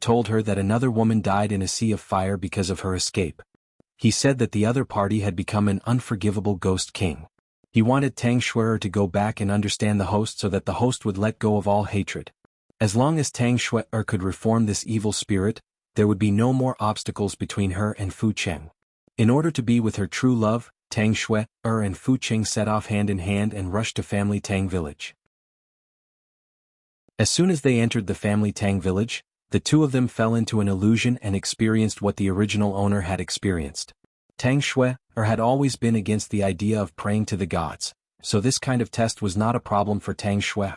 told her that another woman died in a sea of fire because of her escape. He said that the other party had become an unforgivable ghost king. He wanted Tang Shui to go back and understand the host so that the host would let go of all hatred. As long as Tang Shui could reform this evil spirit, there would be no more obstacles between her and Fu Cheng. In order to be with her true love, Tang Shui and Fu Cheng set off hand in hand and rushed to Family Tang Village. As soon as they entered the Family Tang Village, the two of them fell into an illusion and experienced what the original owner had experienced. Tang Shui had always been against the idea of praying to the gods, so this kind of test was not a problem for Tang Shui,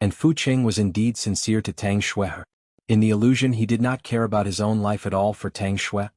and Fu Cheng was indeed sincere to Tang Shui. In the illusion, he did not care about his own life at all for Tang Shui.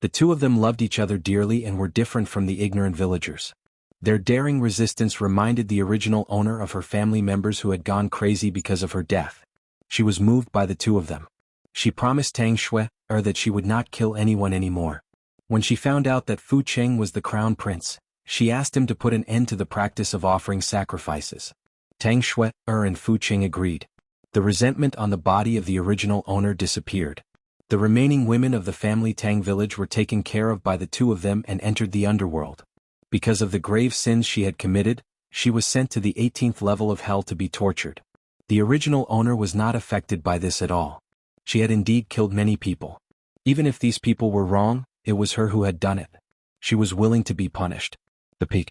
The two of them loved each other dearly and were different from the ignorant villagers. Their daring resistance reminded the original owner of her family members who had gone crazy because of her death. She was moved by the two of them. She promised Tang Shui that she would not kill anyone anymore. When she found out that Fu Cheng was the crown prince, she asked him to put an end to the practice of offering sacrifices. Tang Shui and Fu Cheng agreed. The resentment on the body of the original owner disappeared. The remaining women of the Family Tang Village were taken care of by the two of them and entered the underworld. Because of the grave sins she had committed, she was sent to the 18th level of hell to be tortured. The original owner was not affected by this at all. She had indeed killed many people. Even if these people were wrong, it was her who had done it. She was willing to be punished. The Peak.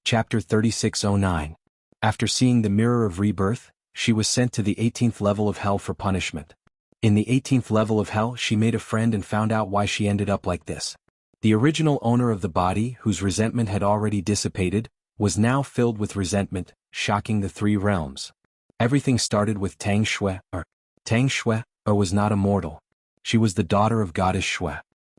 Chapter 3609. After seeing the Mirror of Rebirth, she was sent to the 18th level of hell for punishment. In the 18th level of hell, she made a friend and found out why she ended up like this. The original owner of the body, whose resentment had already dissipated, was now filled with resentment, shocking the three realms. Everything started with Tang Shui. Tang Shui was not a mortal. She was the daughter of Goddess Shui.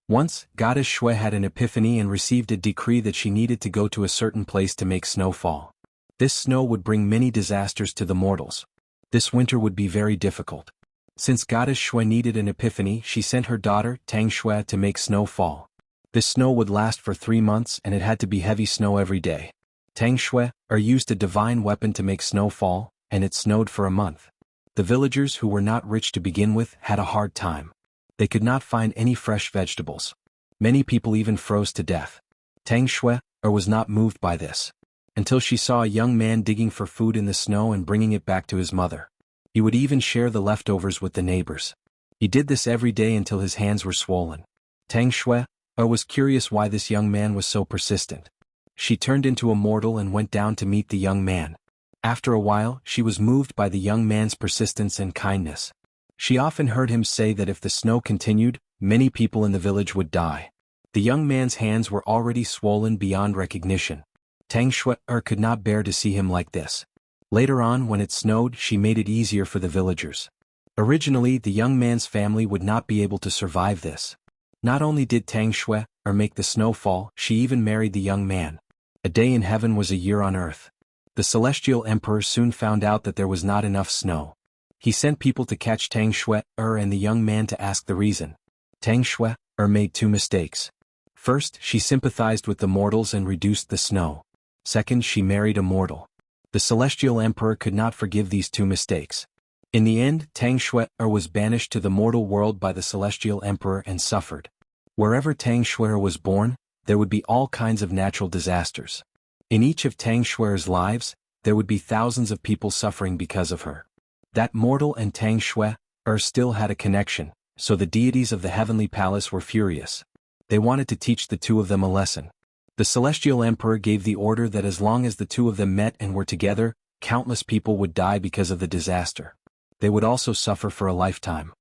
Once, Goddess Shui had an epiphany and received a decree that she needed to go to a certain place to make snow fall. This snow would bring many disasters to the mortals. This winter would be very difficult. Since Goddess Shui needed an epiphany, she sent her daughter, Tang Shui, to make snow fall. This snow would last for 3 months and it had to be heavy snow every day. Tang Shui used a divine weapon to make snow fall, and it snowed for a month. The villagers who were not rich to begin with had a hard time. They could not find any fresh vegetables. Many people even froze to death. Tang Shui was not moved by this, until she saw a young man digging for food in the snow and bringing it back to his mother. He would even share the leftovers with the neighbors. He did this every day until his hands were swollen. Tang Shui was curious why this young man was so persistent. She turned into a mortal and went down to meet the young man. After a while, she was moved by the young man's persistence and kindness. She often heard him say that if the snow continued, many people in the village would die. The young man's hands were already swollen beyond recognition. Tang Shui could not bear to see him like this. Later on, when it snowed, she made it easier for the villagers. Originally, the young man's family would not be able to survive this. Not only did Tang Shui make the snow fall, she even married the young man. A day in heaven was a year on earth. The celestial emperor soon found out that there was not enough snow. He sent people to catch Tang Shui and the young man to ask the reason. Tang Shui made two mistakes. First, she sympathized with the mortals and reduced the snow. Second, she married a mortal. The celestial emperor could not forgive these two mistakes. In the end, Tang Shui was banished to the mortal world by the celestial emperor and suffered. Wherever Tang Shui was born, there would be all kinds of natural disasters. In each of Tang Shui's lives, there would be thousands of people suffering because of her. That mortal and Tang Shui still had a connection, so the deities of the heavenly palace were furious. They wanted to teach the two of them a lesson. The celestial emperor gave the order that as long as the two of them met and were together, countless people would die because of the disaster. They would also suffer for a lifetime.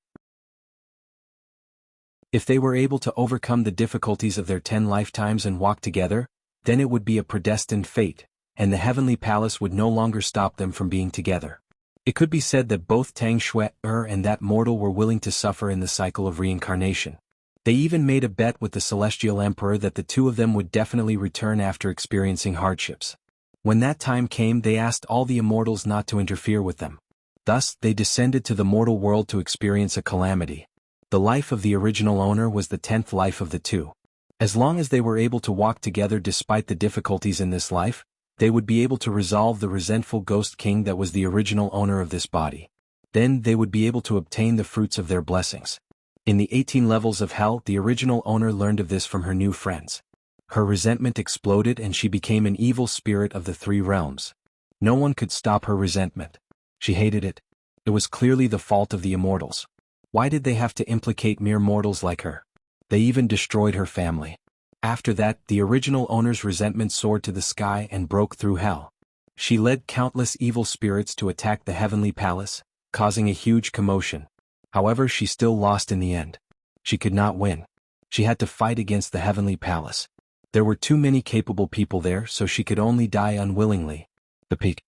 If they were able to overcome the difficulties of their 10 lifetimes and walk together, then it would be a predestined fate, and the heavenly palace would no longer stop them from being together. It could be said that both Tang Shui and that mortal were willing to suffer in the cycle of reincarnation. They even made a bet with the celestial emperor that the two of them would definitely return after experiencing hardships. When that time came, they asked all the immortals not to interfere with them. Thus, they descended to the mortal world to experience a calamity. The life of the original owner was the 10th life of the two. As long as they were able to walk together despite the difficulties in this life, they would be able to resolve the resentful ghost king that was the original owner of this body. Then they would be able to obtain the fruits of their blessings. In the 18 levels of hell, the original owner learned of this from her new friends. Her resentment exploded and she became an evil spirit of the 3 realms. No one could stop her resentment. She hated it. It was clearly the fault of the immortals. Why did they have to implicate mere mortals like her? They even destroyed her family. After that, the original owner's resentment soared to the sky and broke through hell. She led countless evil spirits to attack the heavenly palace, causing a huge commotion. However, she still lost in the end. She could not win. She had to fight against the heavenly palace. There were too many capable people there, so she could only die unwillingly. The peak.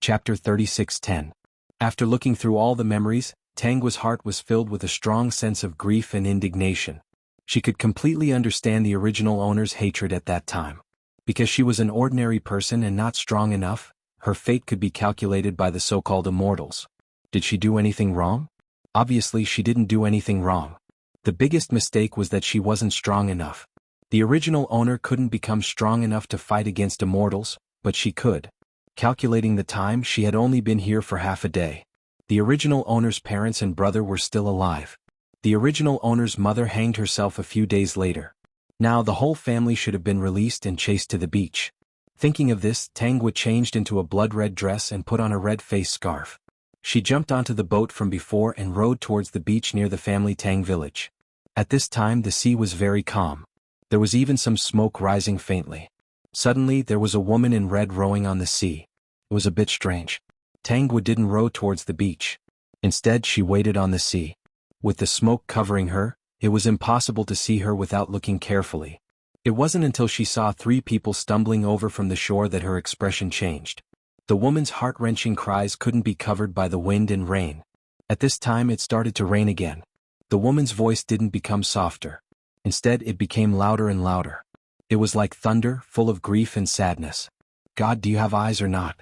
Chapter 36:10. After looking through all the memories, Tang's heart was filled with a strong sense of grief and indignation. She could completely understand the original owner's hatred at that time. Because she was an ordinary person and not strong enough, her fate could be calculated by the so-called immortals. Did she do anything wrong? Obviously, she didn't do anything wrong. The biggest mistake was that she wasn't strong enough. The original owner couldn't become strong enough to fight against immortals, but she could. Calculating the time, she had only been here for half a day. The original owner's parents and brother were still alive. The original owner's mother hanged herself a few days later. Now the whole family should have been released and chased to the beach. Thinking of this, Tangwa changed into a blood-red dress and put on a red face scarf. She jumped onto the boat from before and rowed towards the beach near the family Tang village. At this time the sea was very calm. There was even some smoke rising faintly. Suddenly there was a woman in red rowing on the sea. It was a bit strange. Tangwa didn't row towards the beach. Instead she waited on the sea. With the smoke covering her, it was impossible to see her without looking carefully. It wasn't until she saw 3 people stumbling over from the shore that her expression changed. The woman's heart-wrenching cries couldn't be covered by the wind and rain. At this time it started to rain again. The woman's voice didn't become softer. Instead it became louder and louder. It was like thunder, full of grief and sadness. God, do you have eyes or not?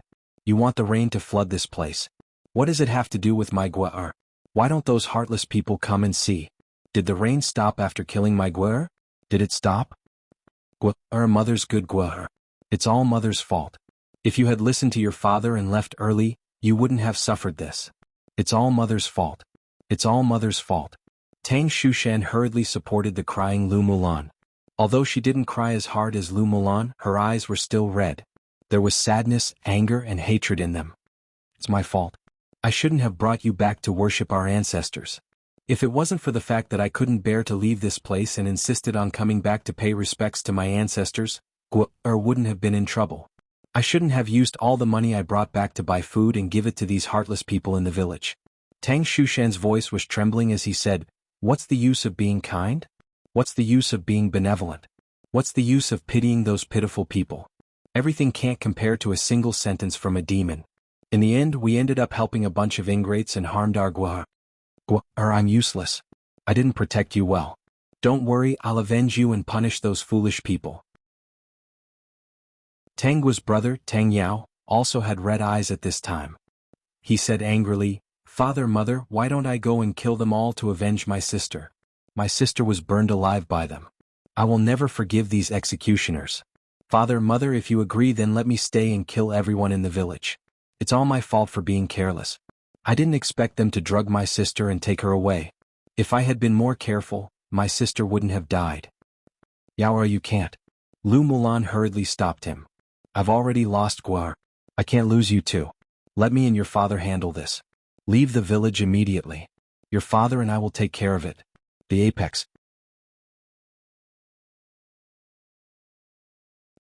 You want the rain to flood this place. What does it have to do with my Gwaer? Why don't those heartless people come and see? Did the rain stop after killing my Gwaer? Did it stop? Gwaer, mother's good Gwaer. It's all mother's fault. If you had listened to your father and left early, you wouldn't have suffered this. It's all mother's fault. It's all mother's fault. Tang Shushan hurriedly supported the crying Lu Mulan. Although she didn't cry as hard as Lu Mulan, her eyes were still red. There was sadness, anger, and hatred in them. It's my fault. I shouldn't have brought you back to worship our ancestors. If it wasn't for the fact that I couldn't bear to leave this place and insisted on coming back to pay respects to my ancestors, Gwaer wouldn't have been in trouble. I shouldn't have used all the money I brought back to buy food and give it to these heartless people in the village. Tang Shushan's voice was trembling as he said, "What's the use of being kind? What's the use of being benevolent? What's the use of pitying those pitiful people? Everything can't compare to a single sentence from a demon. In the end, we ended up helping a bunch of ingrates and harmed our I'm useless. I didn't protect you well. Don't worry, I'll avenge you and punish those foolish people. Tang Guo's brother, Tang Yao, also had red eyes at this time. He said angrily, "Father, mother, why don't I go and kill them all to avenge my sister? My sister was burned alive by them. I will never forgive these executioners. Father, mother, if you agree, then let me stay and kill everyone in the village. It's all my fault for being careless. I didn't expect them to drug my sister and take her away. If I had been more careful, my sister wouldn't have died." "Yao, you can't." Lu Mulan hurriedly stopped him. "I've already lost Guar. I can't lose you too. Let me and your father handle this. Leave the village immediately. Your father and I will take care of it." The Apex.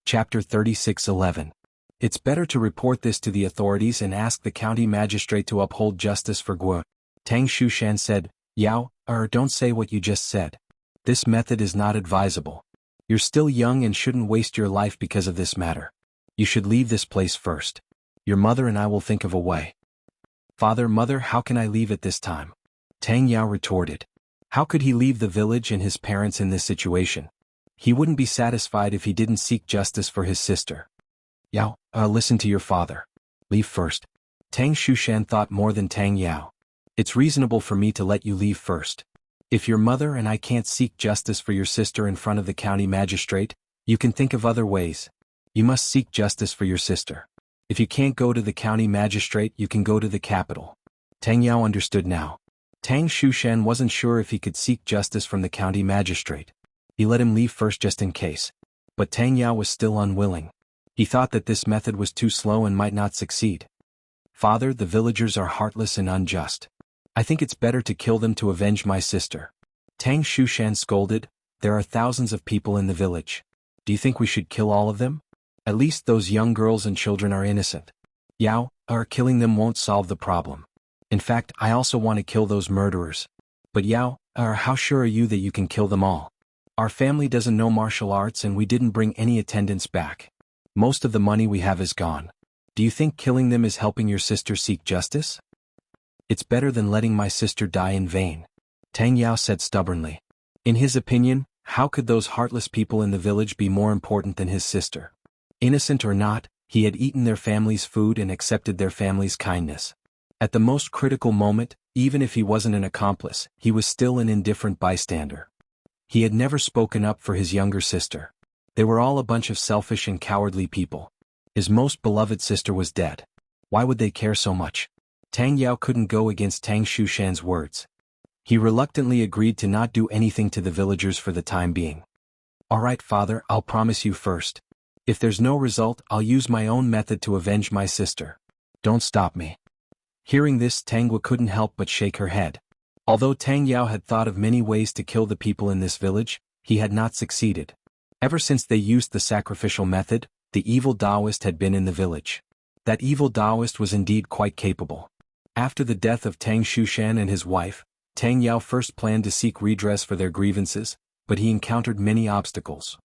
Chapter 36:11. It's better to report this to the authorities and ask the county magistrate to uphold justice for Guo. Tang Shushan said, "Yao, don't say what you just said. This method is not advisable. You're still young and shouldn't waste your life because of this matter. You should leave this place first. Your mother and I will think of a way." "Father, mother, how can I leave at this time?" Tang Yao retorted. How could he leave the village and his parents in this situation? He wouldn't be satisfied if he didn't seek justice for his sister. "Yao, listen to your father. Leave first." Tang Shushan thought more than Tang Yao. "It's reasonable for me to let you leave first. If your mother and I can't seek justice for your sister in front of the county magistrate, you can think of other ways. You must seek justice for your sister. If you can't go to the county magistrate, you can go to the capital." Tang Yao understood now. Tang Shushan wasn't sure if he could seek justice from the county magistrate. He let him leave first just in case. But Tang Yao was still unwilling. He thought that this method was too slow and might not succeed. "Father, the villagers are heartless and unjust. I think it's better to kill them to avenge my sister." Tang Shushan scolded, "There are thousands of people in the village. Do you think we should kill all of them? At least those young girls and children are innocent. Yao, killing them won't solve the problem. In fact, I also want to kill those murderers. But Yao, how sure are you that you can kill them all? Our family doesn't know martial arts and we didn't bring any attendants back. Most of the money we have is gone. Do you think killing them is helping your sister seek justice?" "It's better than letting my sister die in vain," Tang Yao said stubbornly. In his opinion, how could those heartless people in the village be more important than his sister? Innocent or not, he had eaten their family's food and accepted their family's kindness. At the most critical moment, even if he wasn't an accomplice, he was still an indifferent bystander. He had never spoken up for his younger sister. They were all a bunch of selfish and cowardly people. His most beloved sister was dead. Why would they care so much? Tang Yao couldn't go against Tang Shushan's words. He reluctantly agreed to not do anything to the villagers for the time being. "All right, father, I'll promise you first. If there's no result, I'll use my own method to avenge my sister. Don't stop me." Hearing this, Tang Guo couldn't help but shake her head. Although Tang Yao had thought of many ways to kill the people in this village, he had not succeeded. Ever since they used the sacrificial method, the evil Taoist had been in the village. That evil Taoist was indeed quite capable. After the death of Tang Shushan and his wife, Tang Yao first planned to seek redress for their grievances, but he encountered many obstacles.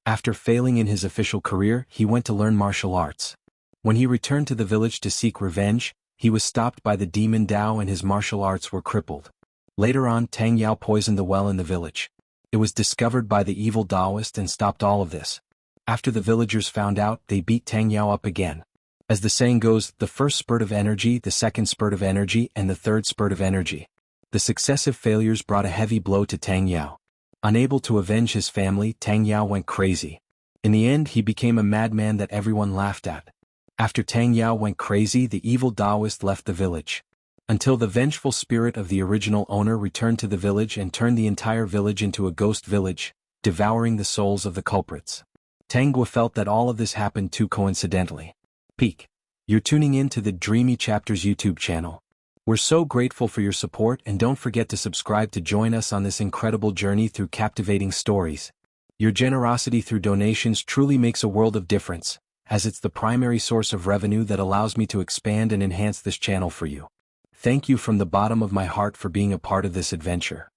After failing in his official career, he went to learn martial arts. When he returned to the village to seek revenge, he was stopped by the demon Dao and his martial arts were crippled. Later on, Tang Yao poisoned the well in the village. It was discovered by the evil Taoist and stopped all of this. After the villagers found out, they beat Tang Yao up again. As the saying goes, the first spurt of energy, the second spurt of energy, and the third spurt of energy. The successive failures brought a heavy blow to Tang Yao. Unable to avenge his family, Tang Yao went crazy. In the end, he became a madman that everyone laughed at. After Tang Yao went crazy, the evil Taoist left the village. Until the vengeful spirit of the original owner returned to the village and turned the entire village into a ghost village, devouring the souls of the culprits. Tang Guo felt that all of this happened too coincidentally. Peak. You're tuning in to the Dreamy Chapters YouTube channel. We're so grateful for your support and don't forget to subscribe to join us on this incredible journey through captivating stories. Your generosity through donations truly makes a world of difference, as it's the primary source of revenue that allows me to expand and enhance this channel for you. Thank you from the bottom of my heart for being a part of this adventure.